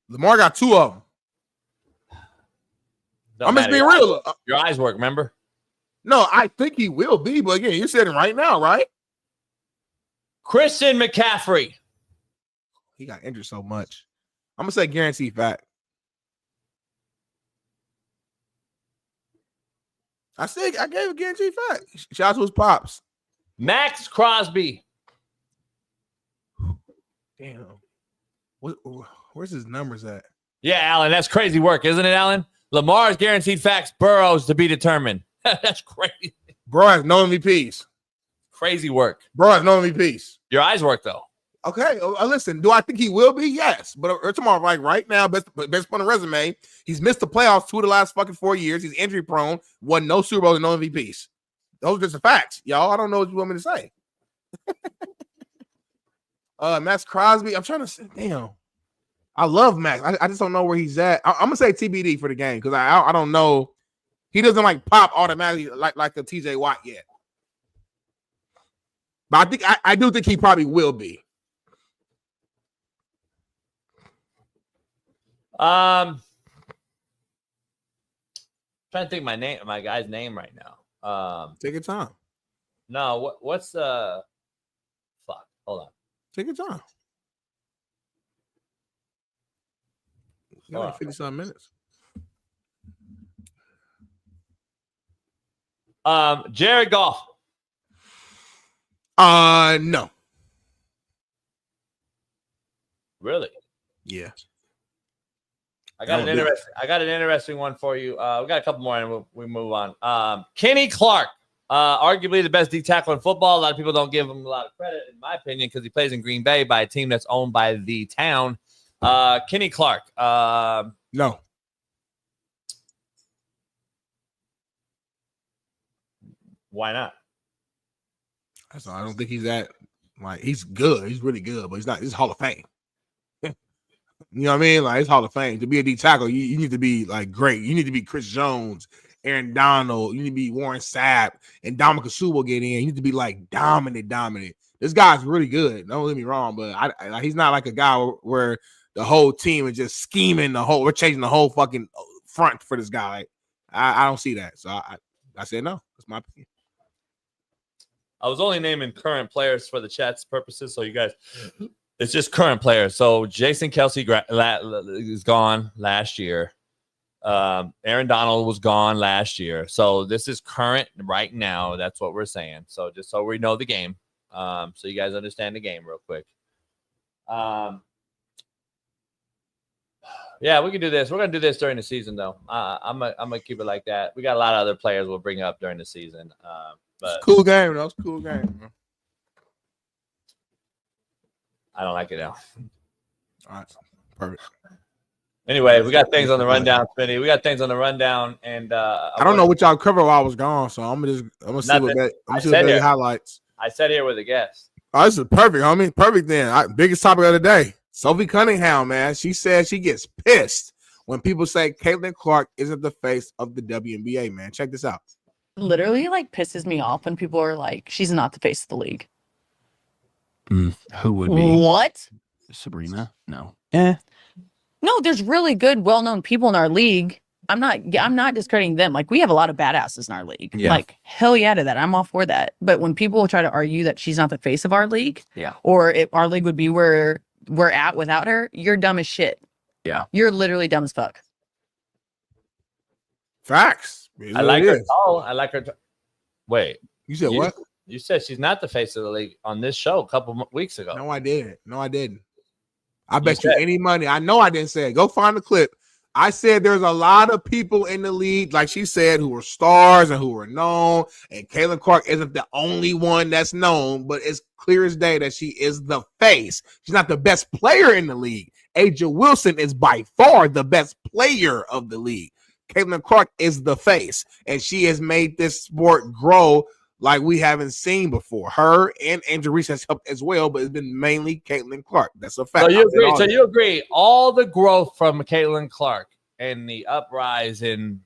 Lamar got 2 of them. I'm just being real. Your eyes work, remember? No, I think he will be, but again, you're saying right now, right? Christian McCaffrey. He got injured so much. I'm gonna say guaranteed fact. I gave a guaranteed fact. Shout out to his pops. Max Crosby. Damn. Where's his numbers at? Yeah, Alan, that's crazy work, isn't it, Alan? Lamar's guaranteed facts, Burrow's to be determined. That's crazy. Bro has no MVPs. Crazy work. Bro has no MVPs. Your eyes work, though. Okay, listen, do I think he will be? Yes. But tomorrow, like right now, based on the resume, he's missed the playoffs 2 of the last fucking 4 years. He's injury prone, won no Super Bowls and no MVPs. Those are just the facts, y'all. I don't know what you want me to say. Max Crosby, I'm trying to say, damn. I love Max. I just don't know where he's at. I'm gonna say TBD for the game because I don't know. He doesn't like pop automatically like a TJ Watt yet. But I do think he probably will be. Trying to think my guy's name right now. Take your time. No, what's fuck? Hold on. Take your time. You got like 50-some minutes. Jared Goff. No. Really? Yeah. I got an interesting one for you. We got a couple more and we move on. Kenny Clark, arguably the best D tackle in football. A lot of people don't give him a lot of credit, in my opinion, because he plays in Green Bay by a team that's owned by the town. Kenny Clark. No. Why not? I don't think he's that. Like, he's good. He's really good, but he's Hall of Fame. You know what I mean? Like, it's Hall of Fame. To be a D tackle, you need to be like great. You need to be Chris Jones, Aaron Donald. You need to be Warren Sapp, and Dominic Sue get in. You need to be like dominant. This guy's really good. Don't get me wrong, but he's not like a guy where the whole team is just scheming we're changing the whole fucking front for this guy. Like, I don't see that. So I said no. That's my opinion. I was only naming current players for the chat's purposes, so you guys, it's just current players. So Jason Kelsey is gone last year. Aaron Donald was gone last year. So this is current right now. That's what we're saying. So just so we know the game, so you guys understand the game real quick. Yeah, we can do this. We're gonna do this during the season, though. I'm gonna keep it like that. We got a lot of other players we'll bring up during the season. But cool game, though. It's a cool game. I don't like it now. All right, perfect. Anyway, we got things on the rundown, Smitty. We got things on the rundown, and I don't know what y'all covered while I was gone, so I'm gonna see what highlights. I sat here with a guest. Oh, this is perfect, homie. Perfect. Then biggest topic of the day. Sophie Cunningham, man. She said she gets pissed when people say Caitlin Clark isn't the face of the WNBA. Man, check this out. Literally, like, pisses me off when people are like, she's not the face of the league. Who would be? What? Sabrina? No. No, there's really good, well-known people in our league. I'm not discrediting them. Like, we have a lot of badasses in our league. Yeah. Like, hell yeah to that. I'm all for that. But when people try to argue that she's not the face of our league, Yeah. or if our league would be where we're at without her, you're dumb as shit. Yeah. You're literally dumb as fuck. Facts. I like her. Oh, I like her. Wait. You said what? You said she's not the face of the league on this show a couple weeks ago. No, I didn't. No, I didn't. I bet you any money. I know I didn't say it. Go find the clip. I said there's a lot of people in the league, like she said, who are stars and who are known. And Caitlin Clark isn't the only one that's known, but it's clear as day that she is the face. She's not the best player in the league. Aja Wilson is by far the best player of the league. Caitlin Clark is the face, and she has made this sport grow like we haven't seen before. Her and Angel Reese has helped as well, but it's been mainly Caitlin Clark. That's a fact. So you agree all the growth from Caitlin Clark and the uprise in,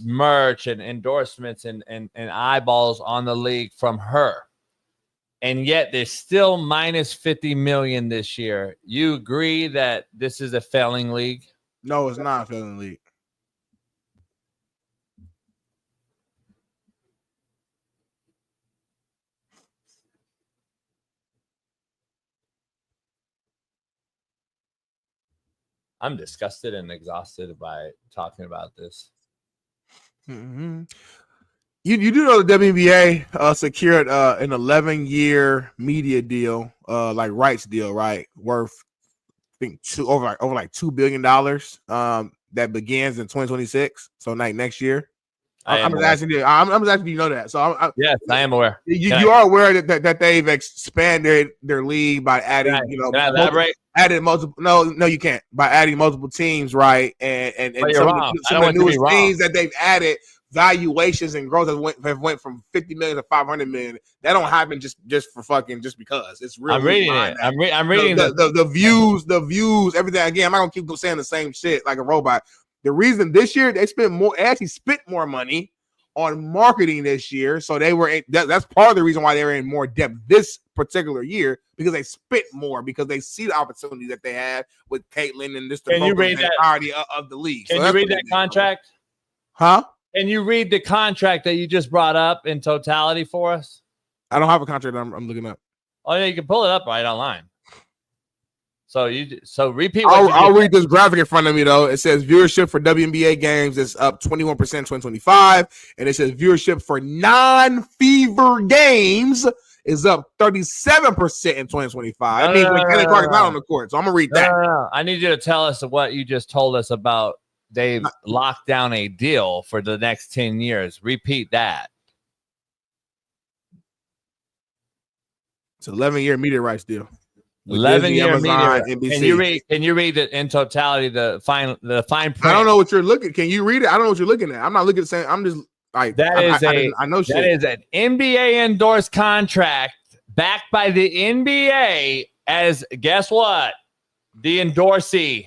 merch and endorsements and eyeballs on the league from her. And yet they're still minus 50 million this year. You agree that this is a failing league? No, it's not a failing league. I'm disgusted and exhausted by talking about this. Mm-hmm. You do know the WNBA secured an 11-year media deal, like rights deal, right? Worth I think over like $2 billion. That begins in 2026. So like next year. I'm just asking you. I'm just asking you know that. So yes, I am aware. You are aware that they've expanded their league by adding, added multiple. No, you can't. By adding multiple teams, right? And some of the newest teams that they've added, valuations and growth have went from 50 million to 500 million. That don't happen just because it's real. I'm reading it. I'm reading the views, everything. Again, I'm not gonna keep saying the same shit like a robot. The reason this year they spent more money on marketing this year, so that's part of the reason why they're in more depth this particular year, because they spent more, because they see the opportunity that they had with Caitlin and this entirety of the league. Can you read that contract? Huh? Can you read the contract that you just brought up in totality for us? I don't have a contract. I'm looking up. Oh yeah, you can pull it up right online. So repeat. I'll read this graphic in front of me though. It says viewership for WNBA games is up 21% 2025, and it says viewership for non-fever games is up 37% in 2025. That means when Kelly Clark is not on the court. So I'm gonna read that. No. I need you to tell us what you just told us about. They've locked down a deal for the next 10 years. Repeat that. It's an 11-year media rights deal. 11-year media. NBC. Can you read it in totality? The fine print. I don't know what you're looking. Can you read it? I don't know what you're looking at. I'm not looking at the same. I'm just like I know shit. That is an NBA endorsed contract backed by the NBA as, guess what? The endorsee.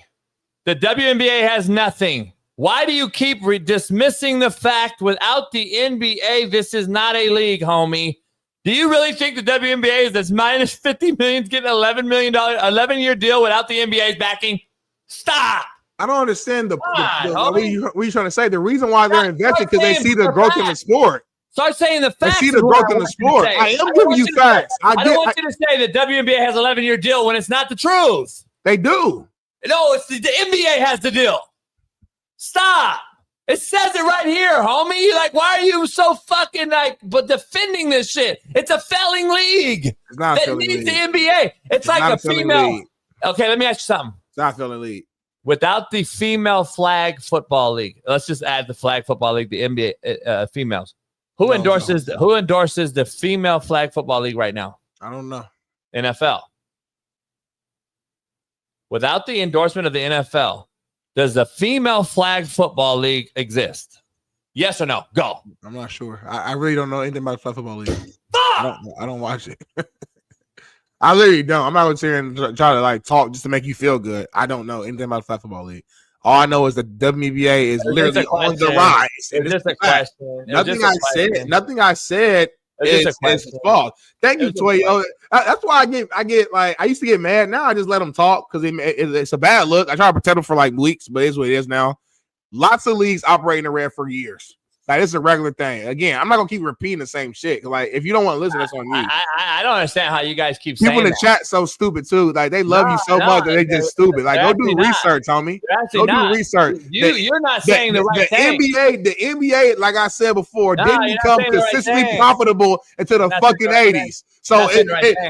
The WNBA has nothing. Why do you keep dismissing the fact without the NBA? This is not a league, homie. Do you really think the WNBA is this minus 50 million getting $11 million, 11-year deal without the NBA's backing? Stop. I don't understand what are you trying to say? The reason why they're invested because they see the growth in the sport. Start saying the facts. They see the growth in the sport. I am giving you facts. I don't want you to say the WNBA has an 11-year deal when it's not the truth. They do. No, it's the NBA has the deal. Stop. It says it right here, homie. Like, why are you so fucking defending this shit? It's a failing league. It's not a that failing needs league. the NBA. It's like a female. League. Okay, let me ask you something. It's not a failing league. Without the female flag football league, let's just add the flag football league, the NBA females. Who endorses the female flag football league right now? I don't know. NFL. Without the endorsement of the NFL, does the female flag football league exist? Yes or no? Go. I'm not sure. I really don't know anything about the flag football league. I don't watch it. I literally don't. I'm not going to sit here and try to talk just to make you feel good. I don't know anything about the flag football league. All I know is the WNBA is literally on the rise. It's just a question. Nothing I said it's false. Thank you, Toyo. That's why I get like I used to get mad. Now I just let them talk because it's a bad look. I try to protect them for like weeks, but it's what it is now. Lots of leagues operate in the red for years. Like it's a regular thing. Again, I'm not gonna keep repeating the same shit. Like if you don't want to listen, that's on you. I don't understand how you guys keep saying people in the that. chat so stupid too. Like they love you so much that they just stupid. Like go do research, homie. Go do research. You're not saying the right thing. The NBA, like I said before, didn't become consistently profitable until the fucking 80s. So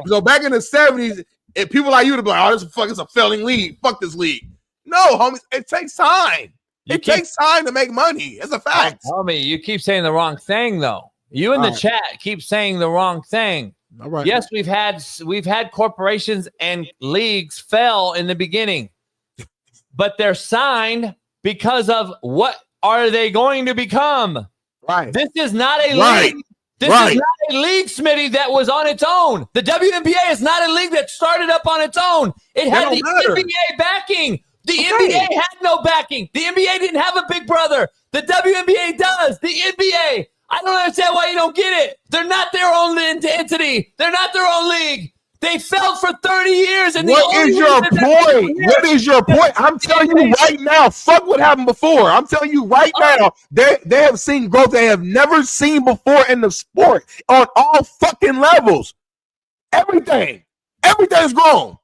so back in the 70s, people like you to be like, oh, it's a failing league. Fuck this league. No, homies, it takes time. It takes time to make money. It's a fact. Homie, you keep saying the wrong thing though. You in the chat keep saying the wrong thing. All right. Yes, we've had corporations and leagues fail in the beginning, but they're signed because of what are they going to become? Right. This is not a league. This is not a league, Smitty, that was on its own. The WNBA is not a league that started up on its own. It had the NBA backing. The NBA had no backing. The NBA didn't have a big brother. The WNBA does. The NBA. I don't understand why you don't get it. They're not their own entity. They're not their own league. They failed for 30 years. And what is your point? What is your point? I'm telling you right now, fuck what happened before. I'm telling you right now, they have seen growth they have never seen before in the sport on all fucking levels. Everything's grown.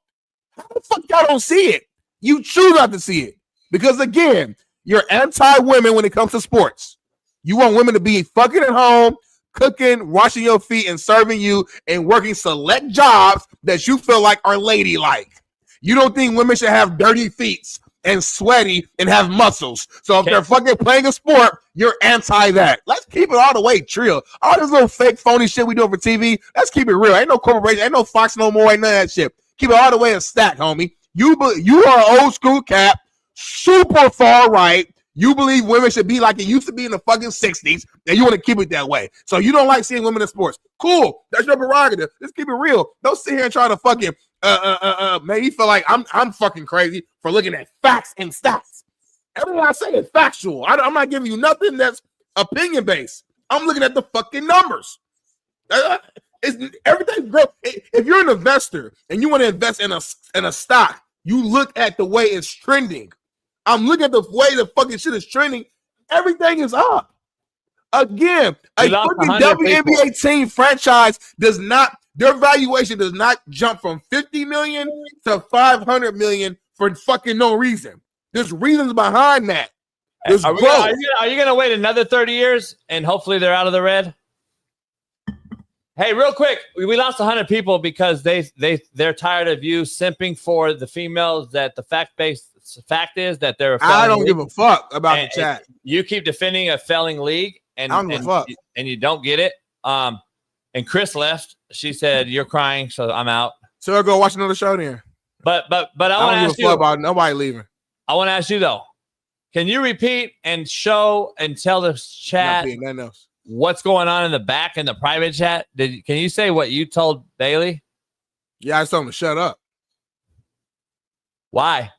How the fuck y'all don't see it? You choose not to see it because, again, you're anti-women when it comes to sports. You want women to be fucking at home, cooking, washing your feet, and serving you and working select jobs that you feel like are ladylike. You don't think women should have dirty feet and sweaty and have muscles. So if they're fucking playing a sport, you're anti that. Let's keep it all the way real. All this little fake, phony shit we doing for TV, let's keep it real. Ain't no corporation, ain't no Fox no more, ain't none of that shit. Keep it all the way a stack, homie. You are old school cap, super far right. You believe women should be like it used to be in the fucking 60s, and you want to keep it that way. So you don't like seeing women in sports. Cool. That's your prerogative. Let's keep it real. Don't sit here and try to fucking make me feel like I'm fucking crazy for looking at facts and stats. Everything I say is factual. I'm not giving you nothing that's opinion based. I'm looking at the fucking numbers. Everything's growth. If you're an investor and you want to invest in a stock, you look at the way it's trending. I'm looking at the way the fucking shit is trending. Everything is up. Again, a fucking WNBA team franchise their valuation does not jump from 50 million to 500 million for fucking no reason. There's reasons behind that. There's are you going to wait another 30 years and hopefully they're out of the red? Hey, real quick, we lost 100 people because they're tired of you simping for the females. That the fact is that they're a I don't give a fuck about and the chat. You keep defending a failing league, and I don't give a fuck. And you don't get it. And Chris left. She said you're crying, so I'm out. So I'll go watch another show then. But I want to ask you about nobody leaving. I want to ask you though. Can you repeat and show and tell the chat nothing else. What's going on in the back in the private chat? Can you say what you told Bailey? Yeah, I told him to shut up. Why?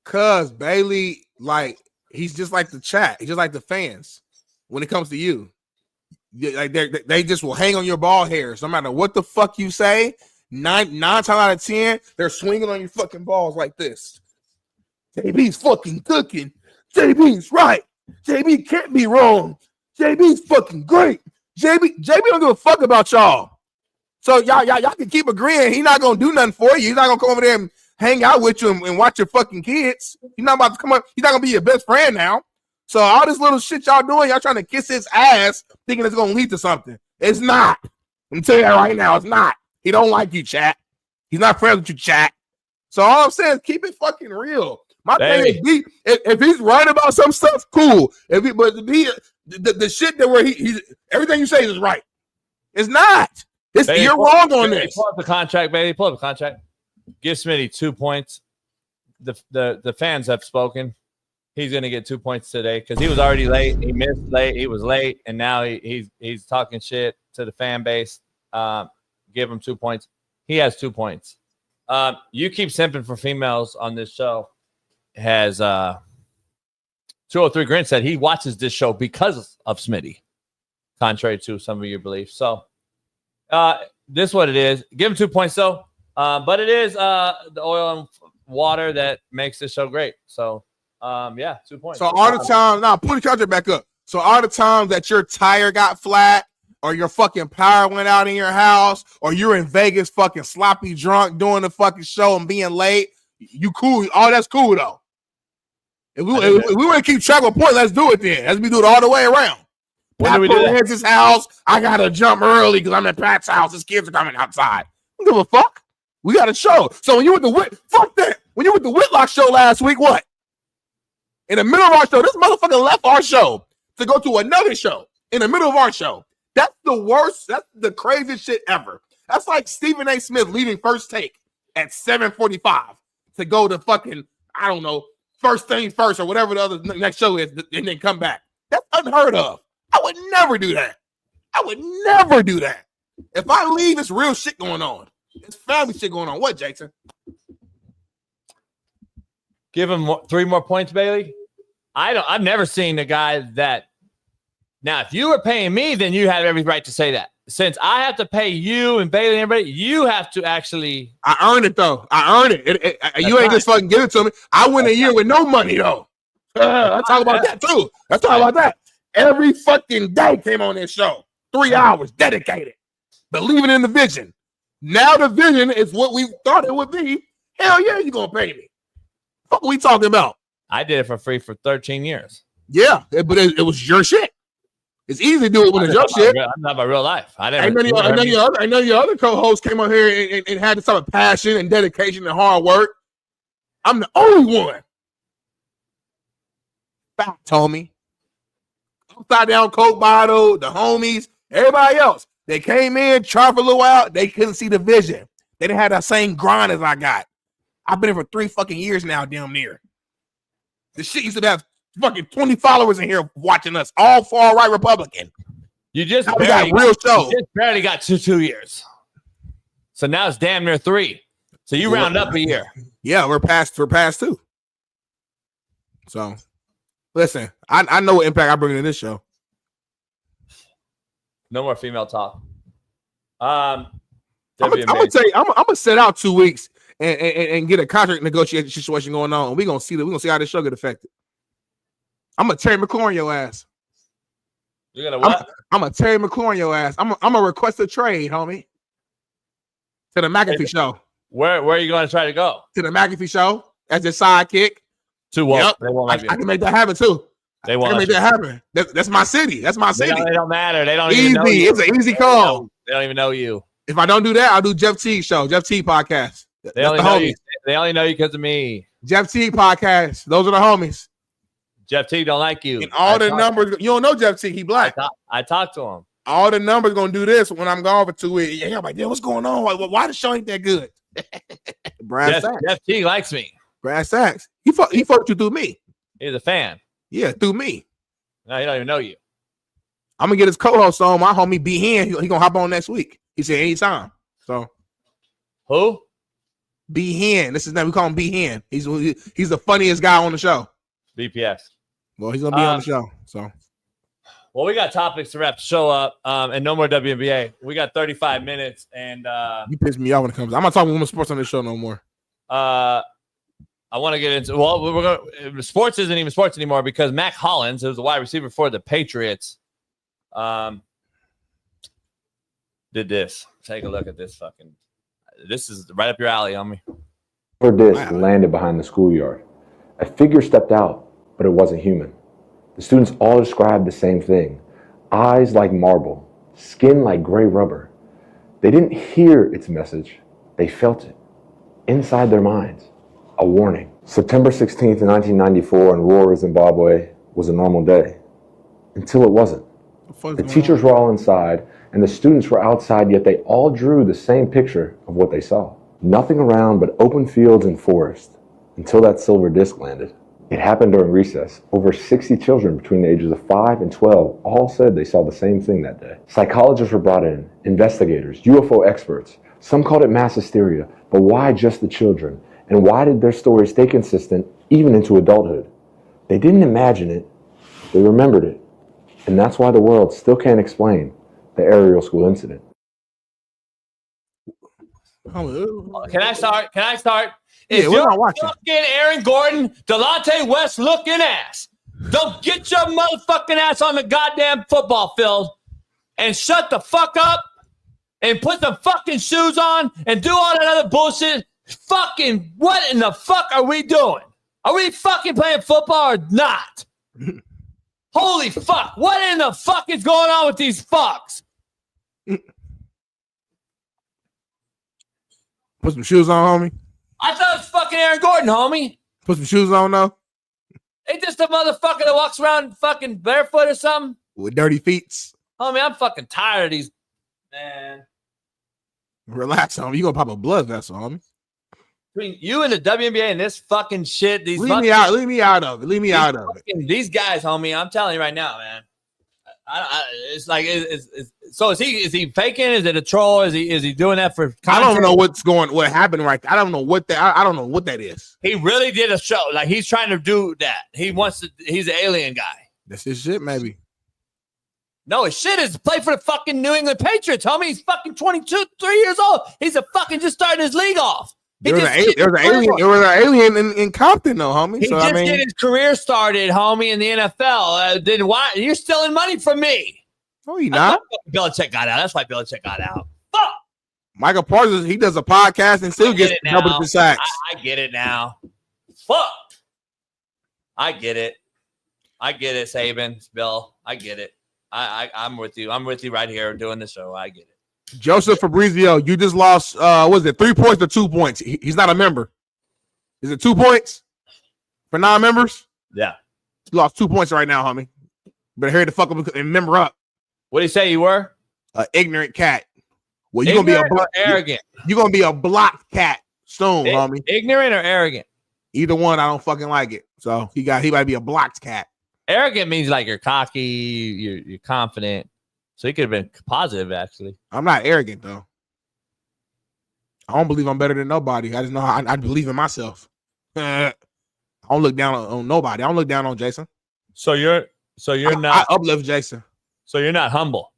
Cause Bailey, like, he's just like the chat. He's just like the fans when it comes to you. Like they just will hang on your ball hairs no matter what the fuck you say. Nine times out of 10, they're swinging on your fucking balls like this. JB's fucking cooking. JB's right. JB can't be wrong. JB's fucking great. JB don't give a fuck about y'all. So y'all can keep agreeing. He's not gonna do nothing for you. He's not gonna come over there and hang out with you and watch your fucking kids. He's not about to come up. He's not gonna be your best friend now. So all this little shit y'all doing, y'all trying to kiss his ass, thinking it's gonna lead to something. It's not. I'm telling you that right now. It's not. He don't like you, chat. He's not friends with you, chat. So all I'm saying is keep it fucking real. My thing is, if he's right about some stuff, cool. The shit that where he's everything you say is right. It's not. You're wrong on this. Pull up the contract, baby. Pull up the contract. Give Smitty 2 points. The fans have spoken. He's gonna get 2 points today because he was already late. He missed late. He was late, and now he's talking shit to the fan base. Give him 2 points. He has 2 points. You keep simping for females on this show. Has 203 Grin said he watches this show because of Smitty, contrary to some of your beliefs. So This is what it is. Give him 2 points though. But it is the oil and water that makes this show great. So, 2 points. So all the time, put the charger back up. So all the times that your tire got flat, or your fucking power went out in your house, or you're in Vegas fucking sloppy drunk doing the fucking show and being late, you cool. All that's cool though. If we want to keep track of points, let's do it then. Let's do it all the way around. When do we do that? His house. I gotta jump early because I'm at Pat's house. His kids are coming outside. I don't give a fuck. We got a show. So when you went the fuck that. When you went the Whitlock show last week, what? In the middle of our show, this motherfucker left our show to go to another show in the middle of our show. That's the worst. That's the craziest shit ever. That's like Stephen A. Smith leaving First Take at 7:45 to go to fucking, I don't know, First Things First or whatever the other next show is, and then come back. That's unheard of. I would never do that. I would never do that. If I leave, it's real shit going on. It's family shit going on. What, Jason? Give him 3 more points, Bailey. I've never seen a guy that. Now, if you were paying me, then you had every right to say that. Since I have to pay you and Bailey and everybody, you have to actually. I earned it though. I earned it. You ain't just fucking give it to me. I went a year with no money though. I talk about that too. Let's talk about that. Every fucking day came on this show. 3 hours dedicated. Believing in the vision. Now the vision is what we thought it would be. Hell yeah, you gonna pay me. What are we talking about? I did it for free for 13 years. Yeah, but it was your shit. It's easy to do it when it's your shit. I'm not about real life. I know your other co-hosts came on here and had this type of passion and dedication and hard work. I'm the only one. Fact, homie. Upside down Coke bottle, the homies, everybody else. They came in, tried for a little while. They couldn't see the vision. They didn't have that same grind as I got. I've been here for 3 fucking years now, damn near. The shit used to have fucking 20 followers in here watching us, all far right Republican. You just barely got 2 years. So now it's damn near 3. So you round up a year. Yeah, we're past 2. So listen, I know what impact I bring to this show. No more female talk. I'm gonna tell you, I'm gonna set out 2 weeks and get a contract negotiation situation going on. And we're gonna see how this show get affected. I'm gonna Terry McLaurin your ass. You're gonna what? I'm gonna Terry McLaurin your ass. I'm gonna request a trade, homie. To the McAfee show. Where are you gonna try to go? To the McAfee show as your sidekick. To what? Yep. They won't let you. I can make that happen too. They won't I can make that happen. That's my city. That's my city. They don't matter. They don't easy. Even know you. It's an easy call. They don't even know you. If I don't do that, I'll do Jeff T show, Jeff T podcast. They only know you. They only know you because of me. Jeff T podcast. Those are the homies. Jeff T don't like you. And all the numbers. You don't know Jeff T. He black. I talked to him. All the numbers gonna do this when I'm gone for 2 weeks. Yeah, I'm like, what's going on? Why the show ain't that good? Jeff T likes me. Brass Sacks. He fucked you through me. He's a fan. Yeah, through me. No, he don't even know you. I'm gonna get his co-host on. My homie B Hen. He gonna hop on next week. He said anytime. So who? B Hen. This is name. We call him B Hen. He's the funniest guy on the show. BPS. Well, he's gonna be on the show. So well, we got topics to wrap the show up. And no more WNBA. We got 35 minutes, and you piss me off when it comes. I'm not talking women's sports on this show no more. I want to get into sports isn't even sports anymore because Mac Hollins, who's the wide receiver for the Patriots, did this. Take a look at this this is right up your alley, homie. For this landed behind the schoolyard. A figure stepped out, but it wasn't human. The students all described the same thing. Eyes like marble, skin like gray rubber. They didn't hear its message. They felt it inside their minds. A warning. September 16th, 1994 in rural Zimbabwe was a normal day. Until it wasn't. The teachers were all inside and the students were outside, yet they all drew the same picture of what they saw. Nothing around but open fields and forest until that silver disc landed. It happened during recess. Over 60 children between the ages of 5 and 12 all said they saw the same thing that day. Psychologists were brought in, investigators, UFO experts. Some called it mass hysteria, but why just the children? And why did their stories stay consistent even into adulthood? They didn't imagine it, they remembered it. And that's why the world still can't explain the aerial school incident. Can I start? Yeah, If we're you're not watching. fucking Aaron Gordon, Delonte West looking ass, don't get your motherfucking ass on the goddamn football field and shut the fuck up and put the fucking shoes on and do all that other bullshit. Fucking what in the fuck are we doing? Are we fucking playing football or not? Holy fuck. What in the fuck is going on with these fucks? Put some shoes on, homie. I thought it was fucking Aaron Gordon, homie. Put some shoes on, though. Ain't this the motherfucker that walks around fucking barefoot or something? With dirty feet. Homie, I'm fucking tired of these. Man. Relax, homie. You gonna pop a blood vessel, homie. Between you and the WNBA and this fucking shit, these Leave me out of it. These guys, homie, I'm telling you right now, man. It's like, so is he faking? Is it a troll? Is he doing that for content? I don't know what happened right there. I don't know what that is. He really did a show. Like, he's trying to do that. He's an alien guy. That's his shit, maybe. No, his shit is play for the fucking New England Patriots, homie. He's fucking 22, 3 years old. He's a fucking just starting his league off. There was an alien in Compton, though, homie. He did his career started, homie, in the NFL. Then why? You're stealing money from me. No, you're not. Belichick got out. That's why Belichick got out. Fuck. Michael Parsons, he does a podcast and still gets double the sacks. I get it now. Fuck. I get it. Saban, Bill. I get it. I'm with you. I'm with you right here doing the show. I get it. Joseph Fabrizio, you just lost, was it 3 points or 2 points? He's not a member. Is it 2 points for non-members? Yeah. You lost 2 points right now, homie. Better hurry the fuck up and member up. What did he say you were? Ignorant cat. Well, you're going to be arrogant. You're going to be a blocked cat soon, homie. Ignorant or arrogant? Either one, I don't fucking like it. So he might be a blocked cat. Arrogant means like you're cocky, you're confident. So he could have been positive, actually. I'm not arrogant, though. I don't believe I'm better than nobody. I just know I believe in myself. I don't look down on nobody. I don't look down on Jason. So you're not. I uplift Jason. So you're not humble.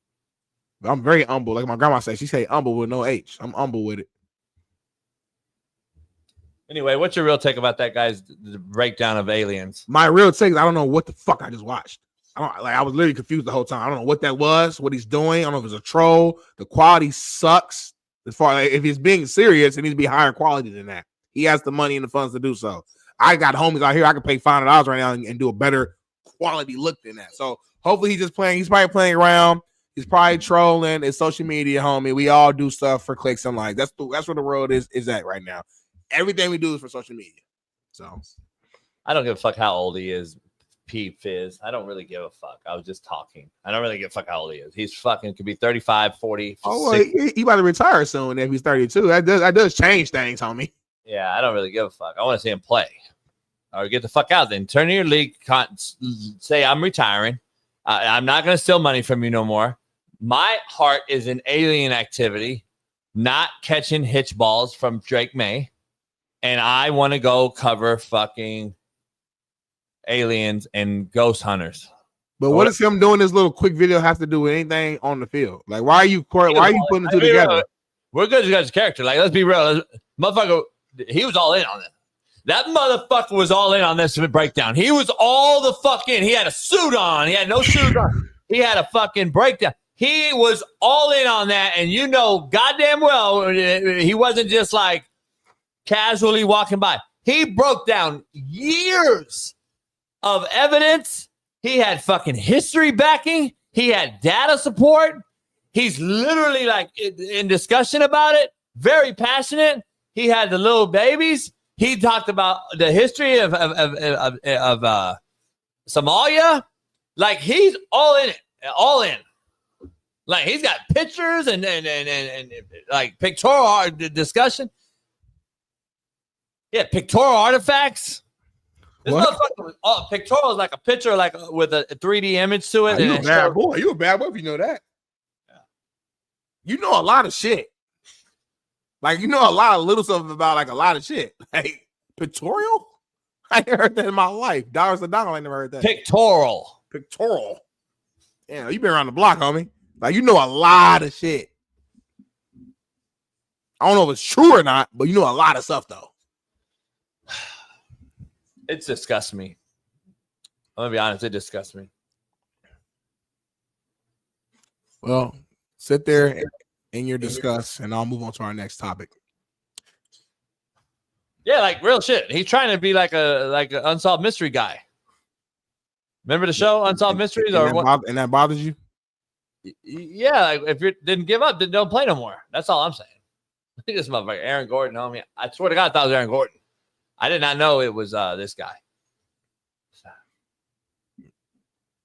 I'm very humble. Like my grandma said, she say humble with no H. I'm humble with it. Anyway, what's your real take about that guy's breakdown of aliens? My real take is I don't know what the fuck I just watched. I was literally confused the whole time. I don't know what that was, what he's doing. I don't know if it's a troll. The quality sucks. As far as if he's being serious, it needs to be higher quality than that. He has the money and the funds to do so. I got homies out here. I can pay $500 right now and do a better quality look than that. So hopefully he's just playing. He's probably playing around. He's probably trolling. It's social media, homie. We all do stuff for clicks and likes. That's where the world is at right now. Everything we do is for social media. So I don't give a fuck how old he is. Fizz. I don't really give a fuck. I was just talking. I don't really give a fuck how old he is. He's fucking could be 35, 40. Oh, well, he about to retire soon if he's 32. That does change things, homie. Yeah, I don't really give a fuck. I want to see him play. Or get the fuck out then. Turn to your league. Say, I'm retiring. I'm not going to steal money from you no more. My heart is in alien activity, not catching hitch balls from Drake May. And I want to go cover fucking aliens and ghost hunters. But what does him doing this little quick video have to do with anything on the field? Like, why are you putting the two together? We're good as character. Like, let's be real. Motherfucker, he was all in on it. That motherfucker was all in on this breakdown. He was all the fuck in. He had a suit on. He had no shoes on. He had a fucking breakdown. He was all in on that. And you know goddamn well he wasn't just like casually walking by. He broke down years of evidence. He had fucking history backing. He had data support. He's literally like in discussion about it. Very passionate. He had the little babies. He talked about the history of Somalia. Like, he's all in it. All in. Like, he's got pictures and like pictorial discussion. Yeah, pictorial artifacts. This motherfucker, pictorial is like a picture, like with a 3D image to it. You a bad boy. You a bad boy if you know that. Yeah. You know a lot of shit. Like, you know a lot of little stuff about like a lot of shit. Like, pictorial? I ain't heard that in my life. Dollars a dollar, I never heard that. Pictorial. Yeah, you been around the block, homie. Like, you know a lot of shit. I don't know if it's true or not, but you know a lot of stuff though. It disgusts me. I'm gonna be honest, it disgusts me. Well, sit there in your disgust, and I'll move on to our next topic. Yeah, like real shit. He's trying to be like an unsolved mystery guy. Remember the show Unsolved Mysteries, or what? And that bothers you? Yeah, like if you didn't give up, then don't play no more. That's all I'm saying. This motherfucker, Aaron Gordon, homie. I swear to God, I thought it was Aaron Gordon. I did not know it was this guy.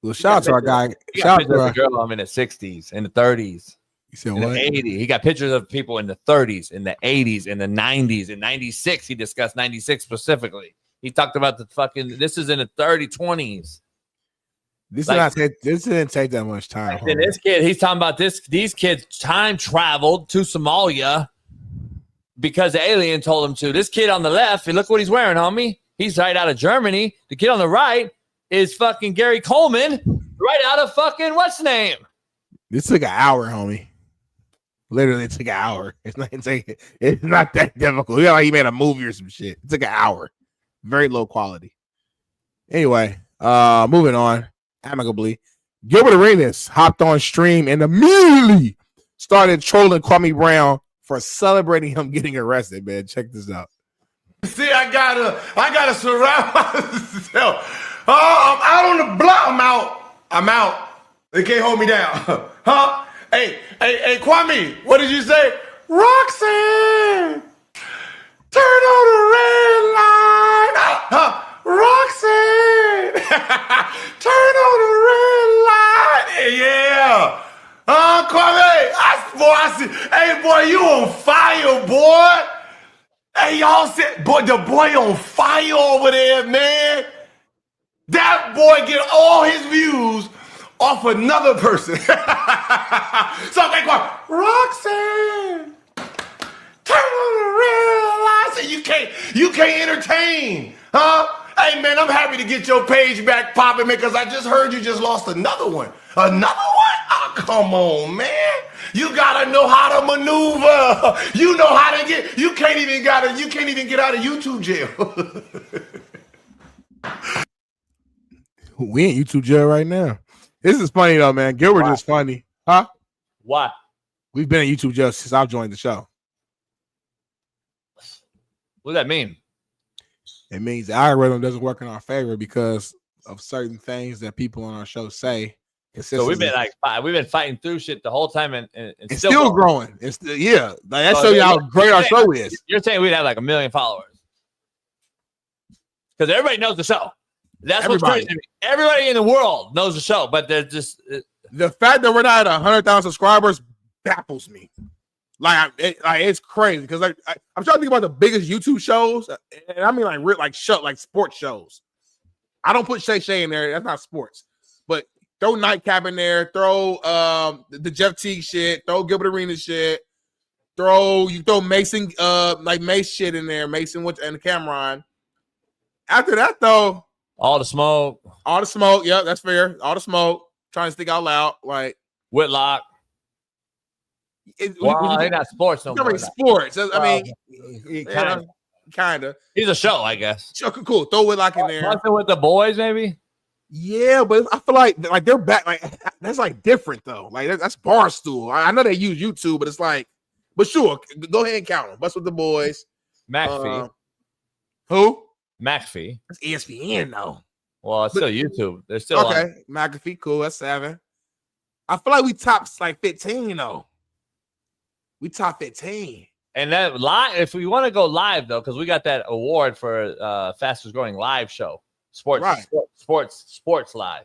Well, shout out to our guy. He got pictures of a girl in the 60s, in the 30s. You said in what? The 80s. He got pictures of people in the 30s, in the 80s, in the 90s, in 96. He discussed 96 specifically. He talked about the fucking, this is in the 20s. This didn't take that much time. And this kid, he's talking about these kids time traveled to Somalia because the alien told him to. This kid on the left, look what he's wearing, homie. He's right out of Germany. The kid on the right is fucking Gary Coleman, right out of fucking what's the name? This took an hour, homie. Literally, it took an hour. It's not that difficult. Yeah, like he made a movie or some shit. It took an hour. Very low quality. Anyway, moving on amicably. Gilbert Arenas hopped on stream and immediately started trolling Kwame Brown for celebrating him getting arrested, man. Check this out. See, I gotta surround myself. I'm out on the block. I'm out. They can't hold me down. Huh? Hey, Kwame, what did you say? Roxanne, turn on the red light. Roxanne, turn on the red light. Yeah. Kwame, I see. Hey, boy, you on fire, boy. Hey, y'all said, boy, the boy on fire over there, man. That boy get all his views off another person. So they go, Roxanne, turn on the red light. So you can't entertain, huh? Hey man, I'm happy to get your page back popping because I just heard you just lost another one. Another one? Oh, come on, man. You gotta know how to maneuver. You know how to get. You can't even get out of YouTube jail. We in YouTube jail right now. This is funny though, man. Gilbert is funny, huh? Why? We've been in YouTube jail since I've joined the show. What does that mean? It means the algorithm doesn't work in our favor because of certain things that people on our show say. So we've been fighting through shit the whole time, and it's still growing. It's like that shows you how great our show is. You're saying we'd have like 1 million followers because everybody knows the show. That's what's crazy to me. Everybody in the world knows the show, but they're just the fact that we're not at 100,000 subscribers baffles me. It's crazy because I'm trying to think about the biggest YouTube shows, and I mean like sports shows. I don't put Shay in there. That's not sports, but throw Nightcap in there. Throw the Jeff Teague shit. Throw Gilbert Arenas shit. Throw Mason Mace shit in there. Mason and Cameron. After that though, all the smoke. Yeah, that's fair. All the smoke. Trying to stick out loud like Whitlock. They're not sports no more. Sports. I mean, kind of. He's a show, I guess. Cool. Throw Whitlock in there. Something with the boys, maybe. Yeah, but I feel like they're back. Like that's like different though. Like that's Barstool. I know they use YouTube, but it's like, but sure, go ahead and count them. Bust with the boys. McAfee. Who? McAfee. That's ESPN though. Well, it's still YouTube. They're still okay. McAfee, cool. That's 7. I feel like we top like 15 though. We top 15. And that live, if we want to go live though, because we got that award for fastest growing live show, sports live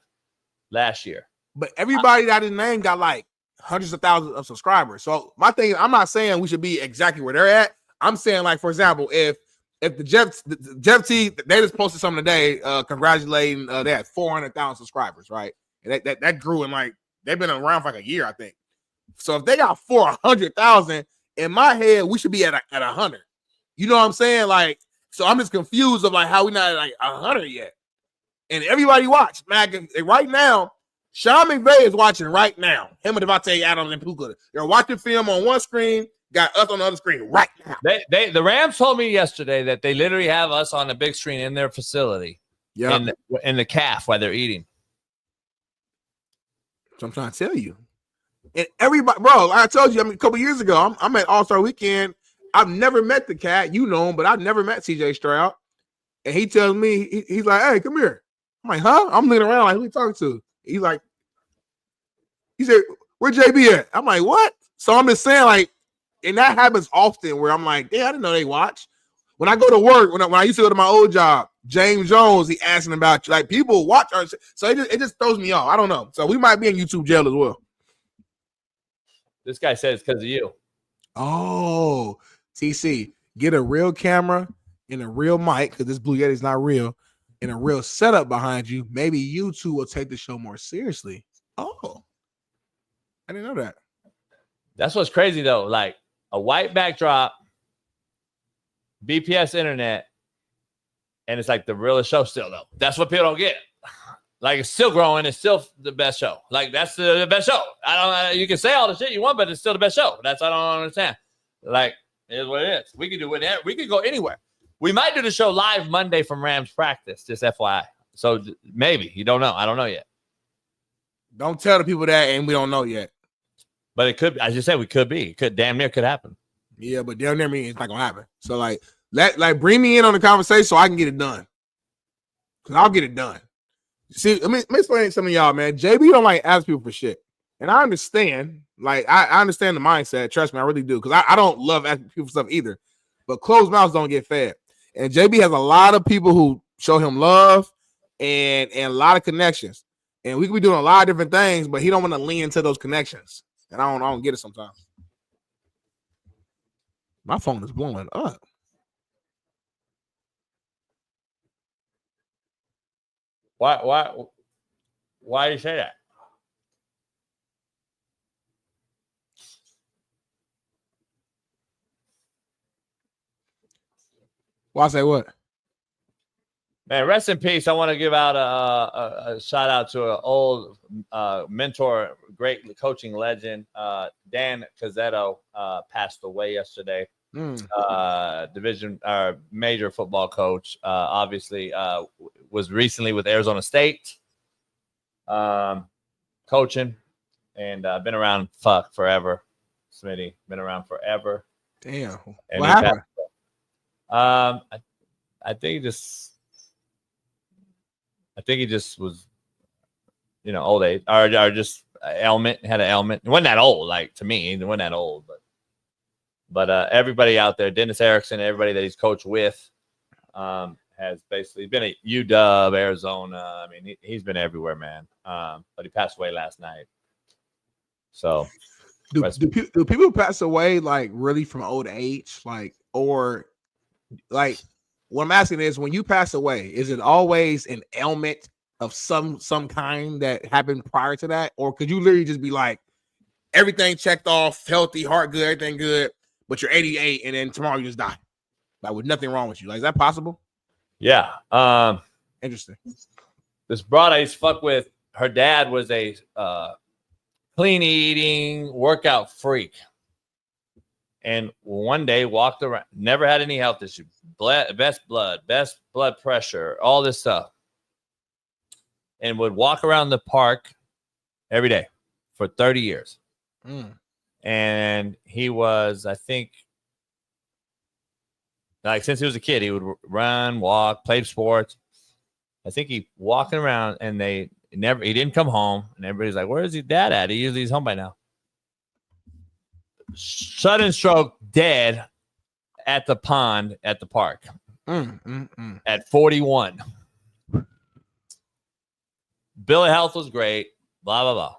last year. But everybody that is named got like hundreds of thousands of subscribers. So my thing, I'm not saying we should be exactly where they're at. I'm saying like, for example, if the Jeff T, they just posted something today, congratulating they had 400,000 subscribers, right? And that grew in like they've been around for like a year, I think. So if they got 400,000, in my head, we should be at 100. You know what I'm saying? Like, so I'm just confused of like how we not at like 100 yet. And everybody watch, man. Right now, Shaun McVay is watching right now. Him and Devontae Adams and Puka. They're watching film on one screen. got us on the other screen right now. The Rams told me yesterday that they literally have us on the big screen in their facility. Yeah, in the calf while they're eating. So I'm trying to tell you. And everybody, bro, like I told you, I mean, a couple years ago, I'm at All-Star Weekend. I've never met the cat, you know him, but I've never met CJ Stroud. And he tells me, he's like, hey, come here. I'm like, huh? I'm looking around like, who you talking to? He said, where JB at? I'm like, what? So I'm just saying, like, and that happens often where I'm like, yeah, I didn't know they watch. When I go to work, when I used to go to my old job, James Jones, he asking about you. Like, people watch our shit. So it just throws me off. I don't know. So we might be in YouTube jail as well. This guy said it's because of you. Oh, TC, get a real camera and a real mic, because this Blue Yeti is not real, and a real setup behind you. Maybe you two will take the show more seriously. Oh, I didn't know that. That's what's crazy, though. Like, a white backdrop, BPS internet, and it's like the realest show still, though. That's what people don't get. Like, it's still growing. It's still the best show. Like, that's the best show. You can say all the shit you want, but it's still the best show. That's what I don't understand. Like, it is what it is. We can do it. We could go anywhere. We might do the show live Monday from Rams practice, just FYI. So maybe. You don't know. I don't know yet. Don't tell the people that, and we don't know yet. But it could, as you said, we could be. It could damn near could happen. Yeah, but damn near me, it's not gonna happen. So like bring me in on the conversation so I can get it done. Cause I'll get it done. See, let me explain to some of y'all, man. JB don't like ask people for shit, and I understand. Like I understand the mindset. Trust me, I really do. Cause I don't love asking people for stuff either. But closed mouths don't get fed. And JB has a lot of people who show him love and a lot of connections. And we could be doing a lot of different things, but he don't want to lean into those connections. And I don't get it sometimes. My phone is blowing up. Why do you say that? Why say what? Man, rest in peace. I want to give out a shout out to an old mentor, great coaching legend, Dan Cazzetto, passed away yesterday. Division major football coach, obviously was recently with Arizona State, coaching, and been around forever. Smitty, been around forever. Damn. And what happened? I think he just was, old age or just ailment, had an ailment. It wasn't that old, like to me, it wasn't that old, but everybody out there, Dennis Erickson, everybody that he's coached with, has basically been at UW, Arizona. I mean, he's been everywhere, man. But he passed away last night. So do people pass away like really from old age, or what I'm asking is, when you pass away, is it always an ailment of some kind that happened prior to that? Or could you literally just be like, everything checked off, healthy, heart good, everything good, but you're 88 and then tomorrow you just die? Like, with nothing wrong with you. Like, is that possible? Yeah. Interesting. This broad I used to fuck with, her dad was a clean eating, workout freak. And one day walked around, never had any health issues, best blood pressure, all this stuff. And would walk around the park every day for 30 years. And he was, I think, like since he was a kid, he would run, walk, play sports. I think he walking around and he didn't come home. And everybody's like, where's his dad at? He's home by now. Sudden stroke, dead at the pond at the park at 41. Bill of health was great, blah, blah, blah.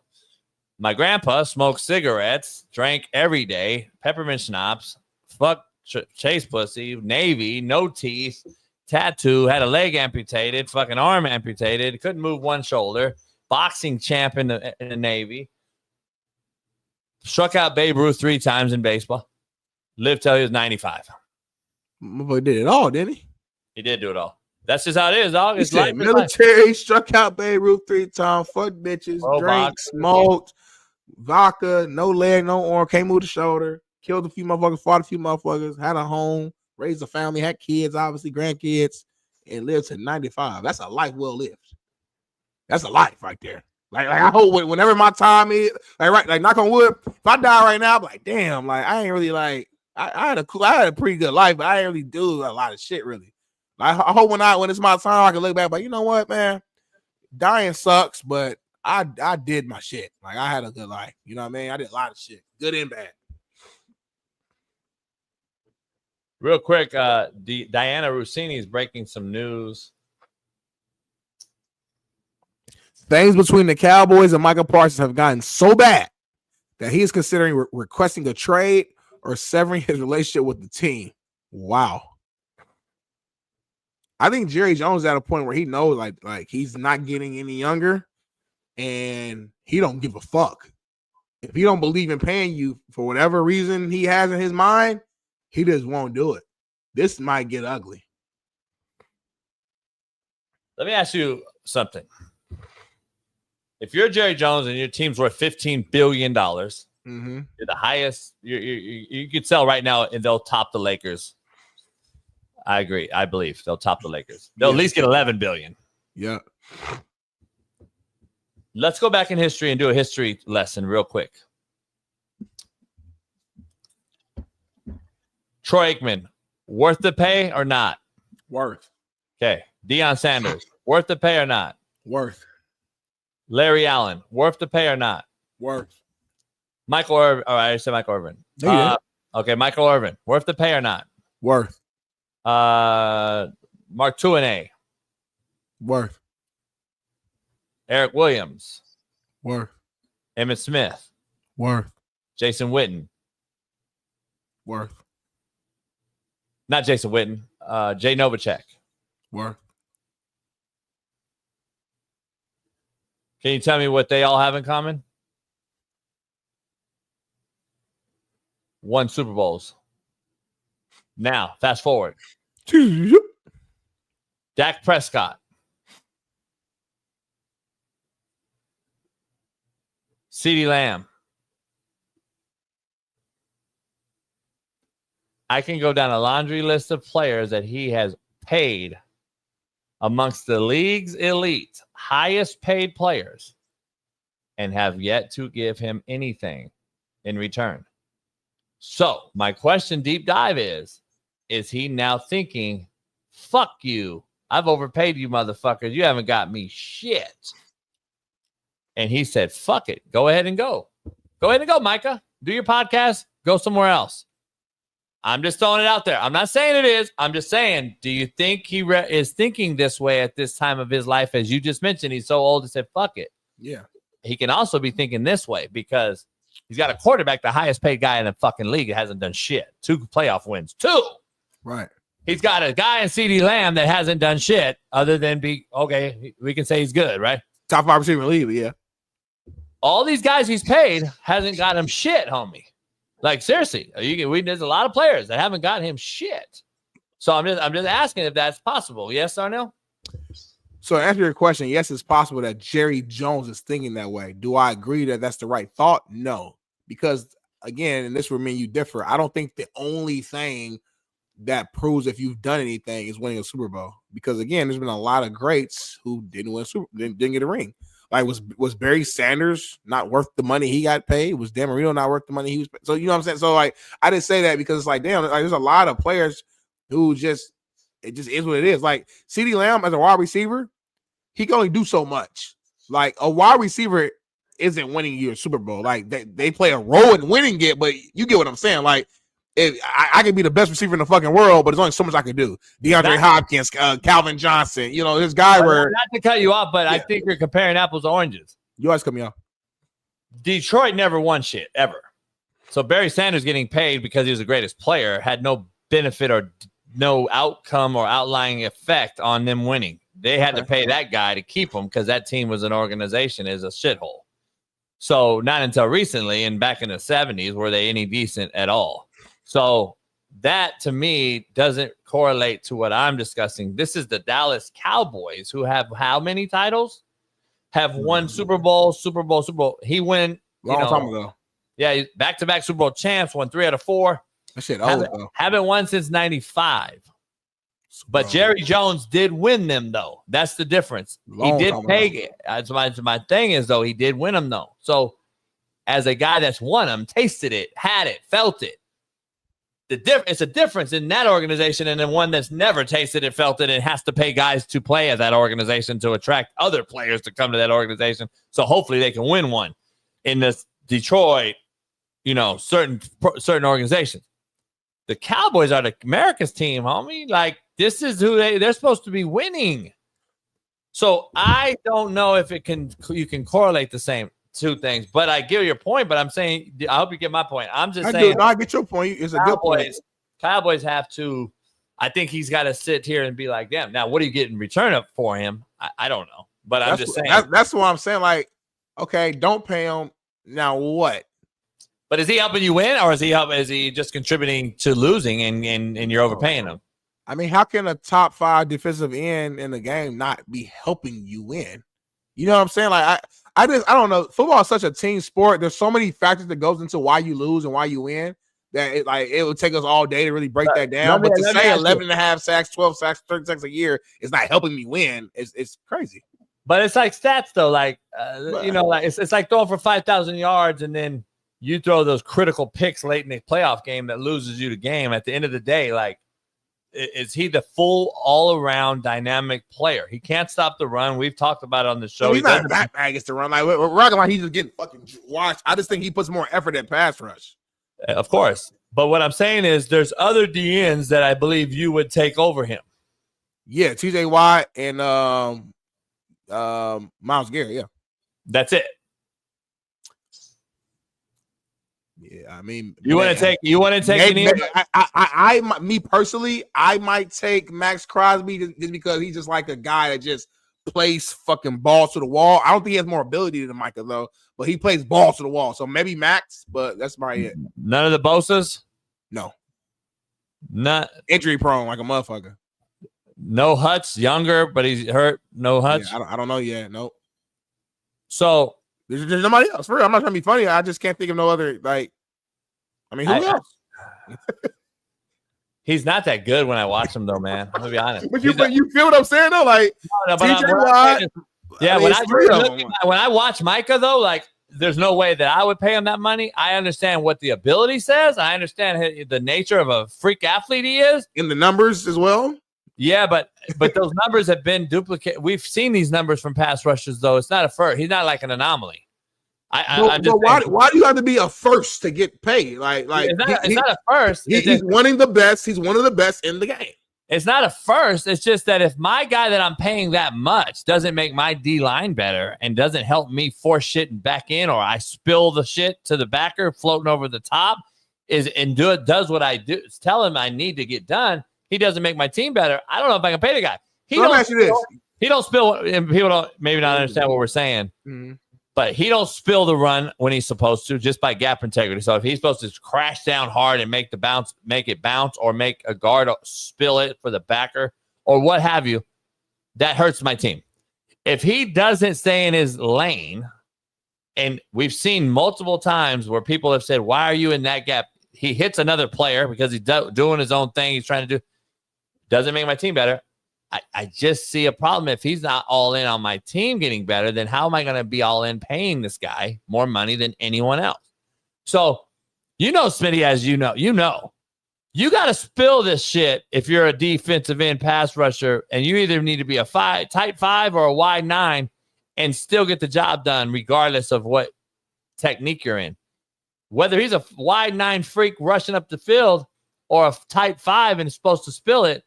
My grandpa smoked cigarettes, drank every day, peppermint schnapps, fucked chase pussy, Navy, no teeth, tattoo, had a leg amputated, fucking arm amputated, couldn't move one shoulder, boxing champ in the Navy. Struck out Babe Ruth 3 times in baseball. Lived till he was 95. My boy did it all, didn't he? He did do it all. That's just how it is, dog. It's like military, struck out Babe Ruth 3 times, fuck bitches, drank, smoked, vodka, no leg, no arm, can't move the shoulder. killed a few motherfuckers, fought a few motherfuckers, had a home, raised a family, had kids, obviously grandkids, and lived to 95. That's a life well lived. That's a life right there. Like I hope whenever my time is, like knock on wood, if I die right now, I'm like, damn, like I ain't really like I had a pretty good life, but I ain't really do a lot of shit really. Like, I hope when it's my time, I can look back, but you know what, man, dying sucks, but I did my shit. Like I had a good life. You know what I mean? I did a lot of shit, good and bad. Real quick, Diana Rossini is breaking some news. Things between the Cowboys and Michael Parsons have gotten so bad that he is considering requesting a trade or severing his relationship with the team. Wow. I think Jerry Jones is at a point where he knows like he's not getting any younger and he don't give a fuck. If he don't believe in paying you for whatever reason he has in his mind, he just won't do it. This might get ugly. Let me ask you something. If you're Jerry Jones and your team's worth $15 billion, you're the highest. You could sell right now and they'll top the Lakers. I agree. I believe they'll top the Lakers. They'll at least get $11 billion. Yeah. Let's go back in history and do a history lesson real quick. Troy Aikman, worth the pay or not? Worth. Okay. Deion Sanders, worth the pay or not? Worth. Larry Allen, worth the pay or not? Worth. Michael Irvin. Oh, I said Michael Irvin. Okay, Michael Irvin, worth the pay or not? Worth. Mark Tuinei. Worth. Eric Williams. Worth. Emmitt Smith. Worth. Jason Witten. Worth. Not Jason Witten. Jay Novacek. Worth. Can you tell me what they all have in common? Won Super Bowls. Now, fast forward. Dak Prescott. CeeDee Lamb. I can go down a laundry list of players that he has paid amongst the league's elite, highest paid players, and have yet to give him anything in return. So my question deep dive is he now thinking, fuck you, I've overpaid you motherfuckers, you haven't got me shit? And he said, fuck it, go ahead and go. Go ahead and go, Micah. Do your podcast, go somewhere else. I'm just throwing it out there. I'm not saying it is. I'm just saying, do you think he is thinking this way at this time of his life? As you just mentioned, he's so old and said, fuck it. Yeah. He can also be thinking this way because he's got a quarterback, the highest paid guy in the fucking league, that hasn't done shit. 2 playoff wins. 2. Right. He's got a guy in CeeDee Lamb that hasn't done shit other than be, okay, we can say he's good, right? Top 5 receiver in the league, yeah. All these guys he's paid hasn't got him shit, homie. Like, seriously, there's a lot of players that haven't got him shit. So I'm just asking if that's possible. Yes, Darnell? So to answer your question, yes, it's possible that Jerry Jones is thinking that way. Do I agree that that's the right thought? No. Because, again, and this will mean you differ, I don't think the only thing that proves if you've done anything is winning a Super Bowl. Because, again, there's been a lot of greats who didn't get a ring. Like, was Barry Sanders not worth the money he got paid? Was Dan Marino not worth the money he was paid? So, you know what I'm saying? So, like, I didn't say that because it's like, damn, like, there's a lot of players who it just is what it is. Like, CeeDee Lamb as a wide receiver, he can only do so much. Like, a wide receiver isn't winning you a Super Bowl. Like, they play a role in winning it, but you get what I'm saying. Like, I can be the best receiver in the fucking world, but there's only so much I can do. DeAndre Hopkins, Calvin Johnson, you know, this guy where... Not to cut you off, but yeah. I think you're comparing apples to oranges. You always cut me off. Detroit never won shit, ever. So Barry Sanders getting paid because he was the greatest player had no benefit or no outcome or outlying effect on them winning. They had to pay that guy to keep him because that team was an organization, is a shithole. So not until recently and back in the 70s were they any decent at all. So that, to me, doesn't correlate to what I'm discussing. This is the Dallas Cowboys, who have how many titles? Have won Super Bowl. He went long time ago. Yeah, back-to-back Super Bowl champs, won 3 out of 4. That shit old, though. Haven't won since 95. But Jerry Jones did win them, though. That's the difference. He did pay. My thing is, though, he did win them, though. So as a guy that's won them, tasted it, had it, felt it, it's a difference in that organization and then one that's never tasted it, felt it, and has to pay guys to play at that organization to attract other players to come to that organization. So hopefully they can win one in this Detroit, certain organizations. The Cowboys are the America's team, homie. Like, this is who they're supposed to be winning. So I don't know if you can correlate the same two things, but I get your point. But I'm saying, I hope you get my point. I'm just saying. I get your point. It's a good point. Cowboys have to. I think he's got to sit here and be like, damn. Now, what do you get in return up for him? I don't know, but I'm just saying. That's what I'm saying. Like, okay, don't pay him. Now what? But is he helping you win, or is he just contributing to losing and you're overpaying him? I mean, how can a top 5 defensive end in the game not be helping you win? You know what I'm saying? Like, I don't know. Football is such a team sport. There's so many factors that goes into why you lose and why you win that it would take us all day to really break that down. But to say 11.5 sacks, 12 sacks, 30 sacks a year is not helping me win. It's crazy. But it's like stats though. Like like it's like throwing for 5,000 yards and then you throw those critical picks late in the playoff game that loses you the game. At the end of the day, like, is he the full all-around dynamic player? He can't stop the run. We've talked about it on the show. He's not that bad against the run. Like, we're rocking like he's just getting fucking watched. I just think he puts more effort at pass rush. Of course. But what I'm saying is there's other DNs that I believe you would take over him. Yeah, TJ Watt and Myles Garrett, yeah. That's it. Yeah, I mean, you want to take me personally, I might take Max Crosby just because he's just like a guy that just plays fucking balls to the wall. I don't think he has more ability than Micah though, but he plays balls to the wall. So maybe Max, but that's my it. None of the Bosas? No. Not injury prone like a motherfucker. No Hutz, younger, but he's hurt. No Hutz. Yeah, I don't know yet. Nope. So there's nobody else. For real, I'm not trying to be funny. I just can't think of no other. Like, I mean, who else? He's not that good when I watch him, though, man. I'm gonna be honest. But you feel what I'm saying, though? Like, when I watch Micah, though, like, there's no way that I would pay him that money. I understand what the ability says. I understand the nature of a freak athlete he is. In the numbers as well. Yeah, but those numbers have been duplicated. We've seen these numbers from pass rushers, though. It's not a first. He's not like an anomaly. Why do you have to be a first to get paid? Like it's not a first. He's winning the best. He's one of the best in the game. It's not a first. It's just that if my guy that I'm paying that much doesn't make my D line better and doesn't help me force shit back in, or I spill the shit to the backer floating over the top, does what I do. Tell him I need to get done. He doesn't make my team better. I don't know if I can pay the guy. He don't spill. And people don't maybe not understand what we're saying, but he don't spill the run when he's supposed to, just by gap integrity. So if he's supposed to crash down hard and make it bounce, or make a guard spill it for the backer, or what have you, that hurts my team. If he doesn't stay in his lane, and we've seen multiple times where people have said, "Why are you in that gap?" He hits another player because he's doing his own thing. He's trying to do. Doesn't make my team better. I just see a problem. If he's not all in on my team getting better, then how am I going to be all in paying this guy more money than anyone else? So, Smitty, as you know, you got to spill this shit if you're a defensive end pass rusher, and you either need to be a tight 5 or a wide 9 and still get the job done regardless of what technique you're in. Whether he's a wide 9 freak rushing up the field or a tight 5 and is supposed to spill it,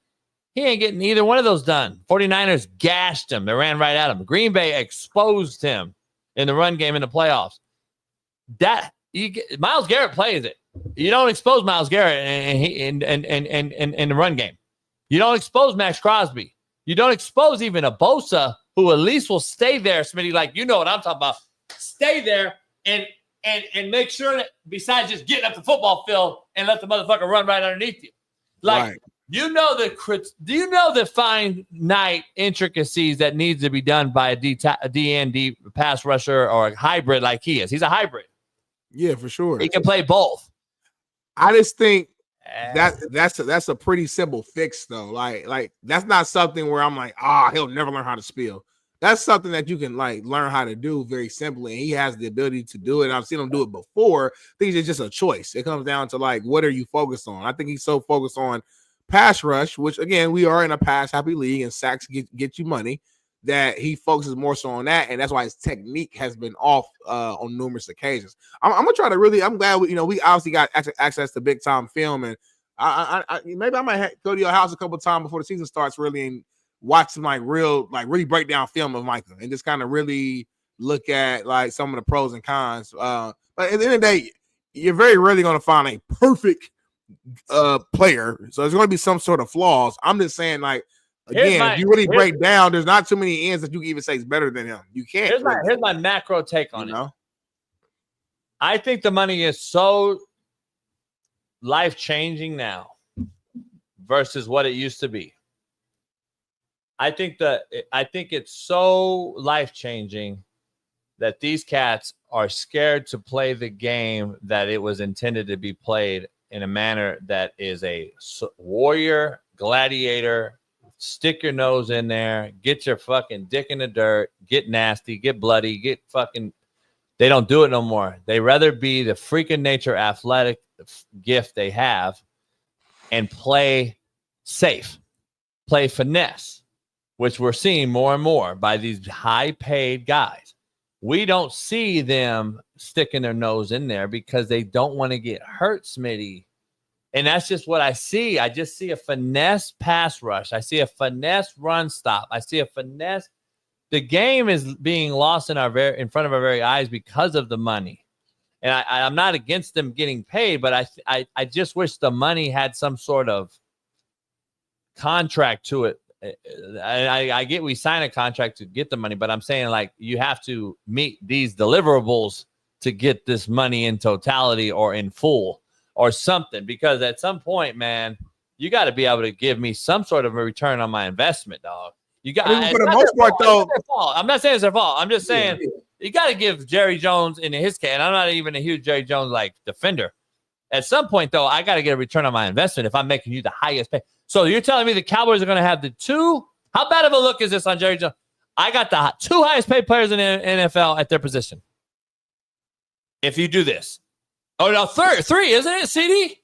he ain't getting either one of those done. 49ers gashed him. They ran right at him. Green Bay exposed him in the run game in the playoffs. Myles Garrett plays it. You don't expose Myles Garrett in the run game. You don't expose Max Crosby. You don't expose even a Bosa, who at least will stay there, Smitty, like you know what I'm talking about. Stay there and make sure that besides just getting up the football field and let the motherfucker run right underneath you. Like, right. Do you know the finite intricacies that needs to be done by a DN pass rusher or a hybrid like he is? He's a hybrid. Yeah, for sure. He can play both. I just think that's a pretty simple fix though. Like that's not something where I'm like, he'll never learn how to spill. That's something that you can like learn how to do very simply, and he has the ability to do it. And I've seen him do it before. I think it's just a choice. It comes down to like, what are you focused on? I think he's so focused on pass rush, which again, we are in a pass happy league, and sacks get you money, that he focuses more so on that, and that's why his technique has been off on numerous occasions. I'm gonna try to really. I'm glad we obviously got access to big time film, and I maybe I might go to your house a couple of times before the season starts, really, and watch some really break down film of Micah, and just kind of really look at like some of the pros and cons. But at the end of the day, you're very rarely gonna find a perfect player, so there's going to be some sort of flaws. I'm just saying, like, again, if you really break down, there's not too many ends that you can even say is better than him. You can't. Here's my macro take on it. I think the money is so life-changing now versus what it used to be. I think it's so life-changing that these cats are scared to play the game that it was intended to be played in a manner that is a warrior, gladiator, stick your nose in there, get your fucking dick in the dirt, get nasty, get bloody, get fucking. They don't do it no more. They rather be the freaking nature athletic gift they have and play safe, play finesse, which we're seeing more and more by these high-paid guys. We don't see them sticking their nose in there because they don't want to get hurt, Smitty. And that's just what I see. I just see a finesse pass rush. I see a finesse run stop. I see a finesse. The game is being lost in front of our very eyes because of the money. And I'm not against them getting paid, but I just wish the money had some sort of contract to it. I get we sign a contract to get the money, but I'm saying like you have to meet these deliverables to get this money in totality or in full or something, because at some point, man, you got to be able to give me some sort of a return on my investment, dog. You got for the most part, though. I'm not saying it's their fault. I'm just saying you got to give Jerry Jones in his case. And I'm not even a huge Jerry Jones like defender. At some point, though, I got to get a return on my investment if I'm making you the highest pay. So you're telling me the Cowboys are going to have the two? How bad of a look is this on Jerry Jones? I got the two highest paid players in the NFL at their position. If you do this. Oh, no, three, isn't it, CD?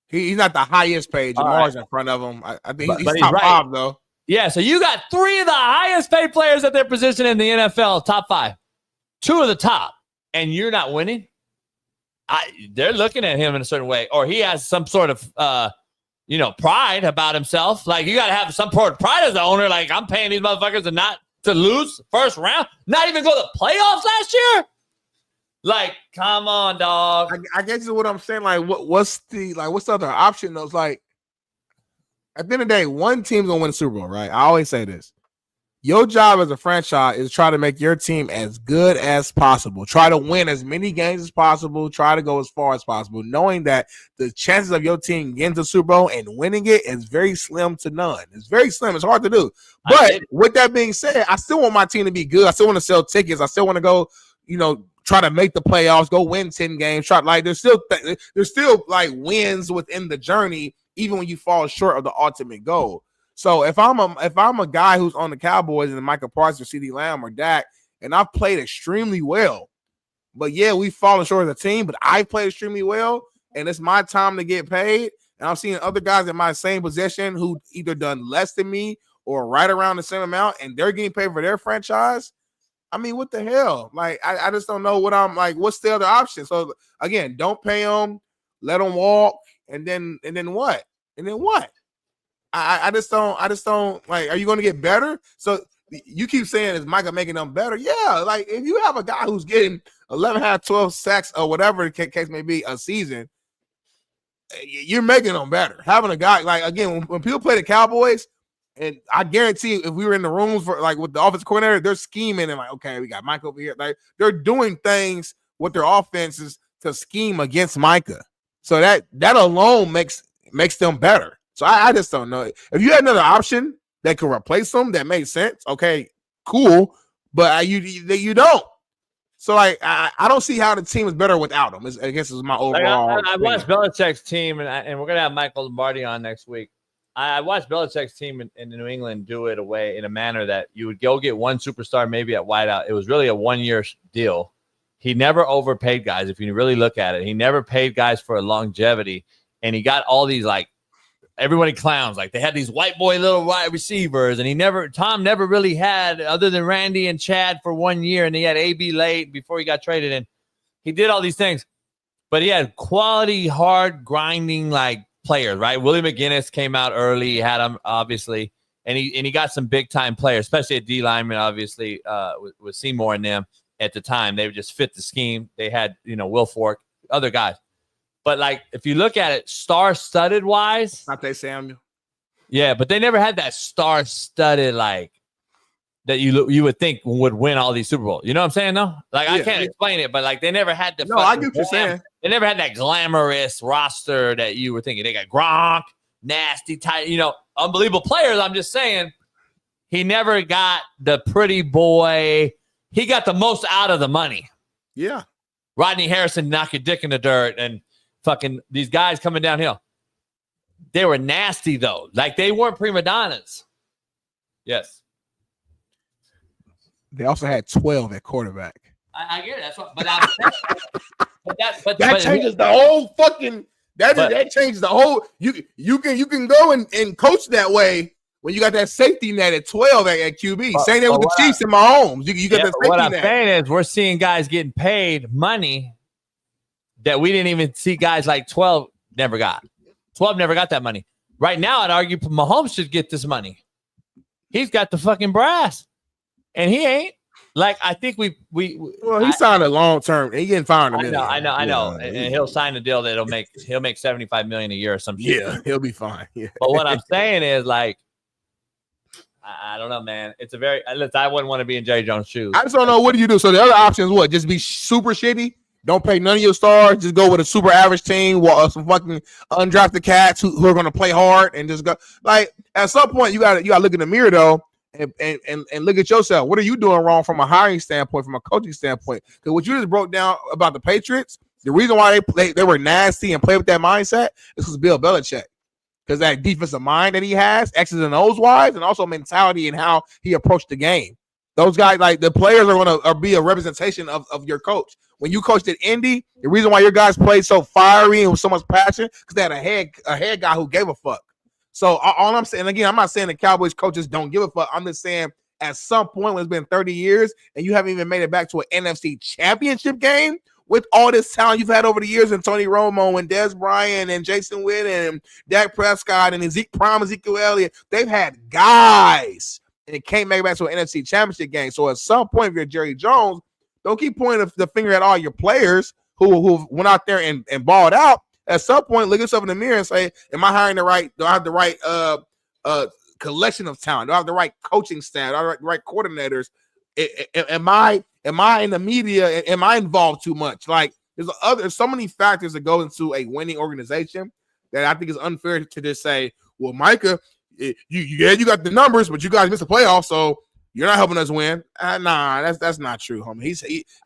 He's not the highest paid. Jamar's in front of him. I think he's top five, though. Yeah, so you got three of the highest paid players at their position in the NFL, top five. Two of the top, and you're not winning? They're looking at him in a certain way, or he has some sort of, pride about himself. Like, you got to have some sort of pride as the owner. Like, I'm paying these motherfuckers and not to lose first round, not even go to the playoffs last year. Like, come on, dog. I guess what I'm saying. Like, what's the other option? Though, it's like, at the end of the day, one team's gonna win the Super Bowl, right? I always say this. Your job as a franchise is try to make your team as good as possible. Try to win as many games as possible. Try to go as far as possible, knowing that the chances of your team getting to the Super Bowl and winning it is very slim to none. It's very slim. It's hard to do. But with that being said, I still want my team to be good. I still want to sell tickets. I still want to go, try to make the playoffs, go win 10 games. There's still like wins within the journey, even when you fall short of the ultimate goal. So if I'm a guy who's on the Cowboys and Micah Parsons or CeeDee Lamb or Dak, and I've played extremely well, but yeah, we've fallen short as a team, but I've played extremely well, and it's my time to get paid, and I'm seeing other guys in my same position who either done less than me or right around the same amount, and they're getting paid for their franchise. I mean, what the hell? Like, I just don't know what I'm like. What's the other option? So again, don't pay them, let them walk, and then what? And then what? I just don't like. Are you going to get better? So you keep saying, is Micah making them better? Yeah, like if you have a guy who's getting 11, 12 sacks or whatever the case may be a season, you're making them better. Having a guy like, again, when people play the Cowboys, and I guarantee if we were in the rooms for like with the offensive coordinator, they're scheming and like, okay, we got Micah over here. Like they're doing things with their offenses to scheme against Micah. So that alone makes them better. So I just don't know. If you had another option that could replace them that made sense, okay, cool. But you don't. So like I don't see how the team is better without him. I guess is my overall. I watched Belichick's team, and we're gonna have Michael Lombardi on next week. I watched Belichick's team in New England do it away in a manner that you would go get one superstar maybe at wideout. It was really a 1-year deal. He never overpaid guys. If you really look at it, he never paid guys for a longevity, and he got all these like everybody clowns. Like they had these white boy little wide receivers, and Tom never really had other than Randy and Chad for 1 year, and he had AB late before he got traded in. He did all these things, but he had quality, hard, grinding like players, right? Willie McGinnis came out early, he had him obviously, and he got some big time players, especially at D lineman, obviously with Seymour and them at the time. They would just fit the scheme. They had Will Fork, other guys. But like, if you look at it, star-studded wise, Dante Samuel, yeah, but they never had that star-studded like that you would think would win all these Super Bowls. You know what I'm saying? Though, like I can't explain it, but like they never had the. No, I get what you're saying. They never had that glamorous roster that you were thinking. They got Gronk, nasty, tight, unbelievable players. I'm just saying, he never got the pretty boy. He got the most out of the money. Yeah, Rodney Harrison knock your dick in the dirt and. Fucking these guys coming downhill. They were nasty though. Like they weren't prima donnas. Yes. They also had 12 at quarterback. I get it. That's what. But I'm saying, that changes the whole fucking. That changes the whole. You can go and coach that way when you got that safety net at 12 at QB. Same thing with the Chiefs and Mahomes. You got that safety what I'm net. saying is we're seeing guys getting paid money that we didn't even see guys like 12 never got. 12 never got that money. Right now, I'd argue Mahomes should get this money. He's got the fucking brass, and he ain't. Like I think we he signed a long term. He getting fired. I know, and he'll sign a deal that he'll make $75 million a year or something. Yeah, he'll be fine. Yeah. But what I'm saying is like, I don't know, man. It's a very. I wouldn't want to be in Jerry Jones' shoes. I just don't know. What do you do? So the other option is what? Just be super shitty. Don't pay none of your stars. Just go with a super average team, some fucking undrafted cats who are going to play hard and just go. Like at some point, you got to look in the mirror though, and look at yourself. What are you doing wrong from a hiring standpoint, from a coaching standpoint? Because what you just broke down about the Patriots, the reason why they were nasty and play with that mindset is because Bill Belichick, because that defensive mind that he has, X's and O's wise, and also mentality and how he approached the game. Those guys, like the players, are going to be a representation of your coach. When you coached at Indy, the reason why your guys played so fiery and with so much passion because they had a head guy who gave a fuck. So all I'm saying, again, I'm not saying the Cowboys coaches don't give a fuck. I'm just saying at some point when it's been 30 years and you haven't even made it back to an NFC championship game with all this talent you've had over the years, and Tony Romo and Des Bryant and Jason Witten and Dak Prescott and Ezekiel Elliott, they've had guys and it can't make it back to an NFC championship game. So at some point, if you're Jerry Jones, don't keep pointing the finger at all your players who went out there and balled out. At some point, look yourself in the mirror and say, am I hiring do I have the right collection of talent? Do I have the right coaching staff? Do I have the right coordinators? Am I in the media? Am I involved too much? Like there's so many factors that go into a winning organization that I think is unfair to just say, well, Micah, you got the numbers, but you guys missed the playoffs, so you're not helping us win. Nah, that's not true, homie.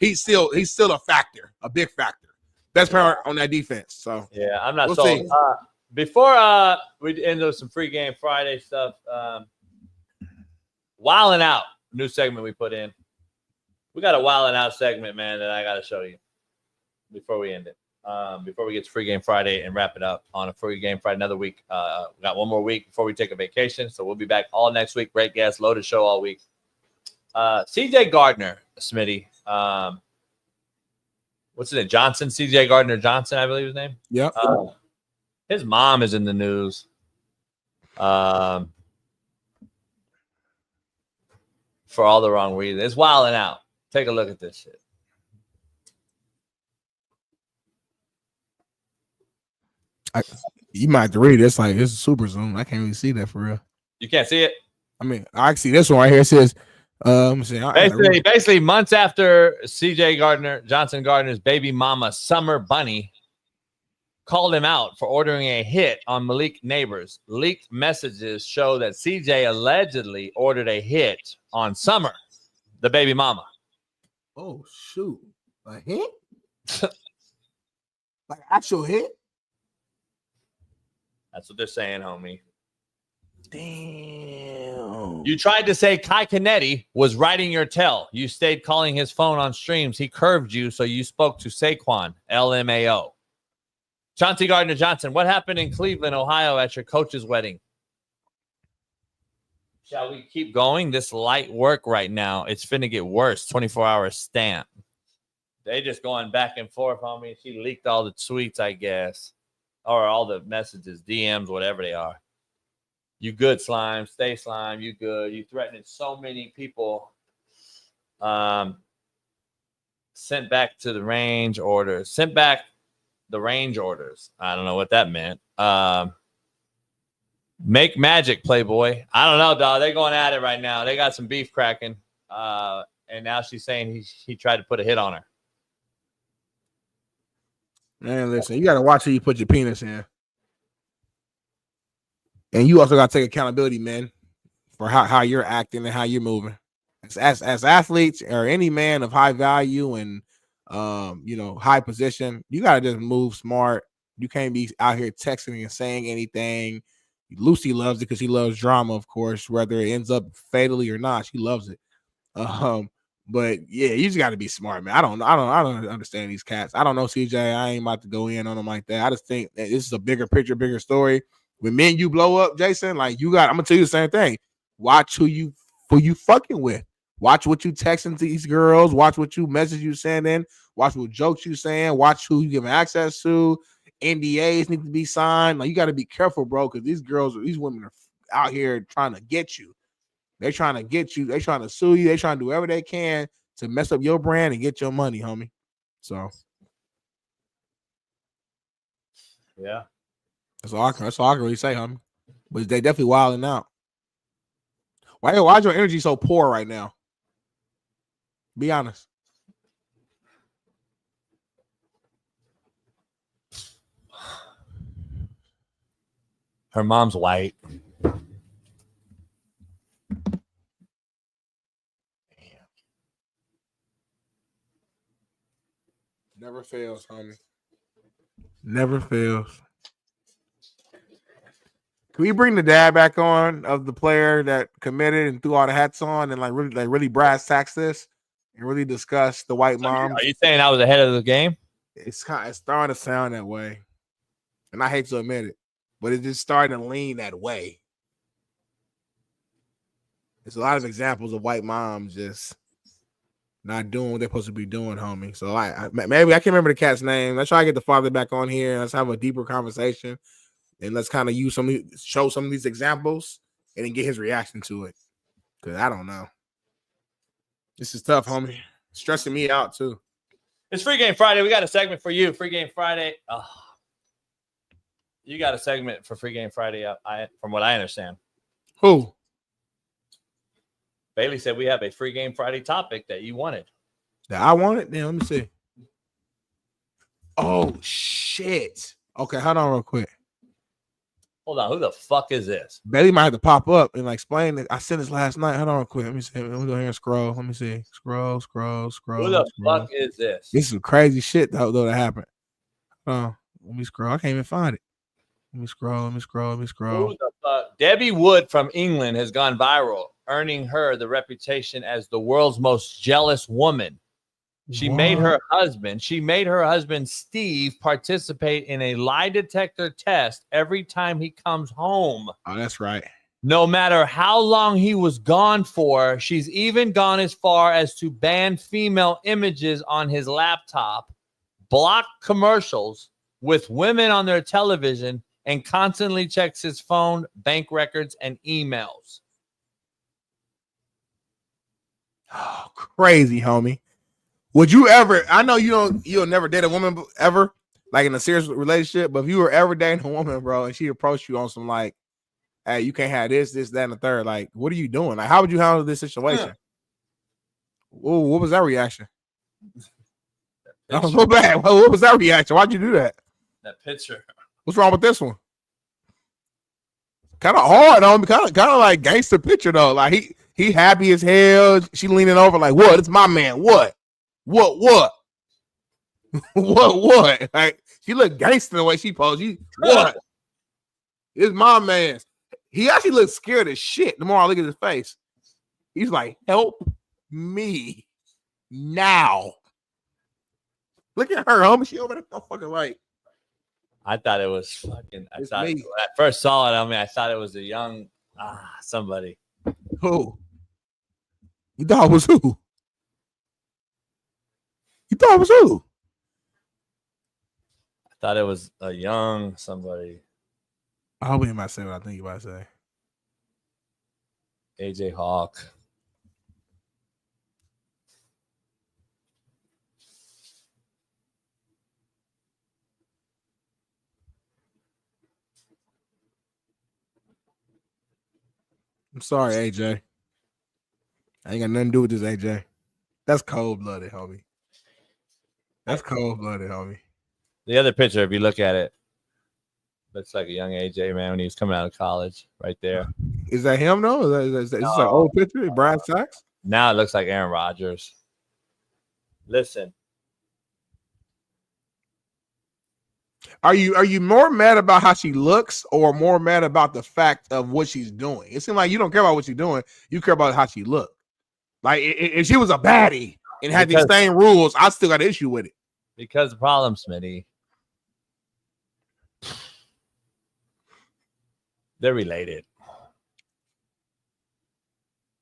He's still a factor, a big factor. Best player on that defense. So yeah, I'm not sold. Before we end with some free game Friday stuff, Wildin' Out, new segment we put in. We got a Wildin' Out segment, man, that I got to show you before we end it. Before we get to free game Friday and wrap it up on a free game Friday, another week. We got one more week before we take a vacation, so we'll be back all next week. Great guest, loaded show all week. CJ Gardner, Smitty. What's his name? Johnson, CJ Gardner Johnson, I believe his name. Yep. His mom is in the news. For all the wrong reasons. It's wilding out. Take a look at this shit. You might have to read it. It's like it's a super zoom. I can't really see that for real. You can't see it? I mean, I can see this one right here. It says, basically months after CJ Johnson Gardner's baby mama, Summer Bunny, called him out for ordering a hit on Malik Neighbors. Leaked messages show that CJ allegedly ordered a hit on Summer, the baby mama. Oh shoot! A hit? Like actual hit? That's what they're saying, homie. Damn. You tried to say Kai Kennedy was writing your tell. You stayed calling his phone on streams. He curved you, so you spoke to Saquon, LMAO. Chauncey Gardner-Johnson, what happened in Cleveland, Ohio at your coach's wedding? Shall we keep going? This light work right now. It's finna get worse. 24-hour stamp. They just going back and forth on me. She leaked all the tweets, I guess. Or all the messages, DMs, whatever they are. You good, Slime. Stay, Slime. You good. You threatening so many people. Sent back to the range orders. Sent back the range orders. I don't know what that meant. Make magic, Playboy. I don't know, dog. They're going at it right now. They got some beef cracking. And now she's saying he tried to put a hit on her. Man, listen, you got to watch who you put your penis in. And you also got to take accountability, man, for how you're acting and how you're moving. As athletes or any man of high value and, high position, you got to just move smart. You can't be out here texting and saying anything. Lucy loves it because she loves drama, of course, whether it ends up fatally or not. She loves it. But yeah, you just got to be smart, man. I don't understand these cats. I don't know, CJ. I ain't about to go in on them like that. I just think that this is a bigger picture, bigger story. When men you blow up, Jason, like I'm gonna tell you the same thing. Watch who you fucking with. Watch what you texting to these girls. Watch what you message you sending. Watch what jokes you saying. Watch who you giving access to. NDAs need to be signed. Like you got to be careful, bro, because these women are out here trying to get you. They're trying to get you. They're trying to sue you. They're trying to do whatever they can to mess up your brand and get your money, homie. So, yeah, that's all I can really say, homie. But they definitely wilding out. Why is your energy so poor right now? Be honest. Her mom's white. Never fails, homie. Never fails. Can we bring the dad back on of the player that committed and threw all the hats on and really brass tacks this and really discuss the white mom? Are you saying I was ahead of the game? It's starting to sound that way, and I hate to admit it, but it's just starting to lean that way. There's a lot of examples of white moms just not doing what they're supposed to be doing, homie. So maybe I can't remember the cat's name. Let's try to get the father back on here and let's have a deeper conversation. And let's kind of show some of these examples and then get his reaction to it. Because I don't know. This is tough, homie. Stressing me out, too. It's Free Game Friday. We got a segment for you. Free Game Friday. Oh. You got a segment for Free Game Friday, from what I understand. Who? Bailey said we have a Free Game Friday topic that you wanted. That I wanted? Then let me see. Oh, shit. Okay, hold on real quick. Hold on, who the fuck is this? Bailey might have to pop up and explain it. I sent this last night. Hold on real quick. Let me see. Let me go here and scroll. Let me see. Scroll. Who the fuck is this? This is some crazy shit though that happened. Let me scroll. I can't even find it. Let me scroll. Who the fuck? Debbie Wood from England has gone viral, earning her the reputation as the world's most jealous woman. She made her husband, Steve, participate in a lie detector test every time he comes home. Oh, that's right. No matter how long he was gone for, she's even gone as far as to ban female images on his laptop, block commercials with women on their television, and constantly checks his phone, bank records, and emails. Oh, crazy, homie. Would you ever? I know you'll never date a woman ever, like in a serious relationship. But if you were ever dating a woman, bro, and she approached you on some like, "Hey, you can't have this, that, and the third," like, what are you doing? Like, how would you handle this situation? Ooh, what was that reaction? That was so bad. What was that reaction? Why'd you do that? That picture. What's wrong with this one? Kind of hard on me. Kind of like gangster picture though. Like he happy as hell. She leaning over like, what? It's my man. What? What? what? Like, she look gangster the way she posed. What? It's my man. He actually looks scared as shit the more I look at his face. He's like, help me now. Look at her, homie. She over there fucking like. I thought it was fucking. When I first saw it, I thought it was a young somebody. Who? You thought it was who? You thought it was who? I thought it was a young somebody. I hope he might say what I think he might say. AJ Hawk. I'm sorry, AJ. I ain't got nothing to do with this, AJ. That's cold-blooded, homie. That's cold-blooded, homie. The other picture, if you look at it, looks like a young AJ, man, when he was coming out of college right there. Is that him, though? Is this an old picture? Brian Sachs? Now it looks like Aaron Rodgers. Listen. Are you more mad about how she looks or more mad about the fact of what she's doing? It seems like you don't care about what she's doing. You care about how she looked. Like, if she was a baddie and had these same rules, I still got an issue with it. Because the problem, Smitty, they're related.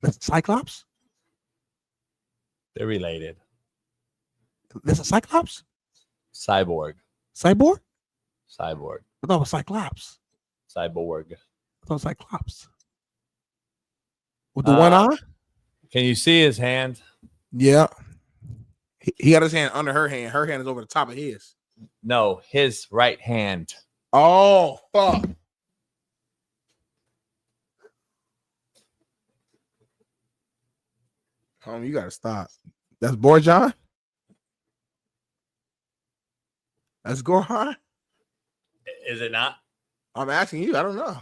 That's a Cyclops? They're related. That's a Cyclops? Cyborg. Cyborg? Cyborg. I thought it was Cyclops. Cyborg. I thought it was Cyclops. With the one eye? Can you see his hand? Yeah. He got his hand under her hand. Her hand is over the top of his. No, his right hand. Oh, fuck. You got to stop. That's Borjan? That's Gohan? Is it not? I'm asking you. I don't know.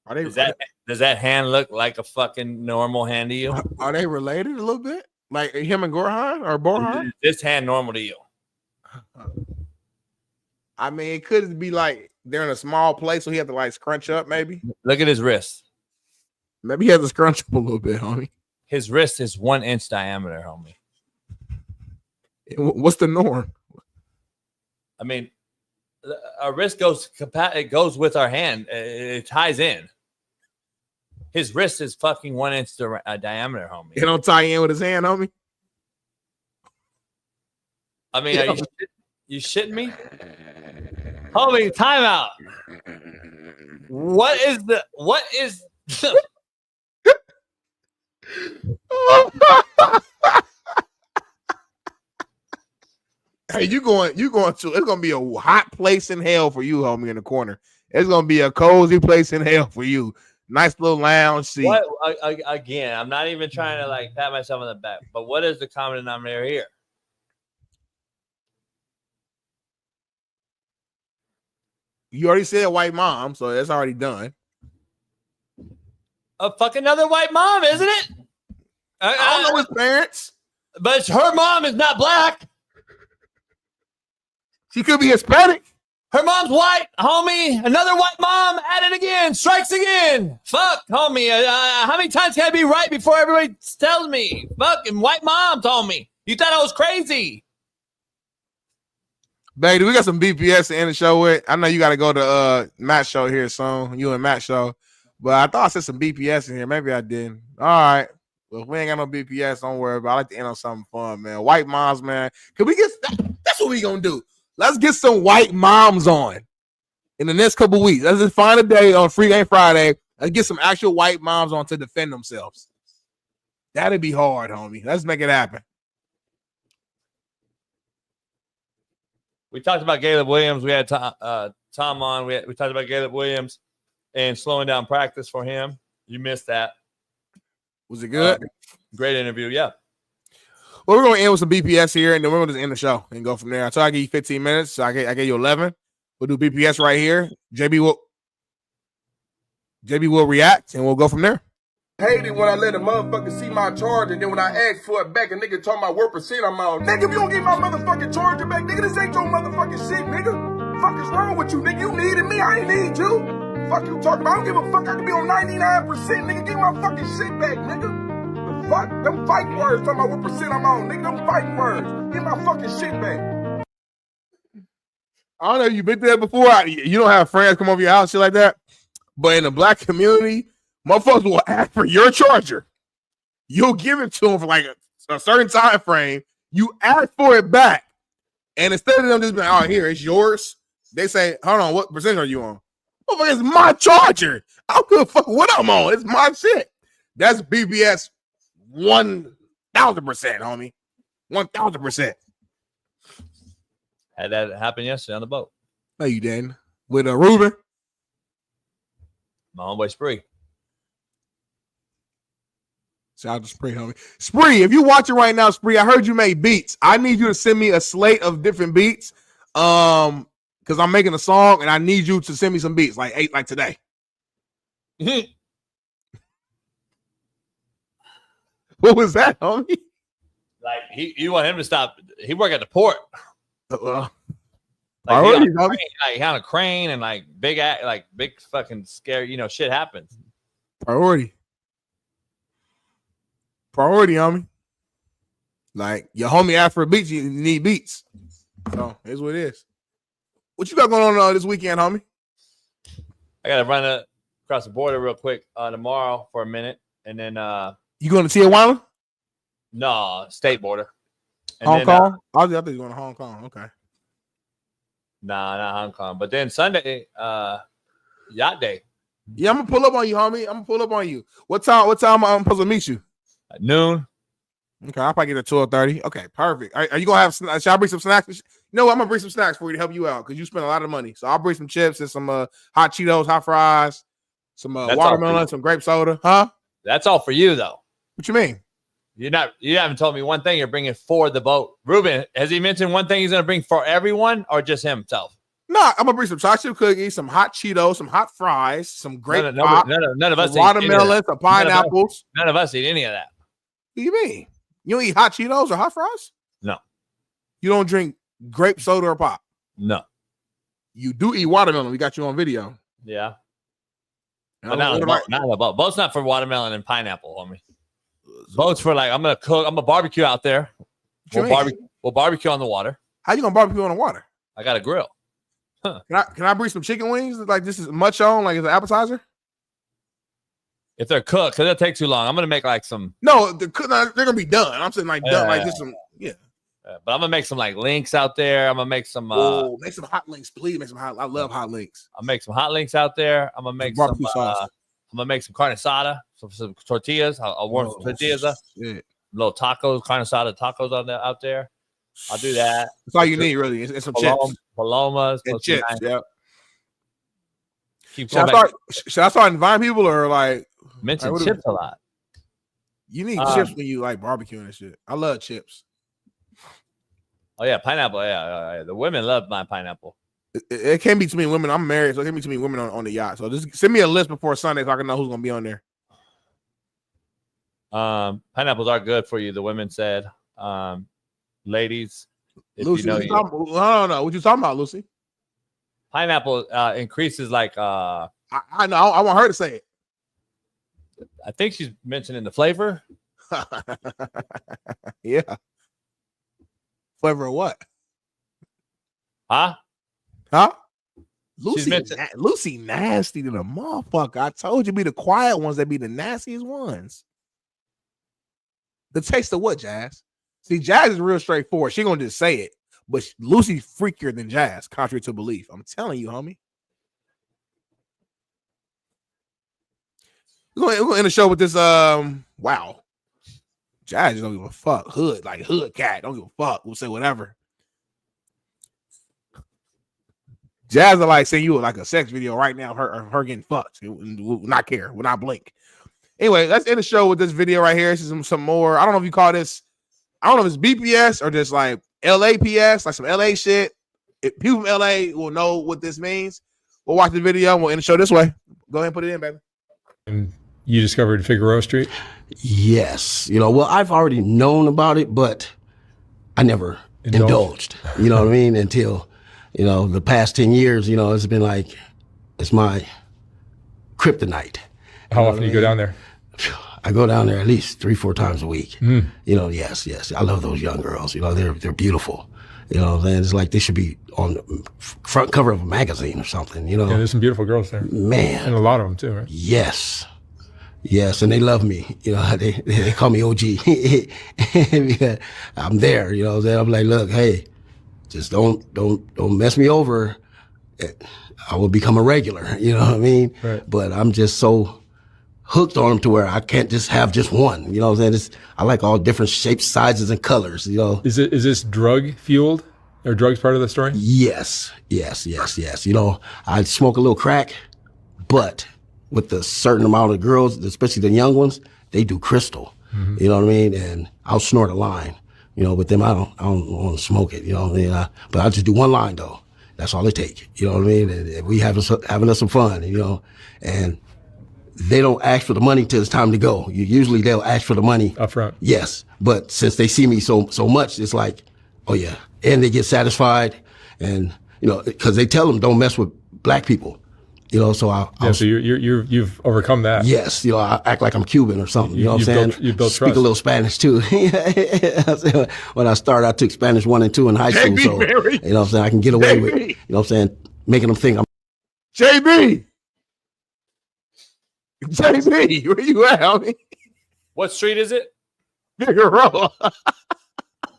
Are they? Does that hand look like a fucking normal hand to you? Are they related a little bit? Like him and Gohan or Borhan? Is this hand normal to you? I mean, it could be like they're in a small place, so he had to like scrunch up. Maybe. Look at his wrist. Maybe he has to scrunch up a little bit, homie. His wrist is 1 inch diameter, homie. What's the norm? I mean, our wrist goes with our hand. It ties in. His wrist is fucking 1 inch diameter, homie. It don't tie in with his hand, homie. I mean, are you shitting me? Homie, timeout. What is Hey, you going to, it's gonna be a hot place in hell for you, homie, in the corner. It's gonna be a cozy place in hell for you. Nice little lounge seat. What, again, I'm not even trying to like pat myself on the back, but what is the common denominator here? You already said white mom, so that's already done. A fucking another white mom, isn't it? I don't know his parents. But her mom is not black. She could be Hispanic. Her mom's white, homie. Another white mom at it again. Strikes again. Fuck, homie. How many times can I be right before everybody tells me? Fucking white mom told me. You thought I was crazy. Baby, we got some BPS to end the show with. I know you got to go to Matt's show here soon. You and Matt's show. But I thought I said some BPS in here. Maybe I didn't. All right. Well, if we ain't got no BPS, don't worry about it. I like to end on something fun, man. White moms, man. Can we get that's what we gonna do. Let's get some white moms on in the next couple weeks. Let's just find a day on Free Game Friday and get some actual white moms on to defend themselves. That'd be hard, homie. Let's make it happen. We talked about Caleb Williams. We had Tom on. We talked about Caleb Williams and slowing down practice for him. You missed that. Was it good? Great interview, yeah. Well, we're going to end with some BPS here, and then we're going to end the show and go from there. So I give you 15 minutes. So I gave you 11. We'll do BPS right here. JB will react, and we'll go from there. Hate it when I let a motherfucker see my charge, and then when I ask for it back, a nigga talking about what percent I'm on. Nigga, if you don't get my motherfucking charger back, nigga, this ain't your motherfucking shit, nigga. Fuck is wrong with you, nigga? You needed me, I ain't need you. Fuck you talking about? I don't give a fuck. I can be on 99%, nigga. Get my fucking shit back, nigga. The fuck? Them fighting words talking about what percent I'm on, nigga. Them fighting words. Get my fucking shit back. I don't know if you've been there before. You don't have friends come over your house, shit like that. But in the black community, motherfuckers will ask for your charger. You'll give it to them for like a certain time frame. You ask for it back. And instead of them just being, oh, here, it's yours. They say, hold on, what percentage are you on? Oh, it's my charger. I don't give a fuck what I'm on. It's my shit. That's BBS 1,000%, homie. 1,000%. Had that happen yesterday on the boat. No, you didn't. With Ruben. My homeboy Spree. Shout out to Spree, homie. Spree, if you watching right now, Spree, I heard you made beats. I need you to send me a slate of different beats. Because I'm making a song and I need you to send me some beats, like today. What was that, homie? Like you want him to stop. He work at the port. Well, like he on a crane and like big fucking scary, shit happens. Priority, homie. Like your homie asked for beats, you need beats. So here's what it is. What you got going on this weekend, homie? I gotta run across the border real quick tomorrow for a minute, and then you going to Tijuana? No, state border. And Hong then, Kong? I thought you were going to Hong Kong. Okay. Nah, not Hong Kong. But then Sunday, yacht day. Yeah, I'm gonna pull up on you, homie. I'm gonna pull up on you. What time I'm supposed to meet you? At noon. Okay, I'll probably get at 12:30. Okay, perfect. Are you gonna have? Should I bring some snacks? No, I'm gonna bring some snacks for you to help you out because you spend a lot of money. So I'll bring some chips and some hot Cheetos, hot fries, some watermelon, some grape soda. Huh? That's all for you, though. What you mean? You haven't told me one thing you're bringing for the boat. Ruben, has he mentioned one thing he's gonna bring for everyone or just himself? No, I'm gonna bring some chocolate chip cookies, some hot Cheetos, some hot fries, some grape pop, none of us watermelon, some pineapples. None of us eat any of that. What do you mean? You don't eat hot Cheetos or hot fries? No. You don't drink grape soda or pop? No. You do eat watermelon. We got you on video. Yeah. But not a boat. Boat's not for watermelon and pineapple, homie. Boat's for like I'm gonna barbecue out there. We'll barbecue on the water. How you gonna barbecue on the water? I got a grill. Huh. Can I bring some chicken wings? Like this is much on, like it's an appetizer? If they're cooked, because it'll take too long. I'm gonna make like some. No, they're gonna be done. I'm saying like done, like this some. Yeah. But I'm gonna make some like links out there. I'm gonna make some. Make some hot links, please. Make some hot. I love hot links. I'll make some hot links out there. I'm gonna make some. I'm gonna make some carne asada, some tortillas. I'll warm some tortillas up. Little tacos, carne asada tacos out there. I'll do that. That's all you need, really. It's some chips, palomas, and chips. Yeah. Should I start inviting people or like mention chips a lot? You need chips when you like barbecuing and shit. I love chips. Oh yeah, pineapple. Yeah. The women love my pineapple. It can't be too many women. I'm married, so it can't be too many women on the yacht. So just send me a list before Sunday so I can know who's gonna be on there. Pineapples are good for you. The women said, ladies. Lucy, I don't know what you talking about, Lucy. Pineapple increases like I know. I want her to say it. I think she's mentioning the flavor. Yeah. Flavor of what? Huh? Lucy nasty to the motherfucker. I told you be the quiet ones that be the nastiest ones. The taste of what, Jazz? See, Jazz is real straightforward. She gonna just say it. But Lucy's freakier than Jazz, contrary to belief. I'm telling you, homie. We're gonna end the show with this. Wow. Jazz don't give a fuck. Hood cat. Don't give a fuck. We'll say whatever. Jazz will like send you like a sex video right now. Her getting fucked. We'll not care. We'll not blink. Anyway, let's end the show with this video right here. This is some more. I don't know if you call this. I don't know if it's BPS or just like LAPS, like some LA shit. If people from LA will know what this means. We'll watch the video and we'll end the show this way. Go ahead and put it in, baby. you discovered Figueroa Street? Yes. Well, I've already known about it, but I never indulged. You know what I mean? Until, the past 10 years, it's been like, it's my kryptonite. How often do you go down there? I go down there at least 3-4 times a week. Yes. I love those young girls. They're beautiful. And it's like they should be on the front cover of a magazine or something. Yeah, there's some beautiful girls there. Man, and a lot of them too, right? Yes, and they love me. They call me OG. I'm there. I'm like, look, hey, just don't mess me over. I will become a regular. You know what I mean? Right. But I'm just so hooked on them to where I can't just have just one. You know what I'm saying? I like all different shapes, sizes, and colors. Is this drug fueled? Are drugs part of the story? Yes. I smoke a little crack, but with a certain amount of girls, especially the young ones, they do crystal. Mm-hmm. You know what I mean? And I'll snort a line. With them, I don't want to smoke it. You know what I mean? But I just do one line though. That's all it takes. You know what I mean? And we having us some fun. And they don't ask for the money till it's time to go. Usually they'll ask for the money up front. Yes, but since they see me so much, it's like, oh yeah, and they get satisfied, and because they tell them don't mess with black people, so so you've overcome that. Yes, I act like I'm Cuban or something. You know what I'm saying? You built Speak trust. a little Spanish too. When I started, I took Spanish 1 and 2 in high school, so Barry. you know what I'm saying, I can get away with making them think I'm JB, where you at, homie? What street is it? Figueroa.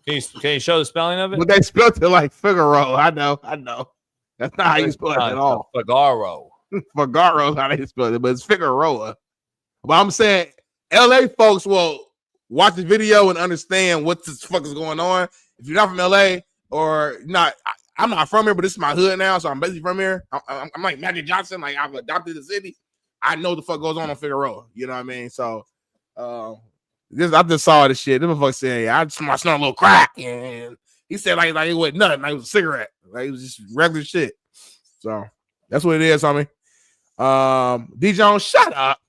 Can you show the spelling of it? But they spelled it like Figueroa. I know. That's not how you spell it at all. Figaro. Figaro is how they spell it, but it's Figueroa. But I'm saying LA folks will watch the video and understand what the fuck is going on. If you're not from LA or not, I'm not from here, but this is my hood now, so I'm basically from here. I'm like Magic Johnson, like I've adopted the city. I know the fuck goes on Figueroa. You know what I mean? So I just saw this shit. This motherfucker said, yeah, I snort a little crack. And he said like it wasn't nothing. Like it was a cigarette. Like it was just regular shit. So that's what it is, homie. D Jones, shut up.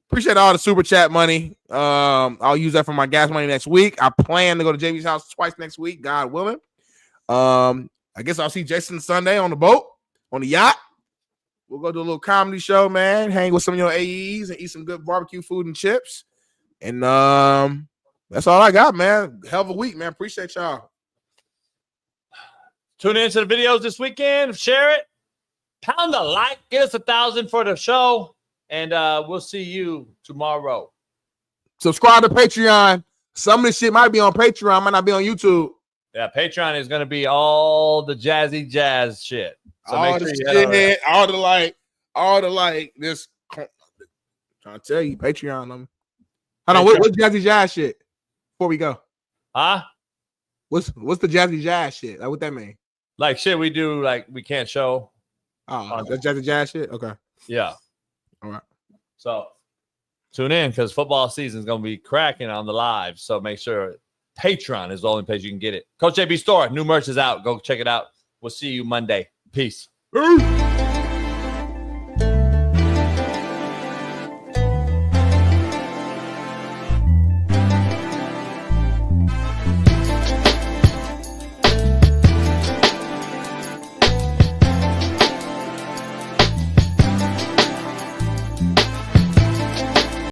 Appreciate all the super chat money. I'll use that for my gas money next week. I plan to go to JB's house twice next week, God willing. I guess I'll see Jason Sunday on the boat, on the yacht. We'll go do a little comedy show, man. Hang with some of your AEs and eat some good barbecue food and chips. And that's all I got, man. Hell of a week, man. Appreciate y'all. Tune in to the videos this weekend. Share it. Pound the like. Get us 1,000 for the show. And we'll see you tomorrow. Subscribe to Patreon. Some of this shit might be on Patreon, might not be on YouTube. Yeah, Patreon is going to be all the jazzy jazz shit. So all the shit, all the like, this. Trying to tell you, Patreon. Hold on, what's jazzy jazz shit? Before we go, what's the jazzy jazz shit? Like, what that mean? Like shit we do, like we can't show. Oh, that's jazzy jazz shit. Okay. Yeah. All right. So tune in because football season is going to be cracking on the live. So make sure Patreon is the only place you can get it. Coach JB Store, new merch is out. Go check it out. We'll see you Monday. Peace. Peace.